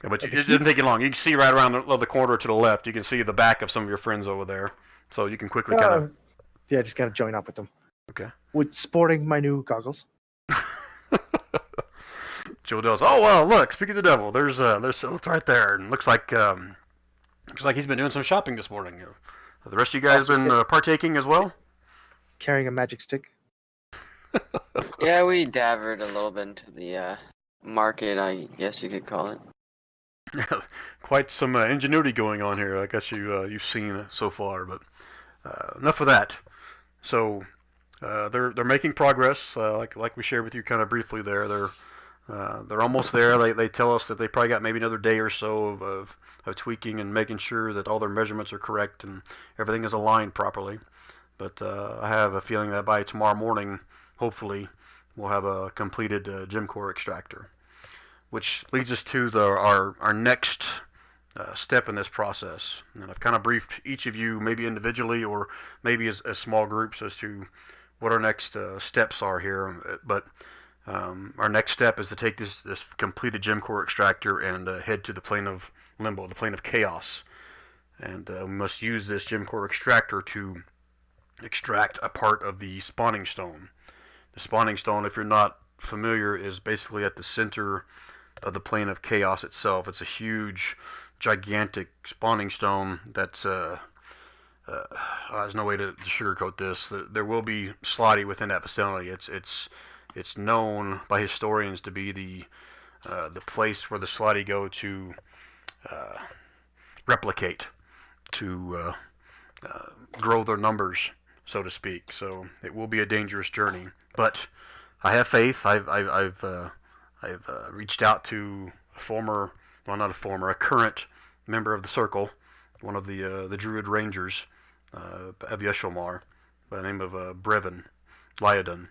Yeah, but it didn't take you long. You can see right around the corner to the left. You can see the back of some of your friends over there, so you can quickly kind of. Yeah, just gotta join up with them. Okay. With sporting my new goggles. Joe does. "Oh well, look. Speaking of the devil, there's Silith right there, and looks like he's been doing some shopping this morning. Have the rest of you guys been partaking as well?" Carrying a magic stick. Yeah, we dabbered a little bit into the market, I guess you could call it. Quite some ingenuity going on here. I guess you've seen so far, but enough of that. So they're making progress. Like we shared with you kind of briefly there. They're almost there. They tell us that they probably got maybe another day or so of tweaking and making sure that all their measurements are correct and everything is aligned properly. But I have a feeling that by tomorrow morning, hopefully, we'll have a completed gem core extractor. Which leads us to our next step in this process. And I've kind of briefed each of you, maybe individually or maybe as small groups, as to what our next steps are here. But our next step is to take this completed gem core extractor and head to the plane of limbo, the plane of chaos. And we must use this gem core extractor to extract a part of the spawning stone. The spawning stone, if you're not familiar, is basically at the center of the plane of chaos itself. It's a huge, gigantic spawning stone that's there's no way to sugarcoat this. There will be Slotty within that vicinity. It's known by historians to be the place where the Slotty go to replicate, to grow their numbers, so to speak. So it will be a dangerous journey, but I have faith. I've reached out to a current member of the Circle, one of the Druid Rangers of Yeshomar, by the name of Brevin Lyodon,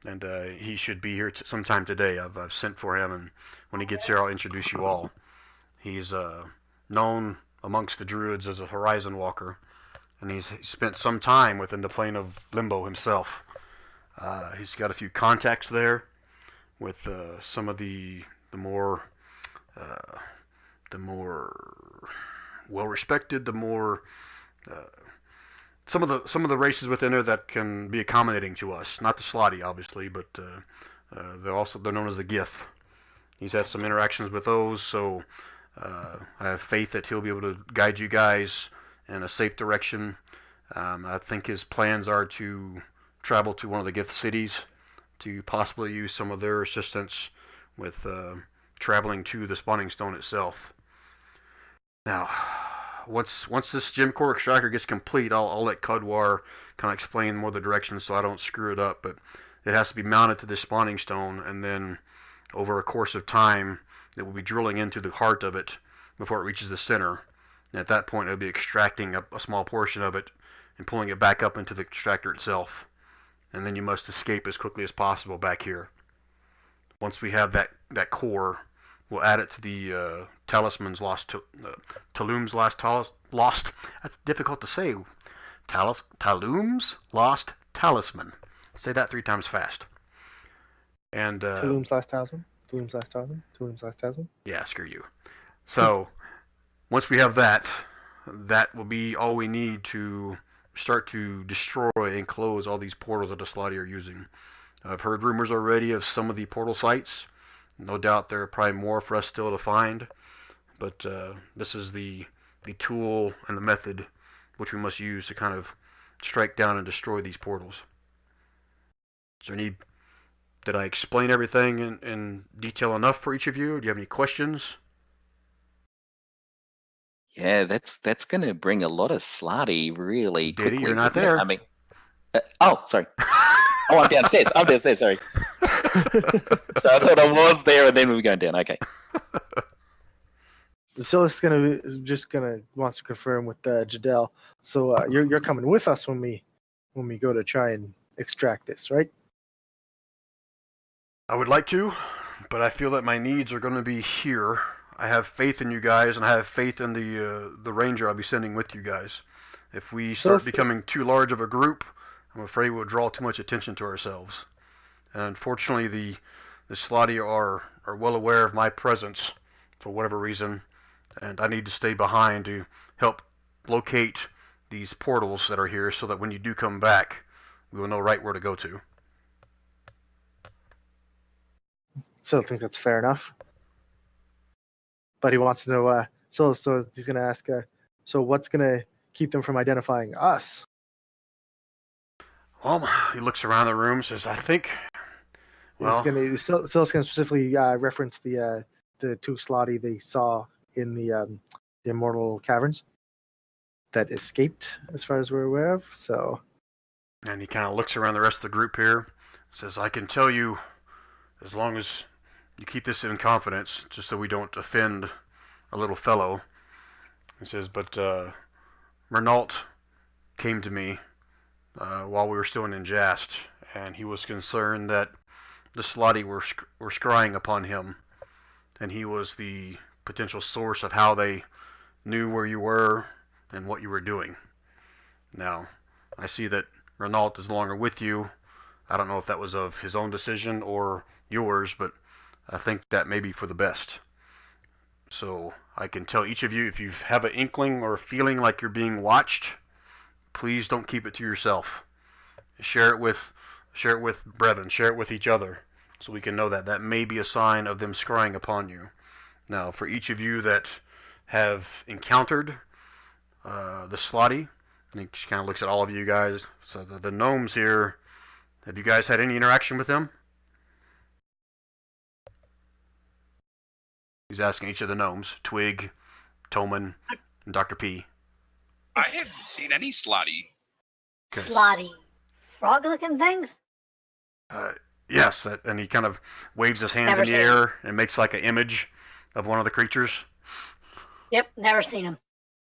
and he should be here sometime today. I've sent for him, and when he gets here, I'll introduce you all. He's known amongst the Druids as a Horizon Walker, and he's spent some time within the plane of Limbo himself. He's got a few contacts there with some of the more well respected, some of the races within there that can be accommodating to us. Not the Slotty, obviously, but they're known as the Gith. He's had some interactions with those, so I have faith that he'll be able to guide you guys in a safe direction. I think his plans are to travel to one of the Gith cities to possibly use some of their assistance with traveling to the spawning stone itself. Now, once this gem core extractor gets complete, I'll let Kudwar kind of explain more the directions so I don't screw it up. But it has to be mounted to this spawning stone, and then over a course of time, it will be drilling into the heart of it before it reaches the center. And at that point, it'll be extracting a small portion of it and pulling it back up into the extractor itself. And then you must escape as quickly as possible back here. Once we have that core, we'll add it to the Talisman's lost Talum's lost. That's difficult to say. Talum's lost talisman. Say that 3 times fast. And Tulum's last talisman. Tulum's last talisman. Tulum's last talisman. yeah, screw you. So once we have that, that will be all we need to start to destroy and close all these portals that the Slotty are using. I've heard rumors already of some of the portal sites. No doubt there are probably more for us still to find, but this is the tool and the method which we must use to kind of strike down and destroy these portals. Is there any? Did I explain everything in detail enough for each of you? Do you have any questions? Yeah, that's going to bring a lot of Slotty really Diddy, quickly. you're not wouldn't it? there. I mean, oh, sorry. Oh, I'm downstairs. I'm downstairs. Sorry. So I thought I was there, and then we were going down. Okay. So it's wants to confirm with Jadel. So you're coming with us when we go to try and extract this, right? I would like to, but I feel that my needs are going to be here. I have faith in you guys, and I have faith in the ranger I'll be sending with you guys. If we start becoming too large of a group, I'm afraid we'll draw too much attention to ourselves. And unfortunately, the Slotty are well aware of my presence for whatever reason, and I need to stay behind to help locate these portals that are here so that when you do come back, we will know right where to go to. So I think that's fair enough. But he wants to know. So he's gonna ask. So what's gonna keep them from identifying us? Well, he looks around the room, says, "I think." Well, He's gonna specifically reference the 2 Slotty they saw in the Immortal Caverns that escaped, as far as we're aware of. So. And he kind of looks around the rest of the group here, says, "I can tell you, as long as you keep this in confidence, just so we don't offend a little fellow." He says, "But Renault came to me while we were still in Injast, and he was concerned that the Slotty were scrying upon him, and he was the potential source of how they knew where you were and what you were doing. Now, I see that Renault is no longer with you. I don't know if that was of his own decision or yours, but I think that may be for the best. So I can tell each of you, if you have an inkling or a feeling like you're being watched, please don't keep it to yourself. Share it with brethren, share it with each other, so we can know that that may be a sign of them scrying upon you. Now, for each of you that have encountered the Slotty, and he kind of looks at all of you guys. So the gnomes here, have you guys had any interaction with them?" He's asking each of the gnomes, Twig, Toman, and Dr. P. I haven't seen any Slotty. Okay. Slotty. Frog-looking things? Yes, and he kind of waves his hands Never in the seen air and makes like an image of one of the creatures. Yep, never seen them.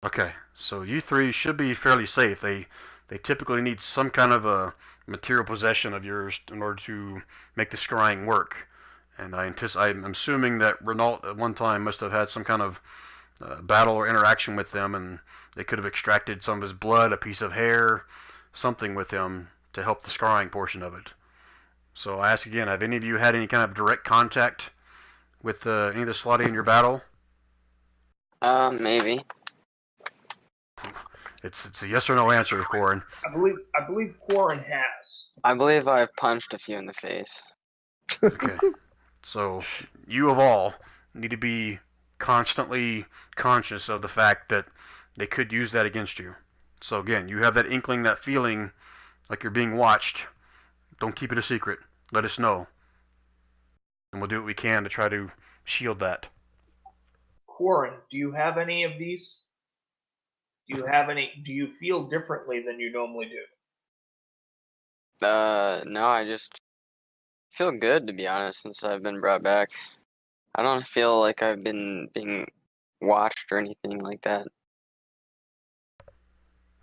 Okay, so you 3 should be fairly safe. They typically need some kind of a material possession of yours in order to make the scrying work. And I'm assuming that Renault at one time must have had some kind of battle or interaction with them, and they could have extracted some of his blood, a piece of hair, something with him to help the scrying portion of it. So I ask again, have any of you had any kind of direct contact with any of the Slotty in your battle? Maybe. It's a yes or no answer, Corin. I believe Quarren has. I believe I've punched a few in the face. Okay. So you of all need to be constantly conscious of the fact that they could use that against you. So again, you have that inkling, that feeling like you're being watched. Don't keep it a secret. Let us know. And we'll do what we can to try to shield that. Quarren, do you have any of these? Do you feel differently than you normally do? No, I just feel good, to be honest, since I've been brought back. I don't feel like I've been being watched or anything like that.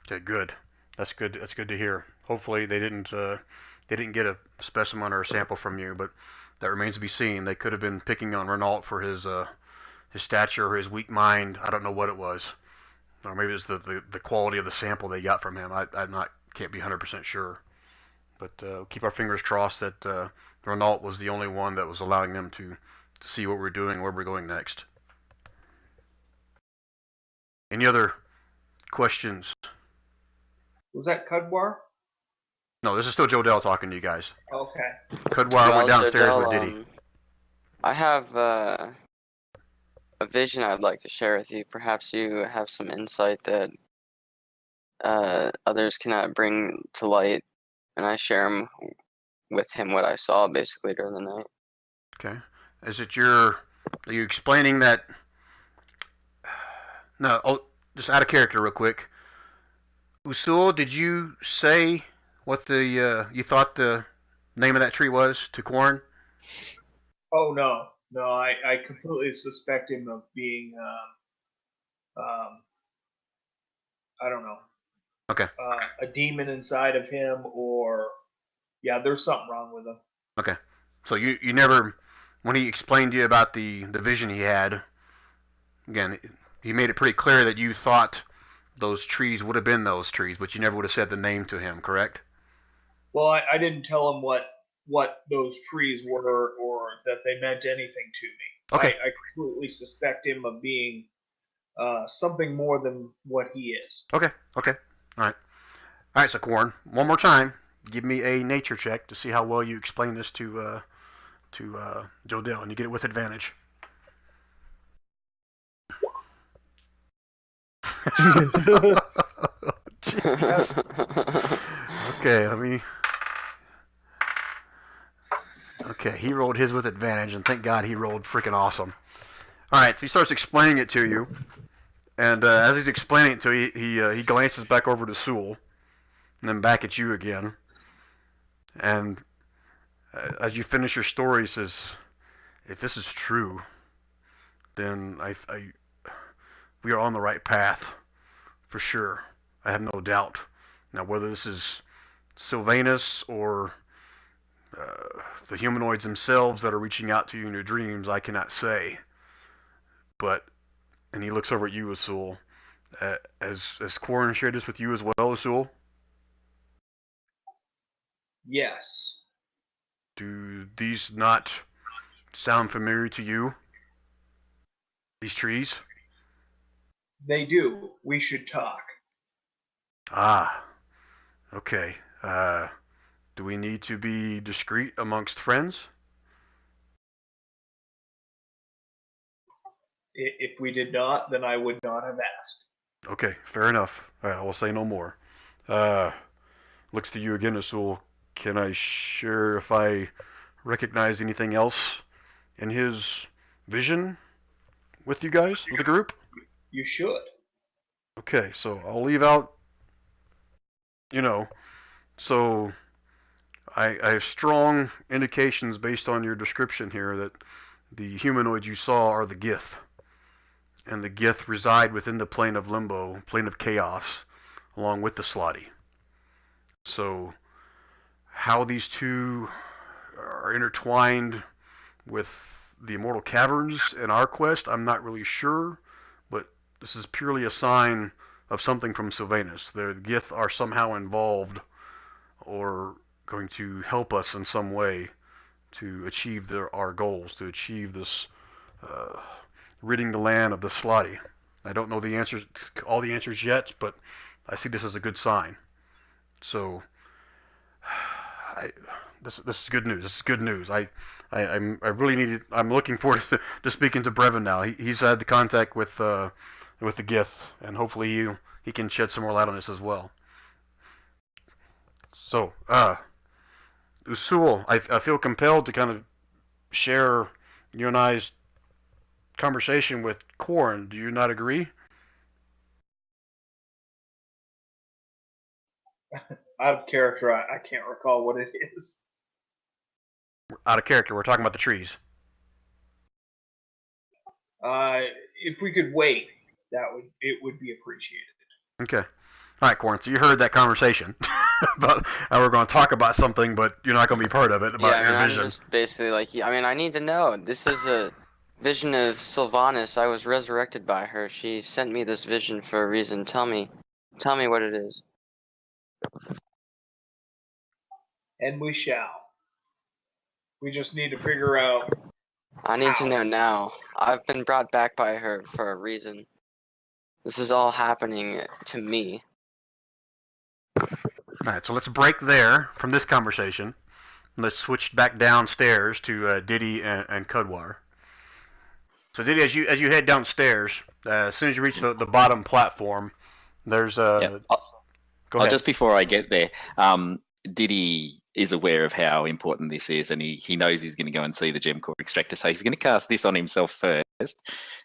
Okay, good. That's good. That's good to hear. Hopefully they didn't get a specimen or a sample from you, but that remains to be seen. They could have been picking on Renault for his stature or his weak mind. I don't know what it was, or maybe it's the quality of the sample they got from him. I'm not can't be 100% sure, but keep our fingers crossed that Renault was the only one that was allowing them to see what we're doing, where we're going next. Any other questions? Was that Cudwar? No, this is still Jodell talking to you guys. Okay. Cudwire went downstairs Jodell, with Diddy. I have a vision I'd like to share with you. Perhaps you have some insight that others cannot bring to light, and I share with him what I saw basically during the night. Okay. Are you explaining that? No, just out of character real quick. Usul, did you say what you thought the name of that tree was to Corn? Oh no, I completely suspect him of being I don't know. Okay. A demon inside of him, or yeah, there's something wrong with him. Okay. So you never, when he explained to you about the vision he had, again, he made it pretty clear that you thought those trees would have been those trees, but you never would have said the name to him, correct? Well, I didn't tell him what those trees were, or that they meant anything to me. Okay. I completely suspect him of being something more than what he is. Okay. All right, so Corn, one more time, give me a nature check to see how well you explain this to Jodell, and you get it with advantage. Jeez. Okay, Okay, he rolled his with advantage, and thank God he rolled freaking awesome. All right, so he starts explaining it to you, and as he's explaining it to you, he glances back over to Sewell, and then back at you again, and as you finish your story, he says, "If this is true, then we are on the right path, for sure. I have no doubt. Now, whether this is Sylvanus or the humanoids themselves that are reaching out to you in your dreams, I cannot say. But," and he looks over at you, Usul, as Quarren shared this with you as well, Usul? Yes. Do these not sound familiar to you? These trees? They do. We should talk. Ah, okay. Do we need to be discreet amongst friends? If we did not, then I would not have asked. Okay, fair enough. All right, I will say no more. Looks to you again, Usul. Can I share if I recognize anything else in his vision with you guys, with the group? You should. Okay, so I'll leave out, so I have strong indications based on your description here that the humanoids you saw are the Gith. And the Gith reside within the plane of limbo, plane of chaos, along with the Slotty. So how these two are intertwined with the Immortal Caverns and our quest, I'm not really sure, but this is purely a sign of something from Sylvanus. The Gith are somehow involved or going to help us in some way to achieve our goals, to achieve this ridding the land of the Slotty. I don't know all the answers yet, but I see this as a good sign. So, this is good news. This is good news. I really need. I'm looking forward to speaking to Brevin now. He's had the contact with the Gith, and hopefully he can shed some more light on this as well. So, Usul, I feel compelled to kind of share you and I's conversation with Corn. Do you not agree? Out of character, I can't recall what it is. Out of character, we're talking about the trees. If we could wait, it would be appreciated. Okay. All right, Corin. So you heard that conversation about how we're going to talk about something, but you're not going to be part of it about Yeah, I mean, your I'm vision. just basically like, I mean, I need to know. This is a vision of Sylvanas. I was resurrected by her. She sent me this vision for a reason. Tell me what it is. And we shall. We just need to figure out. I need to How? know now. I've been brought back by her for a reason. This is all happening to me. All right, so let's break there from this conversation. Let's switch back downstairs to Diddy and Kudwar. So Diddy, as you head downstairs, as soon as you reach the bottom platform, there's Yeah. Go ahead. Just before I get there, Diddy is aware of how important this is, and he knows he's going to go and see the gem core extractor, so he's going to cast this on himself first,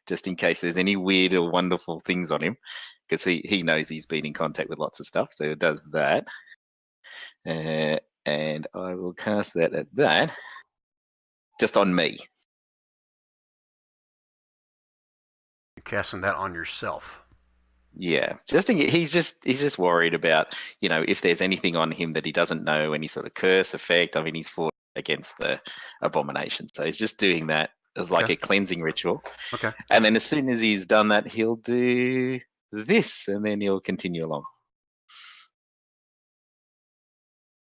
just in case there's any weird or wonderful things on him, because he knows he's been in contact with lots of stuff, so it does that. And I will cast that at that, just on me. You're casting that on yourself. Yeah, he's just worried about, if there's anything on him that he doesn't know, any sort of curse effect. I mean, he's fought against the abomination, so he's just doing that as like a cleansing ritual. Okay. And then as soon as he's done that, he'll do this, and then he'll continue along.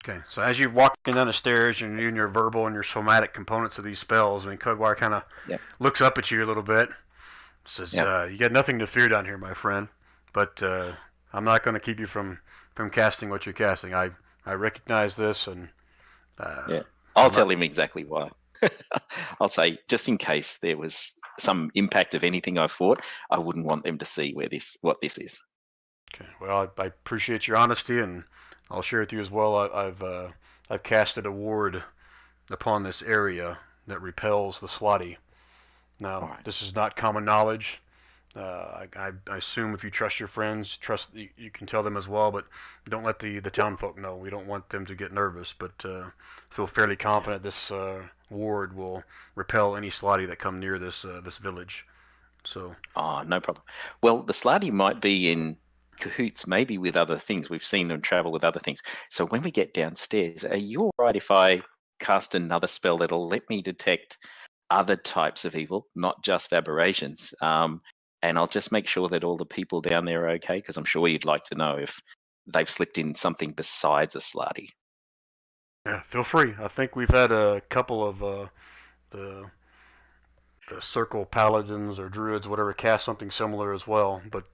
Okay, so as you're walking down the stairs and you're doing your verbal and your somatic components of these spells, I mean, Kudwar kind of looks up at you a little bit, says, you got nothing to fear down here, my friend, but I'm not going to keep you from casting what you're casting. I recognize this, and I'll tell him exactly why. I'll say, just in case there was some impact of anything I fought, I wouldn't want them to see what this is. Okay, well, I appreciate your honesty, and I'll share with you as well. I've casted a ward upon this area that repels the Slotty. Now, this is not common knowledge. I assume if you trust your friends, you can tell them as well, but don't let the townfolk know. We don't want them to get nervous, but feel fairly confident this ward will repel any Slotty that come near this village. So. No problem. Well, the Slotty might be in cahoots maybe with other things. We've seen them travel with other things. So when we get downstairs, are you all right if I cast another spell that'll let me detect other types of evil, not just aberrations? And I'll just make sure that all the people down there are okay, because I'm sure you'd like to know if they've slipped in something besides a Slotty. Yeah, feel free. I think we've had a couple of the circle paladins or druids, whatever, cast something similar as well, but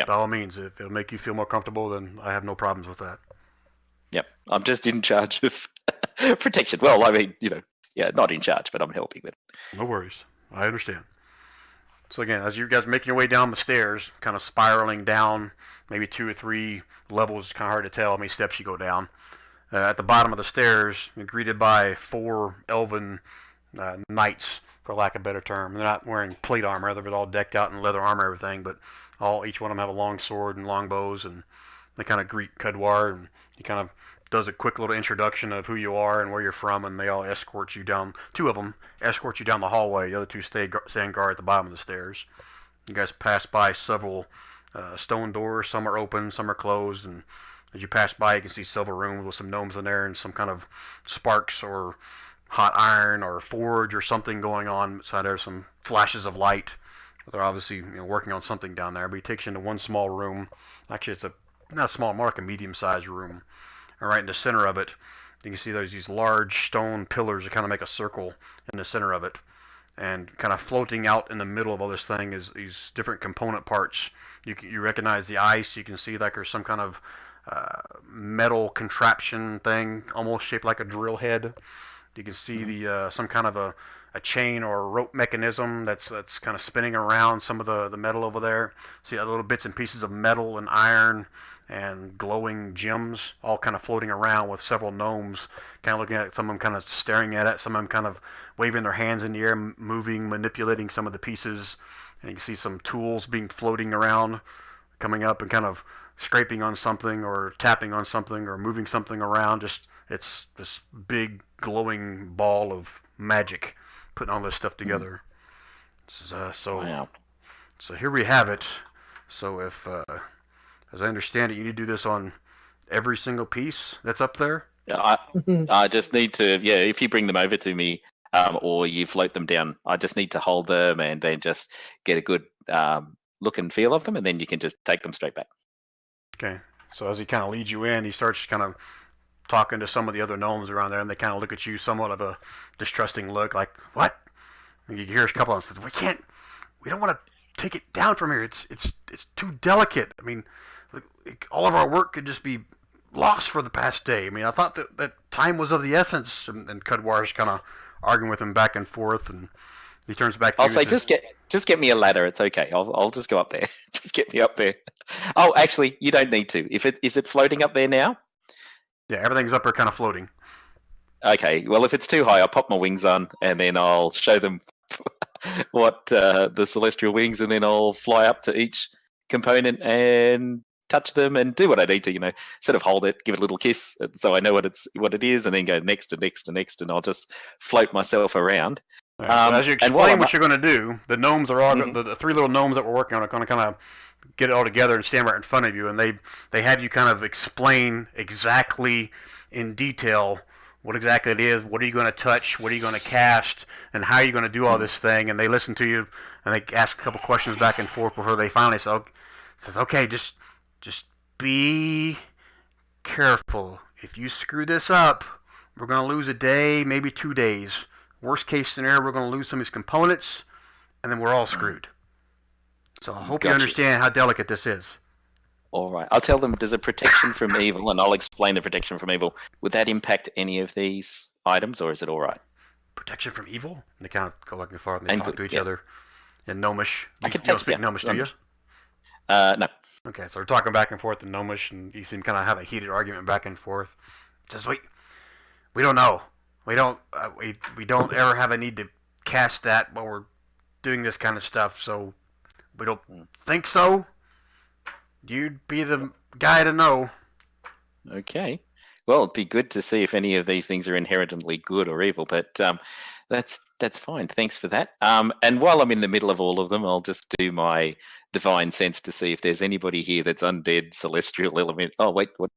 by all means, if it'll make you feel more comfortable, then I have no problems with that. Yep, I'm just in charge of protection. Well, I mean, not in charge, but I'm helping with it. No worries. I understand. So again, as you guys are making your way down the stairs, kind of spiraling down, maybe 2 or 3 levels, it's kind of hard to tell how many steps you go down. At the bottom of the stairs, you're greeted by 4 elven knights, for lack of a better term. They're not wearing plate armor; they're all decked out in leather armor, everything, but each one of them have a long sword and long bows, and they kind of greet Kudwar, and he kind of does a quick little introduction of who you are and where you're from, and they all escort you down. 2 of them escort you down the hallway. The other 2 stand guard at the bottom of the stairs. You guys pass by several stone doors. Some are open, some are closed, and as you pass by, you can see several rooms with some gnomes in there and some kind of sparks or hot iron or forge or something going on inside there. Some flashes of light. They're obviously working on something down there. But he takes you into one small room. Actually, it's not small, more like a medium-sized room. And right in the center of it, you can see there's these large stone pillars that kind of make a circle in the center of it. And kind of floating out in the middle of all this thing is these different component parts. You recognize the ice. You can see like there's some kind of metal contraption thing, almost shaped like a drill head. You can see the some kind of a chain or a rope mechanism that's kind of spinning around some of the metal over there. See little bits and pieces of metal and iron and glowing gems all kind of floating around with several gnomes kind of looking at it, some of them kind of staring at it, some of them kind of waving their hands in the air, moving, manipulating some of the pieces. And you can see some tools being floating around, coming up and kind of scraping on something or tapping on something or moving something around. It's this big glowing ball of magic putting all this stuff together. This is, so here we have it. So if As I understand it, you need to do this on every single piece that's up there. I just need to, if you bring them over to me, or you float them down, I just need to hold them and then just get a good look and feel of them, and then you can just take them straight back. Okay. So as he kind of leads you in, he starts kind of talking to some of the other gnomes around there, and they kind of look at you somewhat of a distrusting look, like, what? And you hear a couple of them say, we don't want to take it down from here. It's too delicate. I mean, all of our work could just be lost for the past day. I mean, I thought that time was of the essence. And Cudwar's kind of arguing with him back and forth, and he turns back to I'll you say, and says, just get me a ladder. It's okay. I'll just go up there. Just get me up there. Oh, actually, you don't need to. Is it floating up there now? yeah, everything's up there kind of floating. Okay. Well, if it's too high, I'll pop my wings on, and then I'll show them what the celestial wings, and then I'll fly up to each component and touch them and do what I need to, sort of hold it, give it a little kiss, so I know what it is, and then go next and next and next, and I'll just float myself around. Right, so as you explain what you're going to do, the gnomes are all the three little gnomes that we're working on are going to kind of get it all together and stand right in front of you, and they have you kind of explain exactly in detail what exactly it is, what are you going to touch, what are you going to cast, and how are you going to do all this thing, and they listen to you, and they ask a couple questions back and forth before they finally says, okay, just be careful. If you screw this up, we're going to lose a day, maybe 2 days. Worst case scenario, we're going to lose some of these components, and then we're all screwed. So I hope you understand how delicate this is. All right. I'll tell them there's a protection from evil, and I'll explain the protection from evil. Would that impact any of these items, or is it all right? Protection from evil? And they kind of go back and forth, and they talk to each other in Gnomish. I can don't speak Gnomish, do you? No. Okay, so we're talking back and forth in Gnomish, and you seem kind of have a heated argument back and forth. Just we don't know. We don't ever have a need to cast that while we're doing this kind of stuff, so we don't think so. You'd be the guy to know. Okay. Well, it'd be good to see if any of these things are inherently good or evil, but that's fine. Thanks for that. And while I'm in the middle of all of them, I'll just do my divine sense to see if there's anybody here that's undead, celestial element. Oh, wait, what?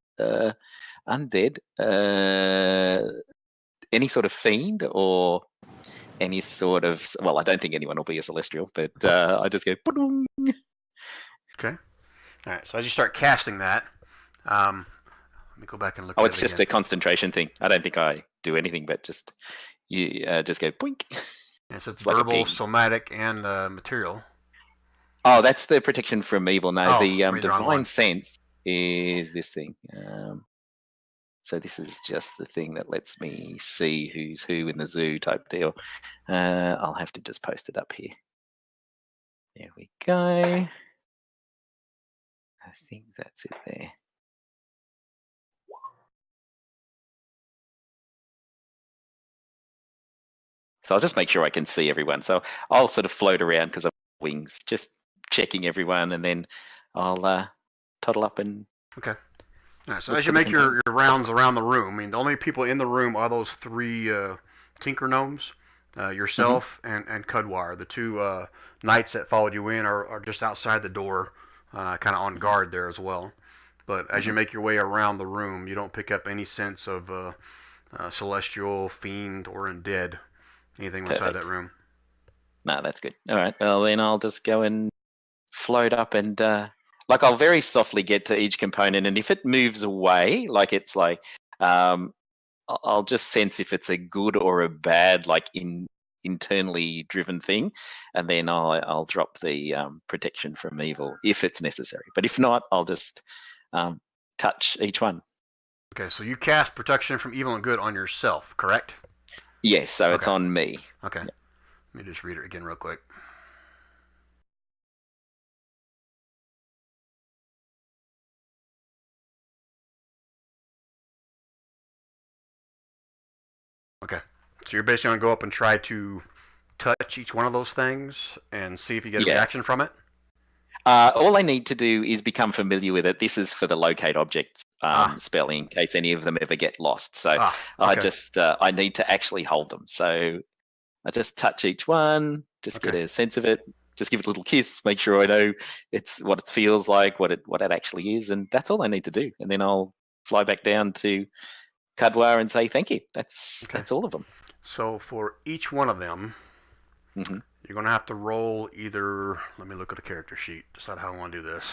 Undead? Any sort of fiend or any sort of... Well, I don't think anyone will be a celestial, but I just go... Okay. All right, so as you start casting that, let me go back and look at it it's just again. a concentration thing. I don't think I do anything, but you just go boink. Yes, it's like verbal, somatic, and material. Oh, that's the protection from evil. No, the sorry, the wrong divine one. sense is this thing. So this is just the thing that lets me see who's who in the zoo type deal. I'll have to just post it up here. There we go. I think that's it there. So I'll just make sure I can see everyone. So I'll sort of float around because I've got wings, just checking everyone, and then I'll toddle up and... Okay. All right, so as you make your rounds around the room, I mean, the only people in the room are those three Tinker Gnomes, yourself and Cudwar. The two knights that followed you in are just outside the door, kind of on guard there as well. But as you make your way around the room, you don't pick up any sense of celestial, fiend, or undead, anything inside that room. No, that's good. All right, well, then I'll just go and float up and... I'll very softly get to each component, and if it moves away, it's I'll just sense if it's a good or a bad, internally driven thing, and then I'll drop the protection from evil if it's necessary. But if not, I'll just touch each one. Okay, so you cast protection from evil and good on yourself, correct? Yes, so it's on me. Okay. Let me just read it again real quick. Okay, so you're basically going to go up and try to touch each one of those things and see if you get a reaction from it? All I need to do is become familiar with it. This is for the locate objects spell in case any of them ever get lost. So I need to actually hold them. So I just touch each one, get a sense of it, just give it a little kiss, make sure I know it's what it feels like, what it actually is, and that's all I need to do. And then I'll fly back down to Kadwar and say thank you. That's all of them. So for each one of them, hmm you're going to have to roll either. Let me look at the character sheet, decide how I want to do this.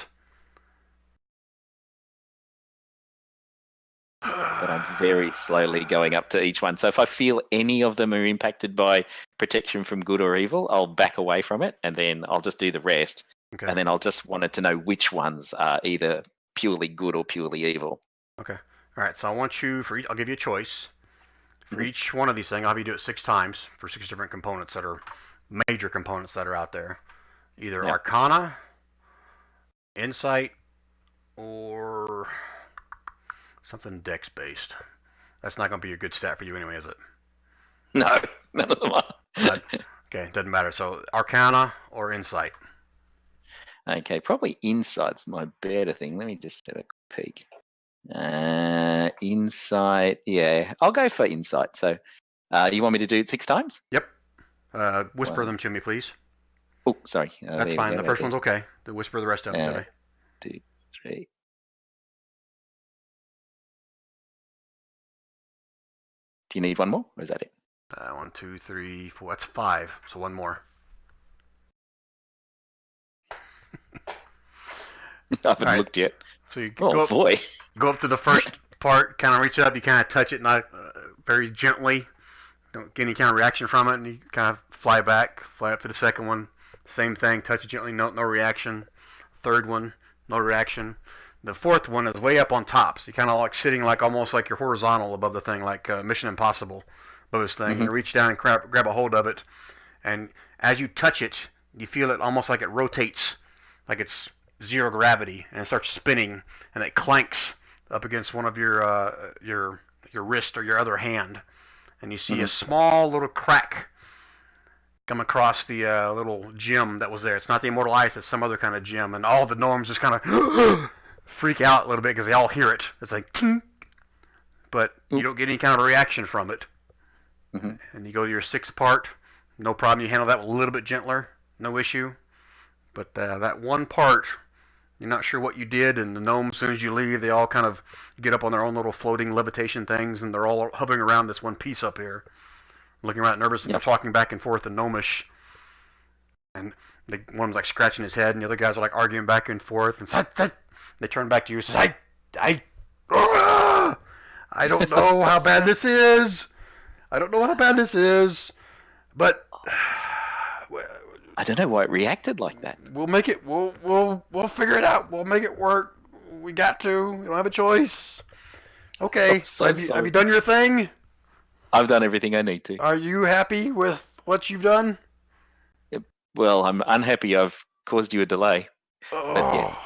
But I'm very slowly going up to each one. So if I feel any of them are impacted by protection from good or evil, I'll back away from it, and then I'll just do the rest. Okay. And then I'll just wanted to know which ones are either purely good or purely evil. Okay. All right. So I want you for each. I'll give you a choice. For each one of these things, I'll have you do it 6 times for 6 different components that are major components that are out there. Either Yeah. Arcana, Insight, or something Dex based. That's not going to be a good stat for you anyway, is it? No, none of them are. Okay, doesn't matter. So Arcana or Insight. Okay, probably Insight's my better thing. Let me just have a peek. Insight, yeah, I'll go for Insight. So, you want me to do it 6 times? Yep. Whisper Wow. them to me, please. Oh, sorry. That's fine. The first one's okay. Whisper the rest of them to me. 2, 3. Do you need one more, or is that it? 1, 2, 3, 4. That's 5. So one more. I haven't Right. looked yet. So you Oh, boy. go up to the first part, kind of reach up. You kind of touch it, not very gently. Don't get any kind of reaction from it, and you kind of fly back, fly up to the second one. Same thing. Touch it gently, no reaction. Third one, no reaction. The fourth one is way up on top, so you're kind of like sitting like almost like you're horizontal above the thing, like Mission Impossible above this thing. Mhm. You reach down and grab a hold of it, and as you touch it, you feel it almost like it rotates, like it's zero gravity, and it starts spinning, and it clanks up against one of your wrist or your other hand, and you see a small little crack come across the little gem that was there. It's not the Immortal Ice, it's some other kind of gem, and all the gnomes just kind of freak out a little bit because they all hear it. It's like ting, but you don't get any kind of reaction from it. Mhm. And you go to your 6th part, no problem. You handle that a little bit gentler, no issue. But that one part, you're not sure what you did, and the gnomes, as soon as you leave, they all kind of get up on their own little floating levitation things, and they're all hovering around this one piece up here, looking around nervous, and they're talking back and forth in gnomish. And one was like scratching his head, and the other guys are like arguing back and forth. And they turn back to you and say, I don't know how bad this is. I don't know how bad this is, but I don't know why it reacted like that. we'll make it. We'll figure it out. We'll make it work. We got to. We don't have a choice. Okay. I'm so have you sorry. done your thing? I've done everything I need to. Are you happy with what you've done? Well, I'm unhappy I've caused you a delay. But yes.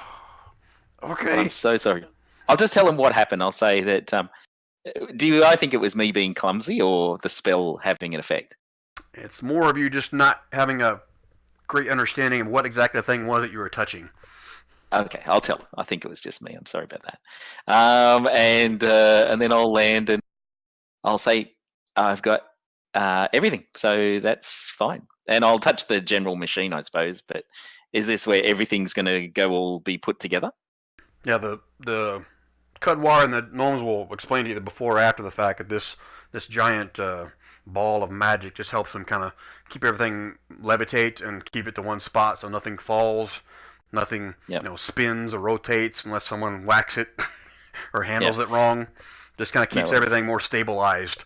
Okay. I'm so sorry. I'll just tell him what happened. I'll say that. I think it was me being clumsy or the spell having an effect? It's more of you just not having a great understanding of what exactly the thing was that you were touching. Okay, I'll tell him. I think it was just me. I'm sorry about that. And then I'll land and I'll say I've got everything, so that's fine. And I'll touch the general machine, I suppose. But is this where everything's going to go all be put together? Yeah, the Kadwar and the gnomes will explain to you before or after the fact that this giant ball of magic just helps them kind of keep everything levitate and keep it to one spot so nothing falls, nothing spins or rotates unless someone whacks it or handles it wrong. Just kind of keeps everything more stabilized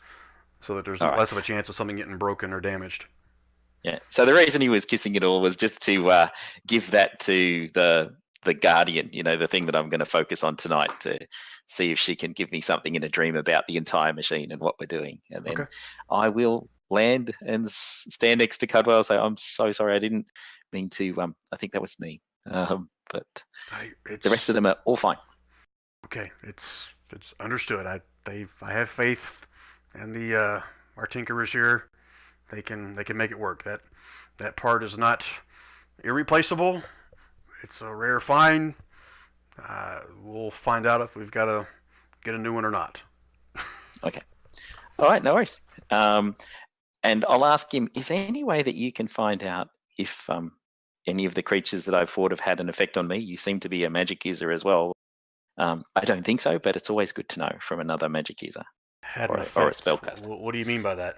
so that there's less of a chance of something getting broken or damaged. Yeah. So the reason he was kissing it all was just to give that to the guardian, the thing that I'm going to focus on tonight, to see if she can give me something in a dream about the entire machine and what we're doing. And then I will land and stand next to Cudwell and say, I'm so sorry, I didn't mean to. I think that was me. But the rest of them are all fine. Okay, it's understood. I have faith in our tinkerers here. They can make it work. That part is not irreplaceable. It's a rare find. We'll find out if we've got to get a new one or not. Okay. All right, no worries. And I'll ask him, is there any way that you can find out if any of the creatures that I've fought have had an effect on me. You seem to be a magic user as well. I don't think so, but it's always good to know from another magic user Had or, an or a effect. spellcaster. What do you mean by that?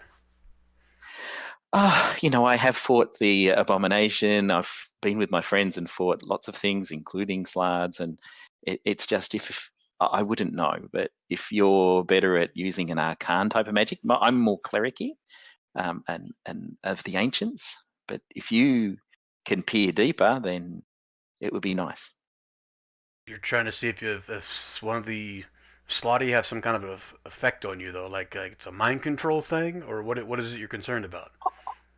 I have fought the Abomination. I've been with my friends and fought lots of things, including Slards, and it's just if I wouldn't know, but if you're better at using an Arcane type of magic, I'm more clericy and of the Ancients, but if you can peer deeper, then it would be nice. You're trying to see if one of the Slotty have some kind of effect on you, though, like it's a mind control thing, or what is it you're concerned about?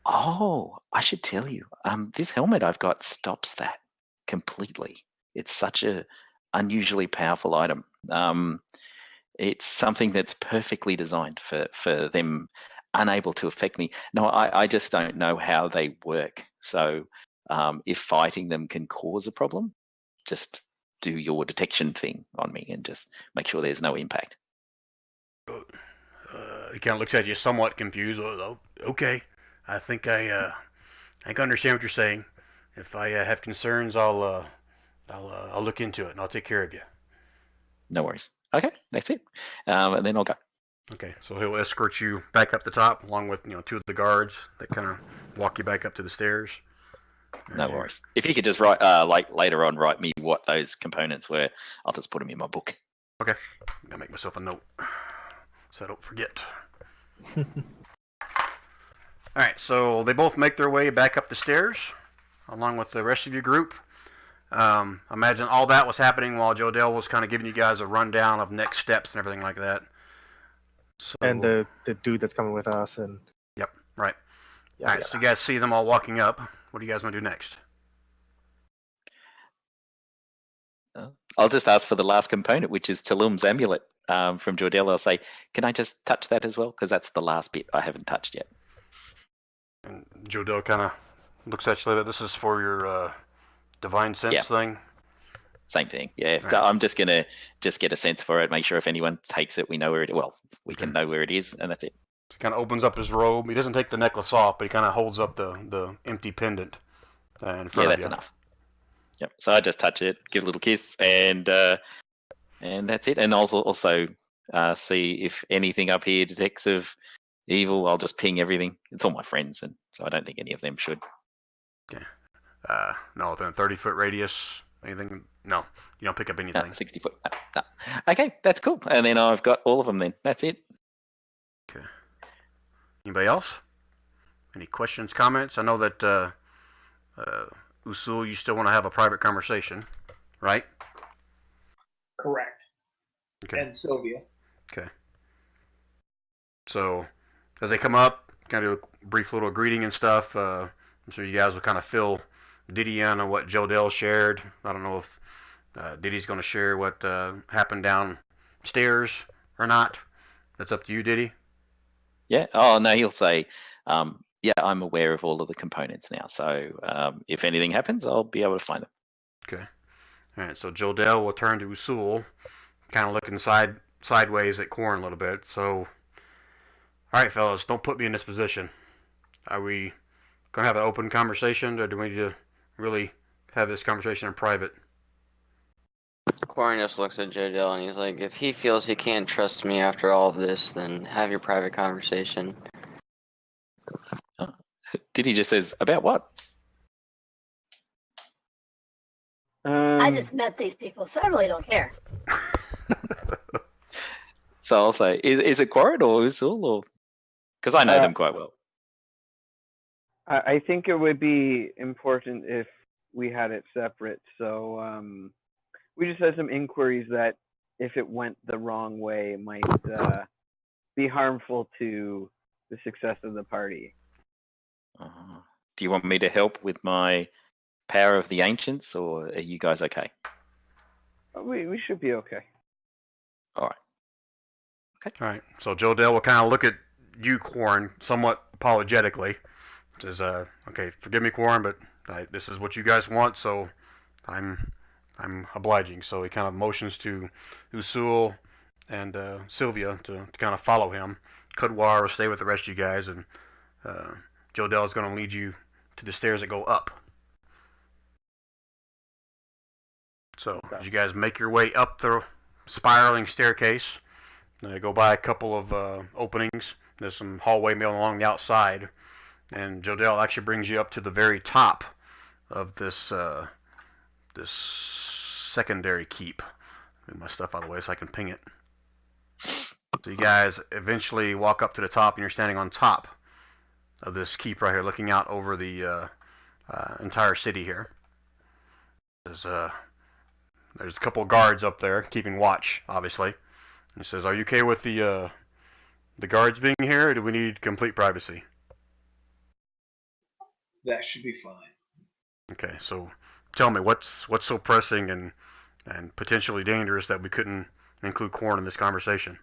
Oh, I should tell you. This helmet I've got stops that completely. It's such a unusually powerful item. It's something that's perfectly designed for them unable to affect me. No, I just don't know how they work. So if fighting them can cause a problem, just do your detection thing on me and just make sure there's no impact. He kind of looks at you somewhat confused. Oh, okay, I think I understand what you're saying. If I have concerns, I'll look into it and I'll take care of you. No worries. Okay, that's it. And then I'll go. Okay, so he'll escort you back up the top, along with two of the guards that kind of walk you back up to the stairs. No worries. If you could just write, later on, write me what those components were, I'll just put them in my book. Okay, I'm gonna make myself a note so I don't forget. All right, so they both make their way back up the stairs, along with the rest of your group. Imagine all that was happening while Jodell was kind of giving you guys a rundown of next steps and everything like that. So, And the dude that's coming with us, and Yep, right. yeah, All right, so you guys see them all walking up. What do you guys want to do next? I'll just ask for the last component, which is Tulum's amulet from Jordell. I'll say, can I just touch that as well? Because that's the last bit I haven't touched yet. And Jodell kind of looks at you later. This is for your divine sense thing. Same thing. Yeah, Right. I'm just gonna get a sense for it. Make sure if anyone takes it, we know where it. Well, we can know where it is, and that's it. He kind of opens up his robe. He doesn't take the necklace off, but he kind of holds up the empty pendant in front Yeah, of that's you. enough. Yep. So I just touch it, give a little kiss, and that's it. And also see if anything up here detects of evil. I'll just ping everything. It's all my friends, and so I don't think any of them should. Okay. No, within a 30-foot radius, anything? No, you don't pick up anything. 60 foot. No. Okay, that's cool. And then I've got all of them. Then that's it. Okay. Anybody else? Any questions, comments? I know that Usul, you still want to have a private conversation, right? Correct. Okay. And Sylvia. Okay. So, as they come up, kind of do a brief little greeting and stuff. I'm sure you guys will kind of fill Diddy in on what Jodell shared. I don't know if Diddy's going to share what happened downstairs or not. That's up to you, Diddy. Yeah. Oh no, he'll say, yeah, I'm aware of all of the components now. So if anything happens, I'll be able to find them. Okay. All right. So Jodell will turn to Usul, kind of looking sideways at Corn a little bit. So, all right, fellas, don't put me in this position. Are we going to have an open conversation, or do we need to really have this conversation in private? Quarren just looks at Jodell and he's like, if he feels he can't trust me after all of this, then have your private conversation. Diddy just says, about what? I just met these people, so I really don't care. So I'll say, is it Quarren or Usul? Or because I know them quite well. I think it would be important if we had it separate. So we just had some inquiries that if it went the wrong way, it might be harmful to the success of the party. Do you want me to help with my power of the ancients, or are you guys okay? We should be okay. All right. Okay. All right. So Jodell will kind of look at you, Quarren, somewhat apologetically. Says, okay, forgive me, Quarren, but this is what you guys want, so I'm obliging. So he kind of motions to Usul and Sylvia to kind of follow him. Kudwar will stay with the rest of you guys, and Jodell is going to lead you to the stairs that go up. So as you guys make your way up the spiraling staircase, go by a couple of openings. There's some hallway mail along the outside, and Jodell actually brings you up to the very top of this this secondary keep. Move my stuff out of the way so I can ping it. So you guys eventually walk up to the top, and you're standing on top of this keep right here, looking out over the entire city here. There's a couple of guards up there keeping watch, obviously. He says, "Are you okay with the guards being here, or do we need complete privacy?" That should be fine. Okay, so tell me what's so pressing and potentially dangerous that we couldn't include Corn in this conversation.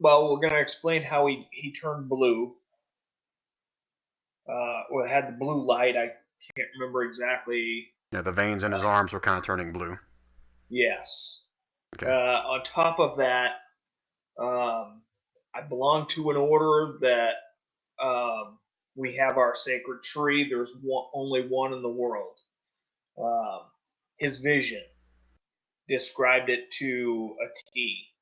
Well, we're gonna explain how he turned blue. Or had the blue light. I can't remember exactly. Yeah, the veins in his arms were kind of turning blue. Yes. Okay. On top of that, I belong to an order that we have our sacred tree. There's only one in the world. His vision described it to a T.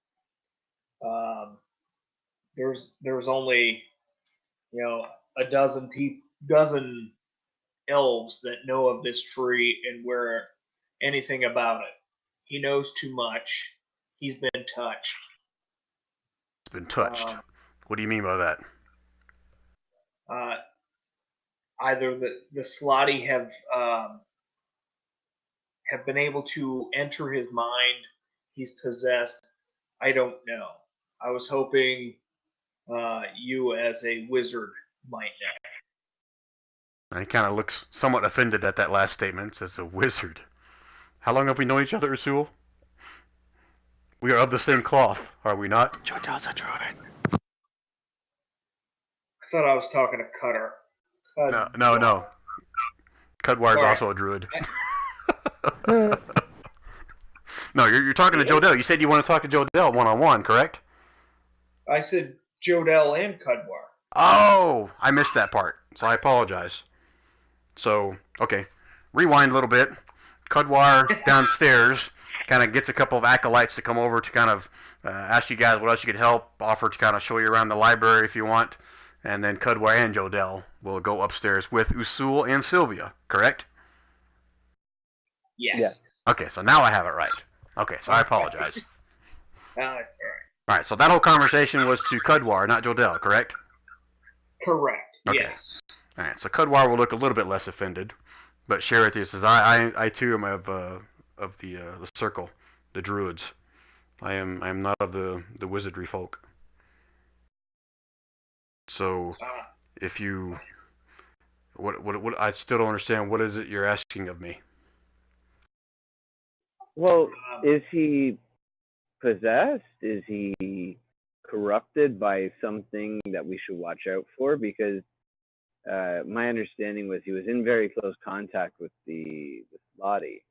There's only a dozen elves that know of this tree and where anything about it. He knows too much. He's been touched. It's been touched. What do you mean by that? Either the Slotty have been able to enter his mind. He's possessed. I don't know. I was hoping you as a wizard might know. And he kind of looks somewhat offended at that last statement. Says, "A wizard? How long have we known each other, Usul? We are of the same cloth, are we not?" Jodell's a druid. I thought I was talking to Cutter. No. Cudwire's Sorry. also a druid. No, you're talking to Jodell. You said you want to talk to Jodell one-on-one, correct? I said Jodell and Cudwire. Oh, I missed that part, so I apologize. So, okay, rewind a little bit. Cudwire downstairs kind of gets a couple of acolytes to come over to kind of ask you guys what else you could help, offer to kind of show you around the library if you want, and then Cudwire and Jodell will go upstairs with Usul and Sylvia, correct? Yes. Okay, so now I have it right. Okay, so I apologize. That's all right. All right, so that whole conversation was to Cudwire, not Jodell, correct? Correct. Okay. Yes. All right, so Cudwire will look a little bit less offended, but Sherith says, "I too am of the circle, the druids. I am not of the wizardry folk. So, if you, what I still don't understand. What is it you're asking of me?" Well, is he possessed? Is he corrupted by something that we should watch out for? Because my understanding was he was in very close contact with the Slotty.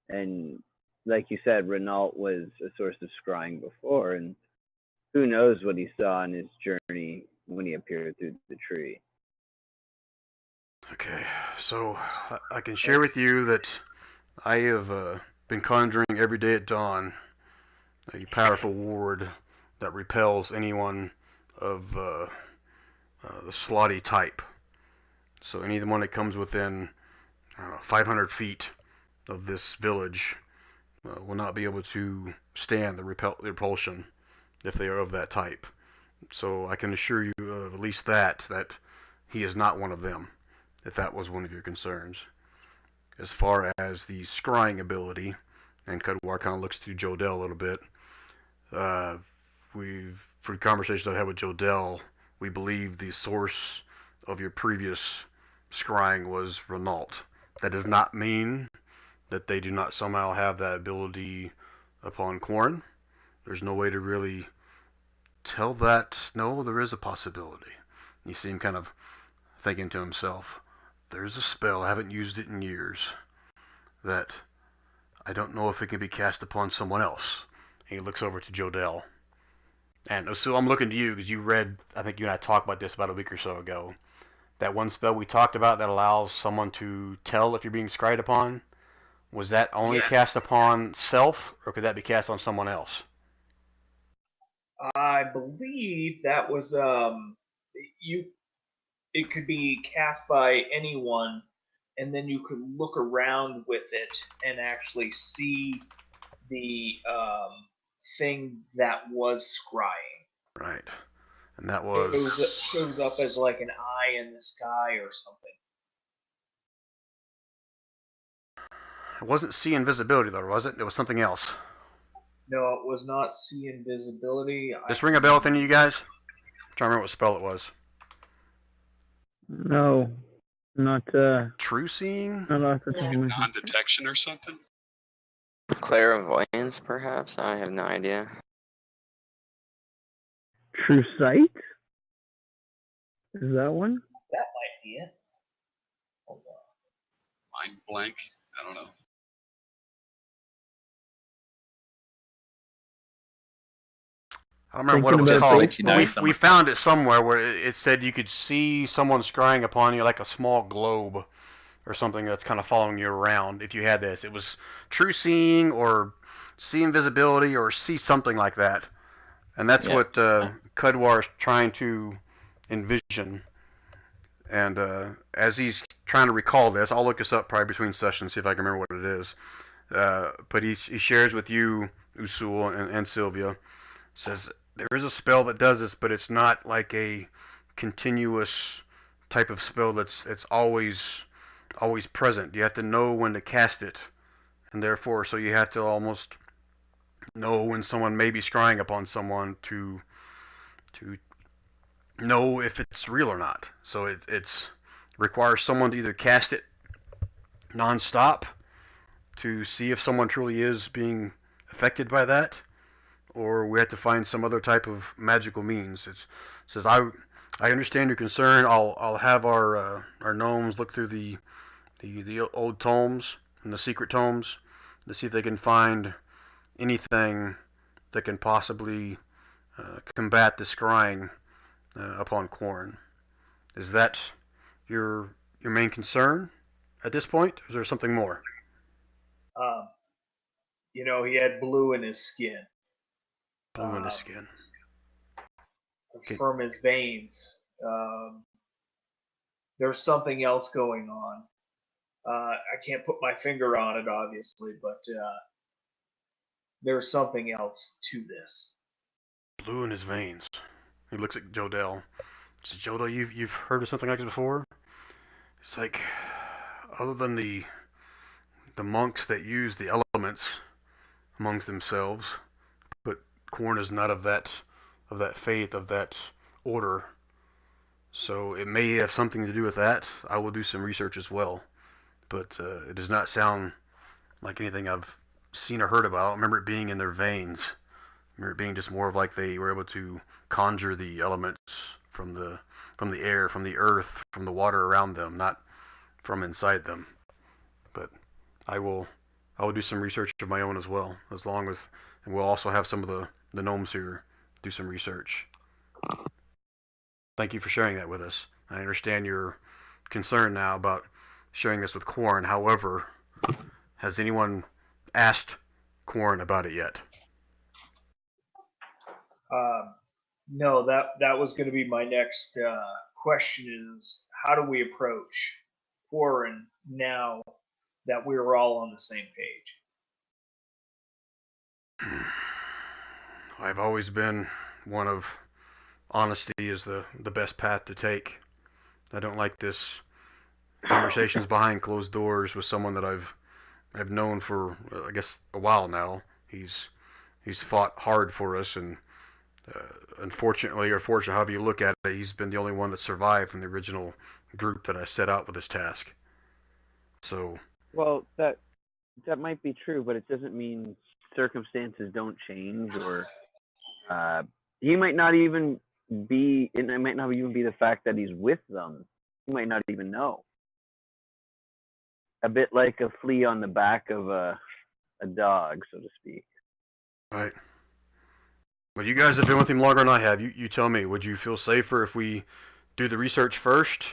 And like you said, Renault was a source of scrying before, and who knows what he saw on his journey when he appeared through the tree. Okay, so I can share with you that I have been conjuring every day at dawn a powerful ward that repels anyone of the Slotty type. So anyone that comes within 500 feet of this village will not be able to stand the repulsion if they are of that type. So I can assure you of at least that he is not one of them, if that was one of your concerns. As far as the scrying ability, and Cudwire kind of looks to Jodell a little bit, for conversations I've had with Jodell, we believe the source of your previous scrying was Renault. That does not mean that they do not somehow have that ability upon Corn. There's no way to really tell that. No, there is a possibility. You see him kind of thinking to himself, there's a spell, I haven't used it in years, that I don't know if it can be cast upon someone else. And he looks over to Jodell. And so I'm looking to you because you read, I think you and I talked about this about a week or so ago. that one spell we talked about that allows someone to tell if you're being scryed upon, was that only Yes. cast upon self, or could that be cast on someone else? I believe that was you. It could be cast by anyone, and then you could look around with it and actually see the thing that was scrying. Right. And that Shows up as like an eye in the sky or something. It wasn't see invisibility, though, was it? It was something else. No, it was not see invisibility. Does this ring a bell with any of you guys? I'm trying to remember what spell it was. No, not True seeing? not off the top of my head. Non-detection or something? Clairvoyance, perhaps? I have no idea. True sight? Is that one? That might be it. Hold on. Mind blank? I don't know. I don't remember what it was Thinking about called. let you know we someone- found it somewhere where it said you could see someone scrying upon you like a small globe or something that's kind of following you around if you had this. It was true seeing or see invisibility or see something like that. And that's Yeah. what Kudwar is trying to envision. And as he's trying to recall this, I'll look this up probably between sessions, see if I can remember what it is. But he shares with you, Usul and Sylvia, says there is a spell that does this, but it's not like a continuous type of spell that's always present. You have to know when to cast it, and therefore, so you have to almost know when someone may be scrying upon someone to know if it's real or not. So it's requires someone to either cast it non-stop to see if someone truly is being affected by that, or we have to find some other type of magical means. It says I understand your concern. I'll have our gnomes look through the old tomes and the secret tomes to see if they can find anything that can possibly combat the scrying upon Quarren. Is that your main concern at this point? Or is there something more? He had blue in his skin. Blue in his skin. From his veins. There's something else going on. I can't put my finger on it, obviously, but there's something else to this. Blue in his veins. He looks at Jodel. Says, Jodel, you've heard of something like this before? It's like, other than the monks that use the elements amongst themselves, but Quarren is not of that faith, of that order. So it may have something to do with that. I will do some research as well, but it does not sound like anything I've seen or heard about. I don't remember it being in their veins. I remember it being just more of like they were able to conjure the elements from the air, from the earth, from the water around them, not from inside them. But I will do some research of my own as well, and we'll also have some of the gnomes here do some research. Thank you for sharing that with us. I understand your concern now about sharing this with Quarren. However, has anyone asked Quarren about it yet? No, that was going to be my next question is how do we approach Quarren now that we're all on the same page? I've always been one of honesty is the best path to take. I don't like this conversations behind closed doors with someone that I've known for I guess a while now. He's fought hard for us, and unfortunately or fortunately, however you look at it, he's been the only one that survived from the original group that I set out with this task. So, well, that might be true, but it doesn't mean circumstances don't change, or he might not even be. It might not even be the fact that he's with them. He might not even know. A bit like a flea on the back of a dog, so to speak. right. Well, you guys have been with him longer than I have. You tell me. Would you feel safer if we do the research first,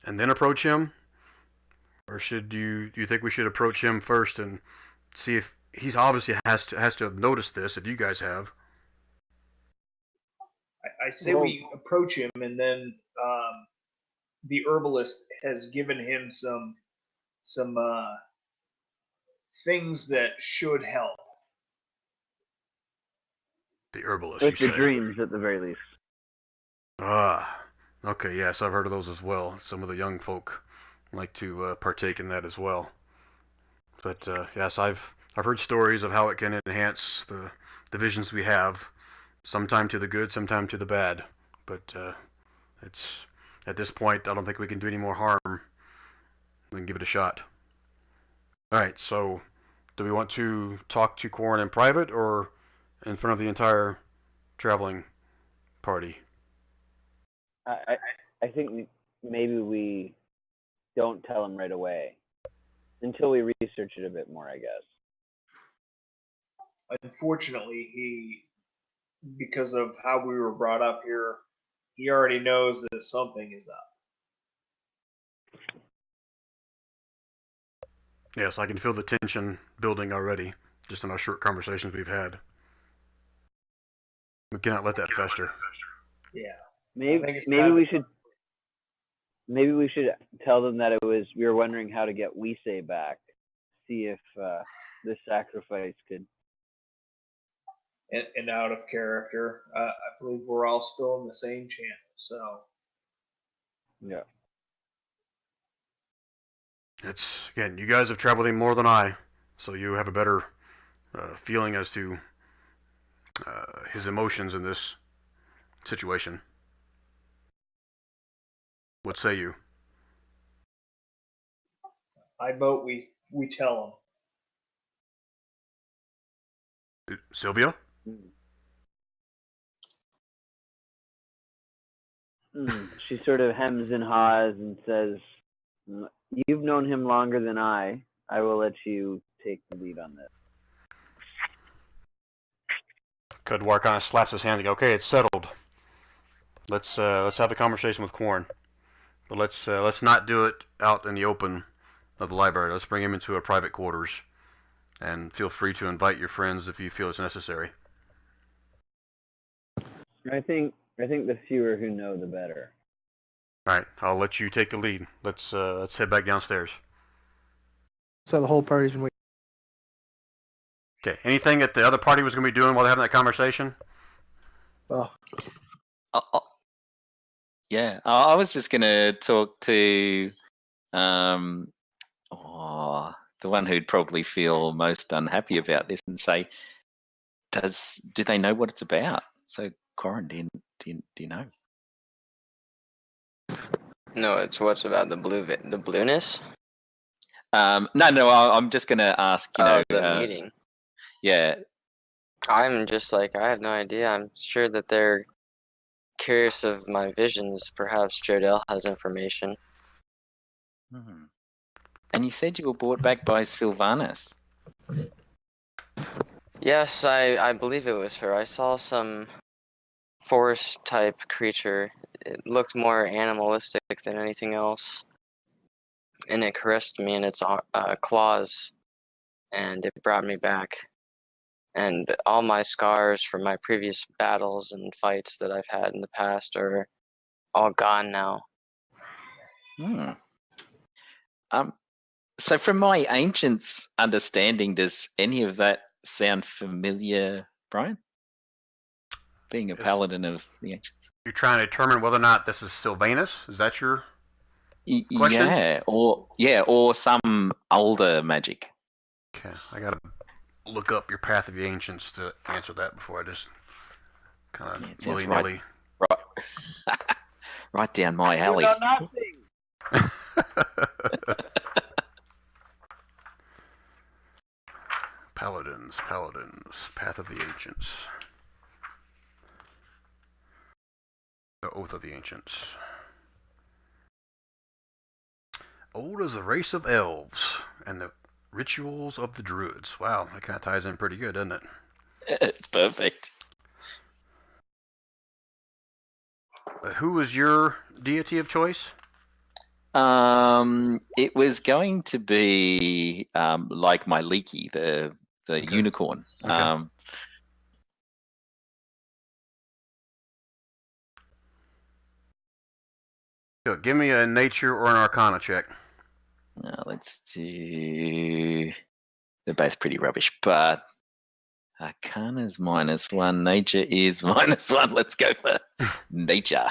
and then approach him, or should do you think we should approach him first and see if he's obviously has to have noticed this if you guys have? I say we approach him, and then the herbalist has given him some things that should help. The herbalist. With you the say. dreams, at the very least. Ah, okay, yes, I've heard of those as well. Some of the young folk like to partake in that as well. But yes, I've heard stories of how it can enhance the visions we have, sometime to the good, sometime to the bad. But it's at this point, I don't think we can do any more harm than give it a shot. All right, so do we want to talk to Quarren in private or in front of the entire traveling party? I think maybe we don't tell him right away until we research it a bit more, I guess. Unfortunately, because of how we were brought up here, he already knows that something is up. Yes, I can feel the tension building already, just in our short conversations we've had. We cannot let that fester. Yeah. Maybe we should tell them that we were wondering how to get Wisei back. See if this sacrifice could. And out of character, I believe we're all still in the same channel. So yeah. It's again, you guys have traveled him more than I, so you have a better feeling as to his emotions in this situation. What say you? I vote we tell him. Sylvia? She sort of hems and haws and says, "You've known him longer than I. I will let you take the lead on this." Kudwar kind of slaps his hand and goes, "Okay, it's settled. Let's have a conversation with Quarren, but let's not do it out in the open of the library. Let's bring him into our private quarters, and feel free to invite your friends if you feel it's necessary." I think the fewer who know, the better. All right, I'll let you take the lead. Let's head back downstairs. So the whole party's been waiting. Okay. Anything that the other party was going to be doing while they're having that conversation? Oh. Yeah, I was just going to talk to the one who'd probably feel most unhappy about this and say, do they know what it's about? So, Quarren, do you know? No, it's what's about the blueness. No, I'm just going to ask. The meeting. Yeah. I'm just like, I have no idea. I'm sure that they're curious of my visions. Perhaps Jodell has information. And you said you were brought back by Sylvanas. Yes, I believe it was her. I saw some forest type creature. It looked more animalistic than anything else. And it caressed me in its claws, and it brought me back. And all my scars from my previous battles and fights that I've had in the past are all gone now. So from my ancient's understanding, does any of that sound familiar, Brian? Being a paladin of the ancients. You're trying to determine whether or not this is Sylvanas? Is that your question? Yeah, or some older magic. Okay, I gotta look up your Path of the Ancients to answer that before I just kind of willy-nilly. Right down my alley. You know nothing. Paladins, Path of the Ancients. The Oath of the Ancients. Old as the race of elves and the rituals of the druids. Wow, that kind of ties in pretty good, doesn't it? It's perfect. Who was your deity of choice? It was going to be like my Leaky, the Okay. unicorn. Okay. So give me a nature or an arcana check. Let's do. They're both pretty rubbish, but Arcana's -1, nature is -1. Let's go for nature.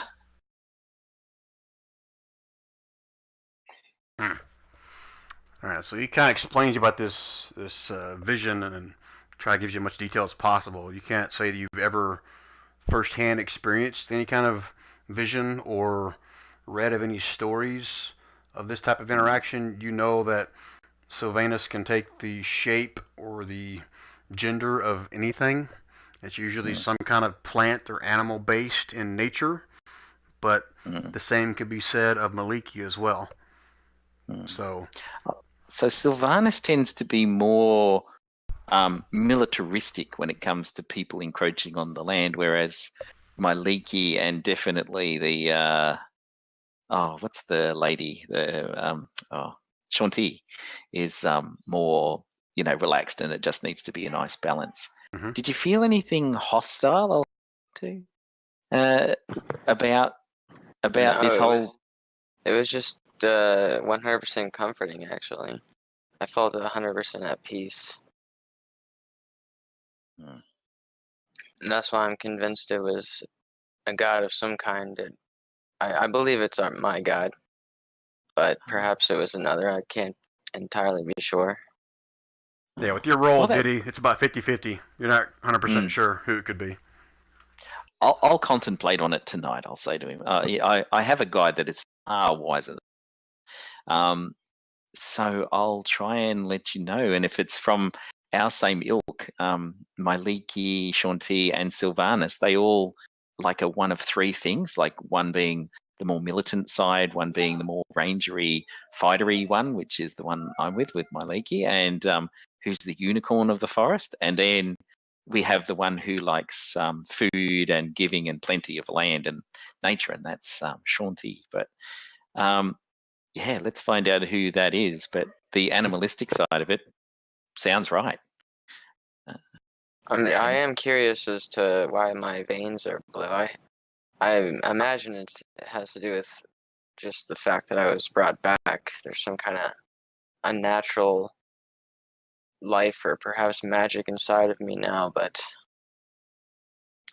All right, so he kind of explains about this vision and try to give you as much detail as possible. You can't say that you've ever firsthand experienced any kind of vision or read of any stories of this type of interaction. You know that Sylvanus can take the shape or the gender of anything. It's usually some kind of plant or animal based in nature, but the same could be said of Maliki as well. So Sylvanus tends to be more militaristic when it comes to people encroaching on the land, whereas my Leaky and definitely the what's the lady, the Shanti is more relaxed, and it just needs to be a nice balance. Mm-hmm. Did you feel anything hostile to about No, this whole? It was just 100% comforting, actually. I felt 100% at peace. And that's why I'm convinced it was a god of some kind. I believe it's my god, but perhaps it was another. I can't entirely be sure. Yeah, with your roll, Well, that- Diddy, it's about 50-50. You're not 100% sure who it could be. I'll contemplate on it tonight. I'll say to him, I have a guide that is far wiser than so I'll try and let you know. And if it's from our same ilk, my Leaky, Shanti, and Sylvanus, they all like a one of three things, like one being the more militant side, one being the more rangery, fightery one, which is the one I'm with my Leaky, and who's the unicorn of the forest. And then we have the one who likes food and giving and plenty of land and nature, and that's Shanti. But yeah, let's find out who that is. But the animalistic side of it sounds right. I am curious as to why my veins are blue. I imagine it has to do with just the fact that I was brought back. There's some kind of unnatural life or perhaps magic inside of me now, but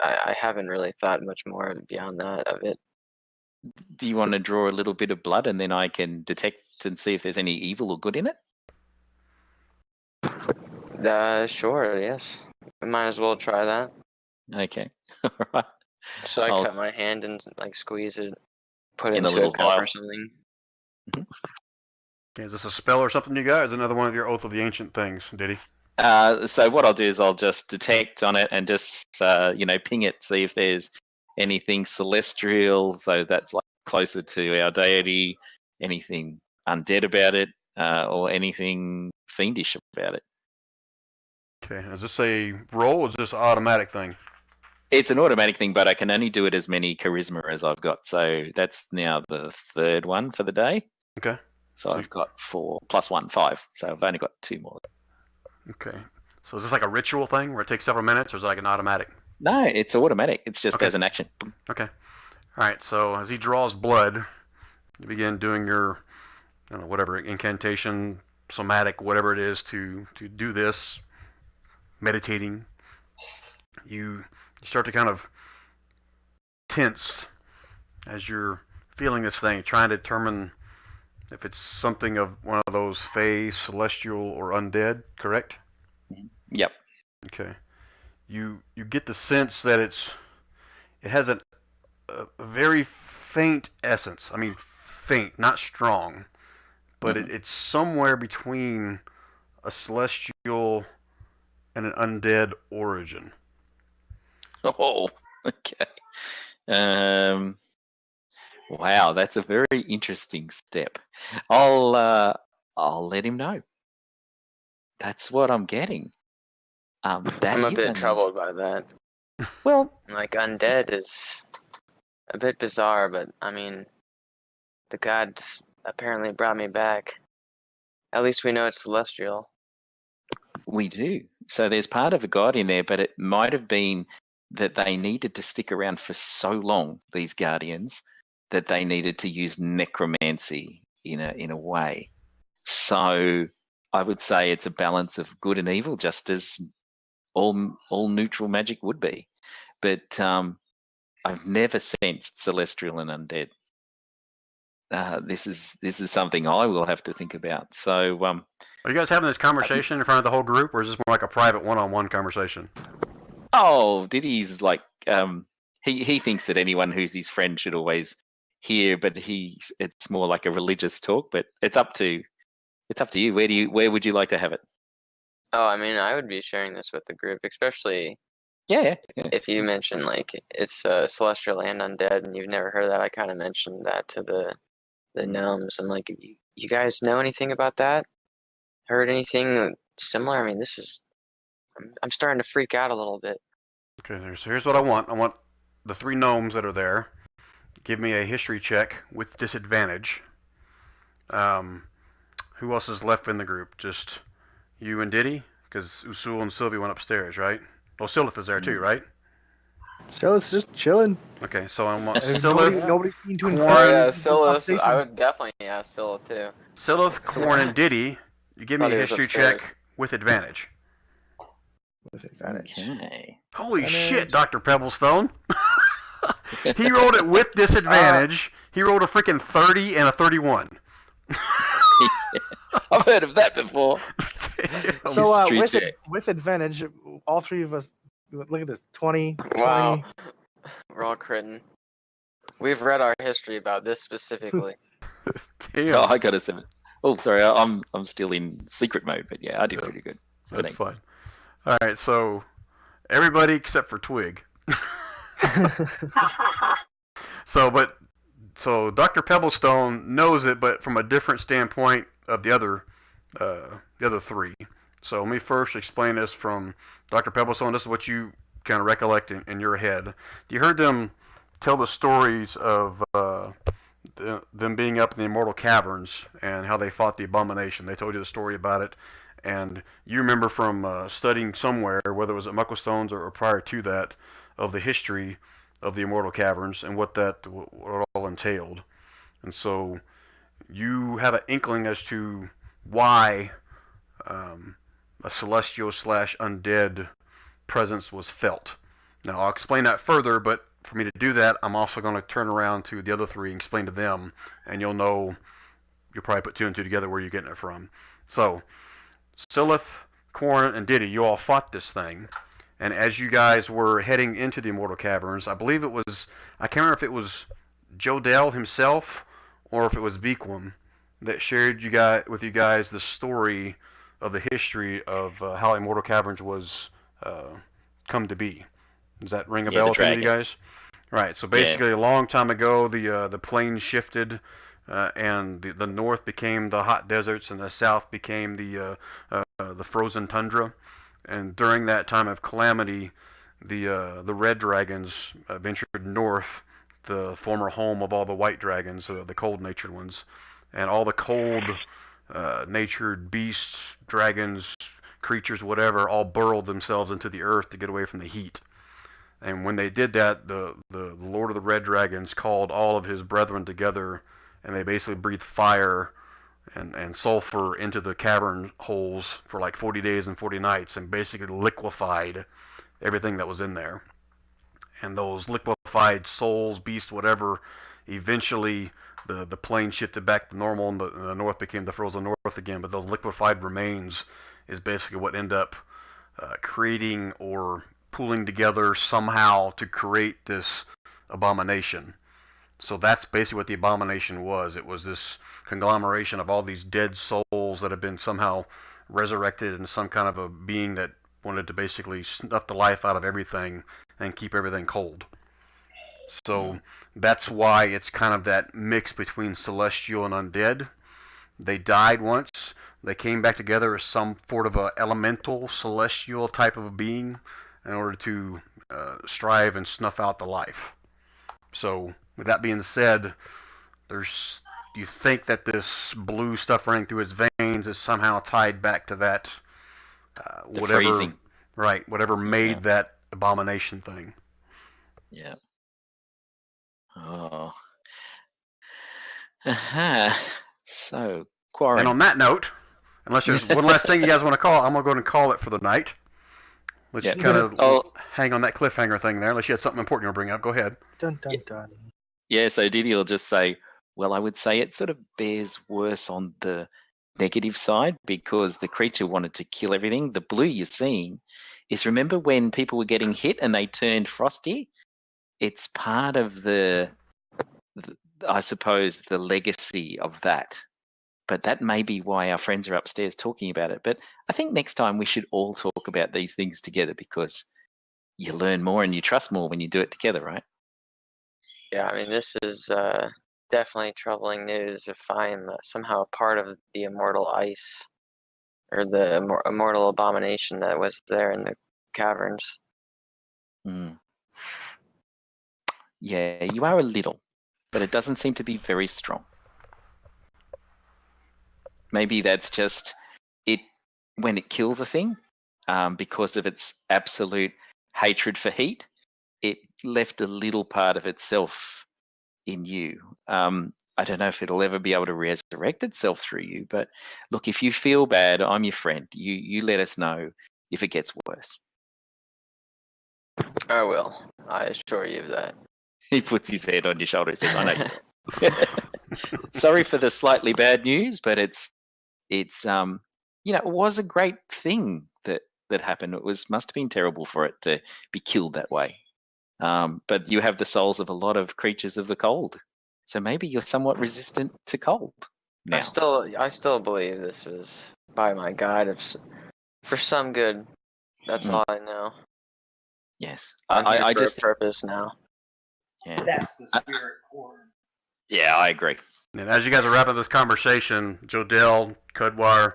I haven't really thought much more beyond that of it. Do you want to draw a little bit of blood and then I can detect and see if there's any evil or good in it? Sure, yes. I might as well try that. Okay. All right. So I cut my hand and like squeeze it, put it In a into little a cup vial. or something. Okay, is this a spell or something you got? Or is it another one of your Oath of the Ancient things, Diddy? So what I'll do is I'll just detect on it and just ping it, see if there's anything celestial, so that's like closer to our deity, anything undead about it, or anything fiendish about it. Okay, is this a roll or is this an automatic thing? It's an automatic thing, but I can only do it as many charisma as I've got. So that's now the third one for the day. Okay. So I've got 4 + 1, 5. So I've only got 2 more. Okay. So is this like a ritual thing where it takes several minutes, or is it like an automatic? No, it's automatic. It's just Okay. as an action. Okay. All right. So as he draws blood, you begin doing your, whatever incantation, somatic, whatever it is to do this, meditating. You start to kind of tense as you're feeling this thing, trying to determine if it's something of one of those Fey, celestial, or undead. Correct? Yep. Okay. You get the sense that it has a very faint essence. I mean, faint, not strong, but it's somewhere between a celestial and an undead origin. Oh, okay. Wow, that's a very interesting step. I'll let him know. That's what I'm getting. That I'm a is bit troubled by that. Well, like undead is a bit bizarre, but I mean, the gods apparently brought me back. At least we know it's celestial. We do. So there's part of a guardian there, but it might have been that they needed to stick around for so long, these guardians, that they needed to use necromancy in a way. So I would say it's a balance of good and evil, just as all neutral magic would be. But I've never sensed celestial and undead. This is something I will have to think about. So, are you guys having this conversation in front of the whole group, or is this more like a private one-on-one conversation? oh, Diddy's like he thinks that anyone who's his friend should always hear, but it's more like a religious talk. But it's up to you. Where would you like to have it? Oh, I mean, I would be sharing this with the group, especially Yeah. if you mention like it's celestial and undead, and you've never heard of that. I kind of mentioned that to the gnomes. I'm like, you guys know anything about that? Heard anything similar? I mean, I'm starting to freak out a little bit. Okay, so here's what I want. I want the 3 gnomes that are there. Give me a history check with disadvantage. Who else is left in the group? Just you and Diddy? Because Usul and Sylvie went upstairs, right? Well, Silith is there too, right? Silith's just chilling. Okay, so I want There's Silith, nobody's seen to Corn. Oh yeah, invite Scylla. I would definitely ask Scylla too. Silith, Corn, and Diddy. You give me Thought a he was history upstairs. check with advantage. with advantage. Okay. Holy Advantage. shit, Dr. Pebblestone. He rolled it with disadvantage. He rolled a freaking 30 and a 31. I've heard of that before. So History with check. with advantage, all 3 of us. Look at this, 20. Wow, we're all critting. We've read our history about this specifically. Damn. Oh, I got a 7. Oh, sorry, I'm still in secret mode, but yeah, I did pretty good. So That's fine. All right, so everybody except for Twig. So Dr. Pebblestone knows it, but from a different standpoint of the other 3. So let me first explain this from Dr. Pebblestone. This is what you kind of recollect in your head. You heard them tell the stories of them being up in the Immortal Caverns and how they fought the Abomination. They told you the story about it, and you remember from studying somewhere, whether it was at Mucklestones or prior to that, of the history of the Immortal Caverns and what it all entailed. And so you have an inkling as to why a celestial / undead presence was felt. Now I'll explain that further, but for me to do that, I'm also going to turn around to the other 3 and explain to them, and you'll probably put 2 and 2 together where you're getting it from. So, Silith, Corn, and Diddy, you all fought this thing, and as you guys were heading into the Immortal Caverns, I believe I can't remember if it was Jodel himself or if it was Bequem that shared with you guys the story of the history of how Immortal Caverns was come to be. Does that ring a bell to any of you guys? Right. So basically, a long time ago, the plains shifted, and the north became the hot deserts, and the south became the frozen tundra. And during that time of calamity, the red dragons ventured north, the former home of all the white dragons, the cold-natured ones, and all the cold-natured beasts, dragons, creatures, whatever, all burrowed themselves into the earth to get away from the heat. And when they did that, the Lord of the Red Dragons called all of his brethren together, and they basically breathed fire and sulfur into the cavern holes for like 40 days and 40 nights, and basically liquefied everything that was in there. And those liquefied souls, beasts, whatever, eventually the plane shifted back to normal, and the north became the frozen north again. But those liquefied remains is basically what ended up creating or pooling together somehow to create this abomination. So that's basically what the abomination was. It was this conglomeration of all these dead souls that have been somehow resurrected into some kind of a being that wanted to basically snuff the life out of everything and keep everything cold. So that's why it's kind of that mix between celestial and undead. They died once. They came back together as some sort of a elemental, celestial type of a being in order to strive and snuff out the life. So with that being said, there's do you think that this blue stuff running through his veins is somehow tied back to that The whatever freezing. right, whatever made Yeah. that abomination thing? Yeah. Oh. Aha. So, And Quarren. on that note, unless there's one last thing you guys want to call, I'm gonna go ahead and call it for the night. Let's Yeah. kind of Oh, hang on that cliffhanger thing there. Unless you had something important you want to bring up, go ahead. Dun dun dun. yeah, so Diddy will just say, well, I would say it sort of bears worse on the negative side because the creature wanted to kill everything. The blue you're seeing is, remember when people were getting hit and they turned frosty? It's part of the I suppose, the legacy of that. But that may be why our friends are upstairs talking about it. But I think next time we should all talk about these things together because you learn more and you trust more when you do it together, right? Yeah, I mean, this is definitely troubling news if I'm somehow a part of the immortal ice or the immortal abomination that was there in the caverns. Mm. Yeah, you are a little, but it doesn't seem to be very strong. Maybe that's just it when it kills a thing, because of its absolute hatred for heat, it left a little part of itself in you. I don't know if it'll ever be able to resurrect itself through you, but look, if you feel bad, I'm your friend. You let us know if it gets worse. I will. I assure you of that. He puts his head on your shoulder and says, I know you will. Sorry for the slightly bad news, but it's it was a great thing that happened. It must have been terrible for it to be killed that way. But you have the souls of a lot of creatures of the cold, so maybe you're somewhat resistant to cold now. I still believe this was by my God for some good. That's all I know. Yes, I'm here I for just a purpose now. Yeah. That's the spirit, Quarren. Yeah, I agree. And as you guys are wrapping up this conversation, Jodell, Cudwar,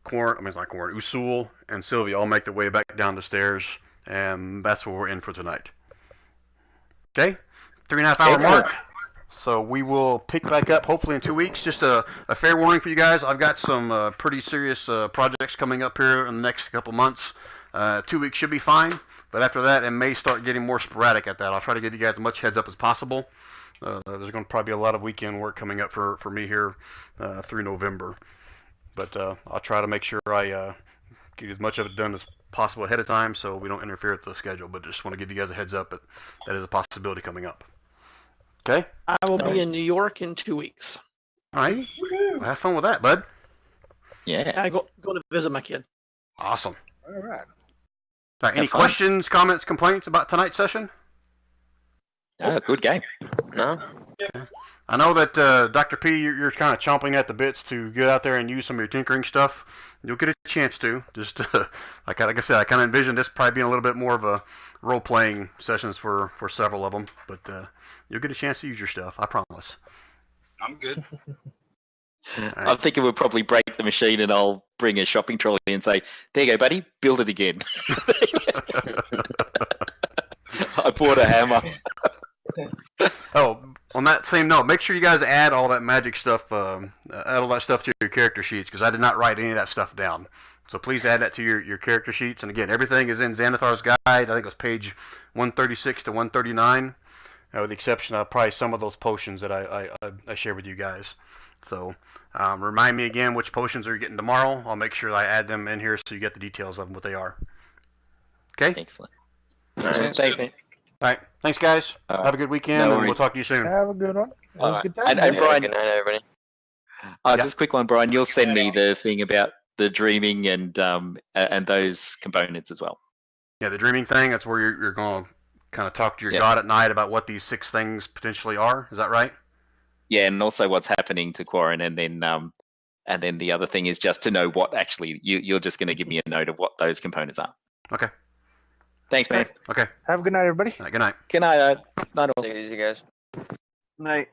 Usul, and Sylvia all make their way back down the stairs, and that's where we're in for tonight. Okay? 3.5 hour Excellent. mark. So we will pick back up hopefully in 2 weeks. Just a fair warning for you guys. I've got some pretty serious projects coming up here in the next couple months. 2 weeks should be fine, but after that it may start getting more sporadic at that. I'll try to give you guys as much heads up as possible. There's going to probably be a lot of weekend work coming up for me here through November. But I'll try to make sure I get as much of it done as possible ahead of time so we don't interfere with the schedule. But just want to give you guys a heads up that is a possibility coming up. Okay? I will be in New York in 2 weeks. All right. Well, have fun with that, bud. Yeah. I go to visit my kid. Awesome. All right. All right, any Have fun. questions, comments, complaints about tonight's session? Oh, good game. No? I know that Dr. P, you're kind of chomping at the bits to get out there and use some of your tinkering stuff. You'll get a chance to. Just like I said, I kind of envision this probably being a little bit more of a role-playing sessions for several of them. But you'll get a chance to use your stuff. I promise. I'm good. I'm thinking we'll probably break the machine and I'll bring a shopping trolley and say, there you go, buddy, build it again. I bought a hammer. Oh, on that same note, make sure you guys add all that magic stuff, add all that stuff to your character sheets, because I did not write any of that stuff down. So please add that to your character sheets. And again, everything is in Xanathar's guide. I think it was page 136 to 139, with the exception of probably some of those potions that I shared with you guys. So remind me again which potions are you getting tomorrow. I'll make sure I add them in here so you get the details of them, what they are. Okay? Excellent. Sounds Thanks, good. man. All right. Thanks, guys. All right. Have a good weekend, No and we'll worries. talk to you soon. Have a good one. It was a good time. And Yeah, Brian, good night, everybody. just a quick one, Brian. You'll send me the thing about the dreaming and those components as well. Yeah, the dreaming thing, that's where you're going to kind of talk to your Yep. god at night about what these 6 things potentially are. Is that right? Yeah, and also what's happening to Quarren, and then the other thing is just to know what actually you're just going to give me a note of what those components are. Okay. Thanks, man. Okay. Have a good night, everybody. All right, good night. Good night. Night all. Take it easy, guys. Night.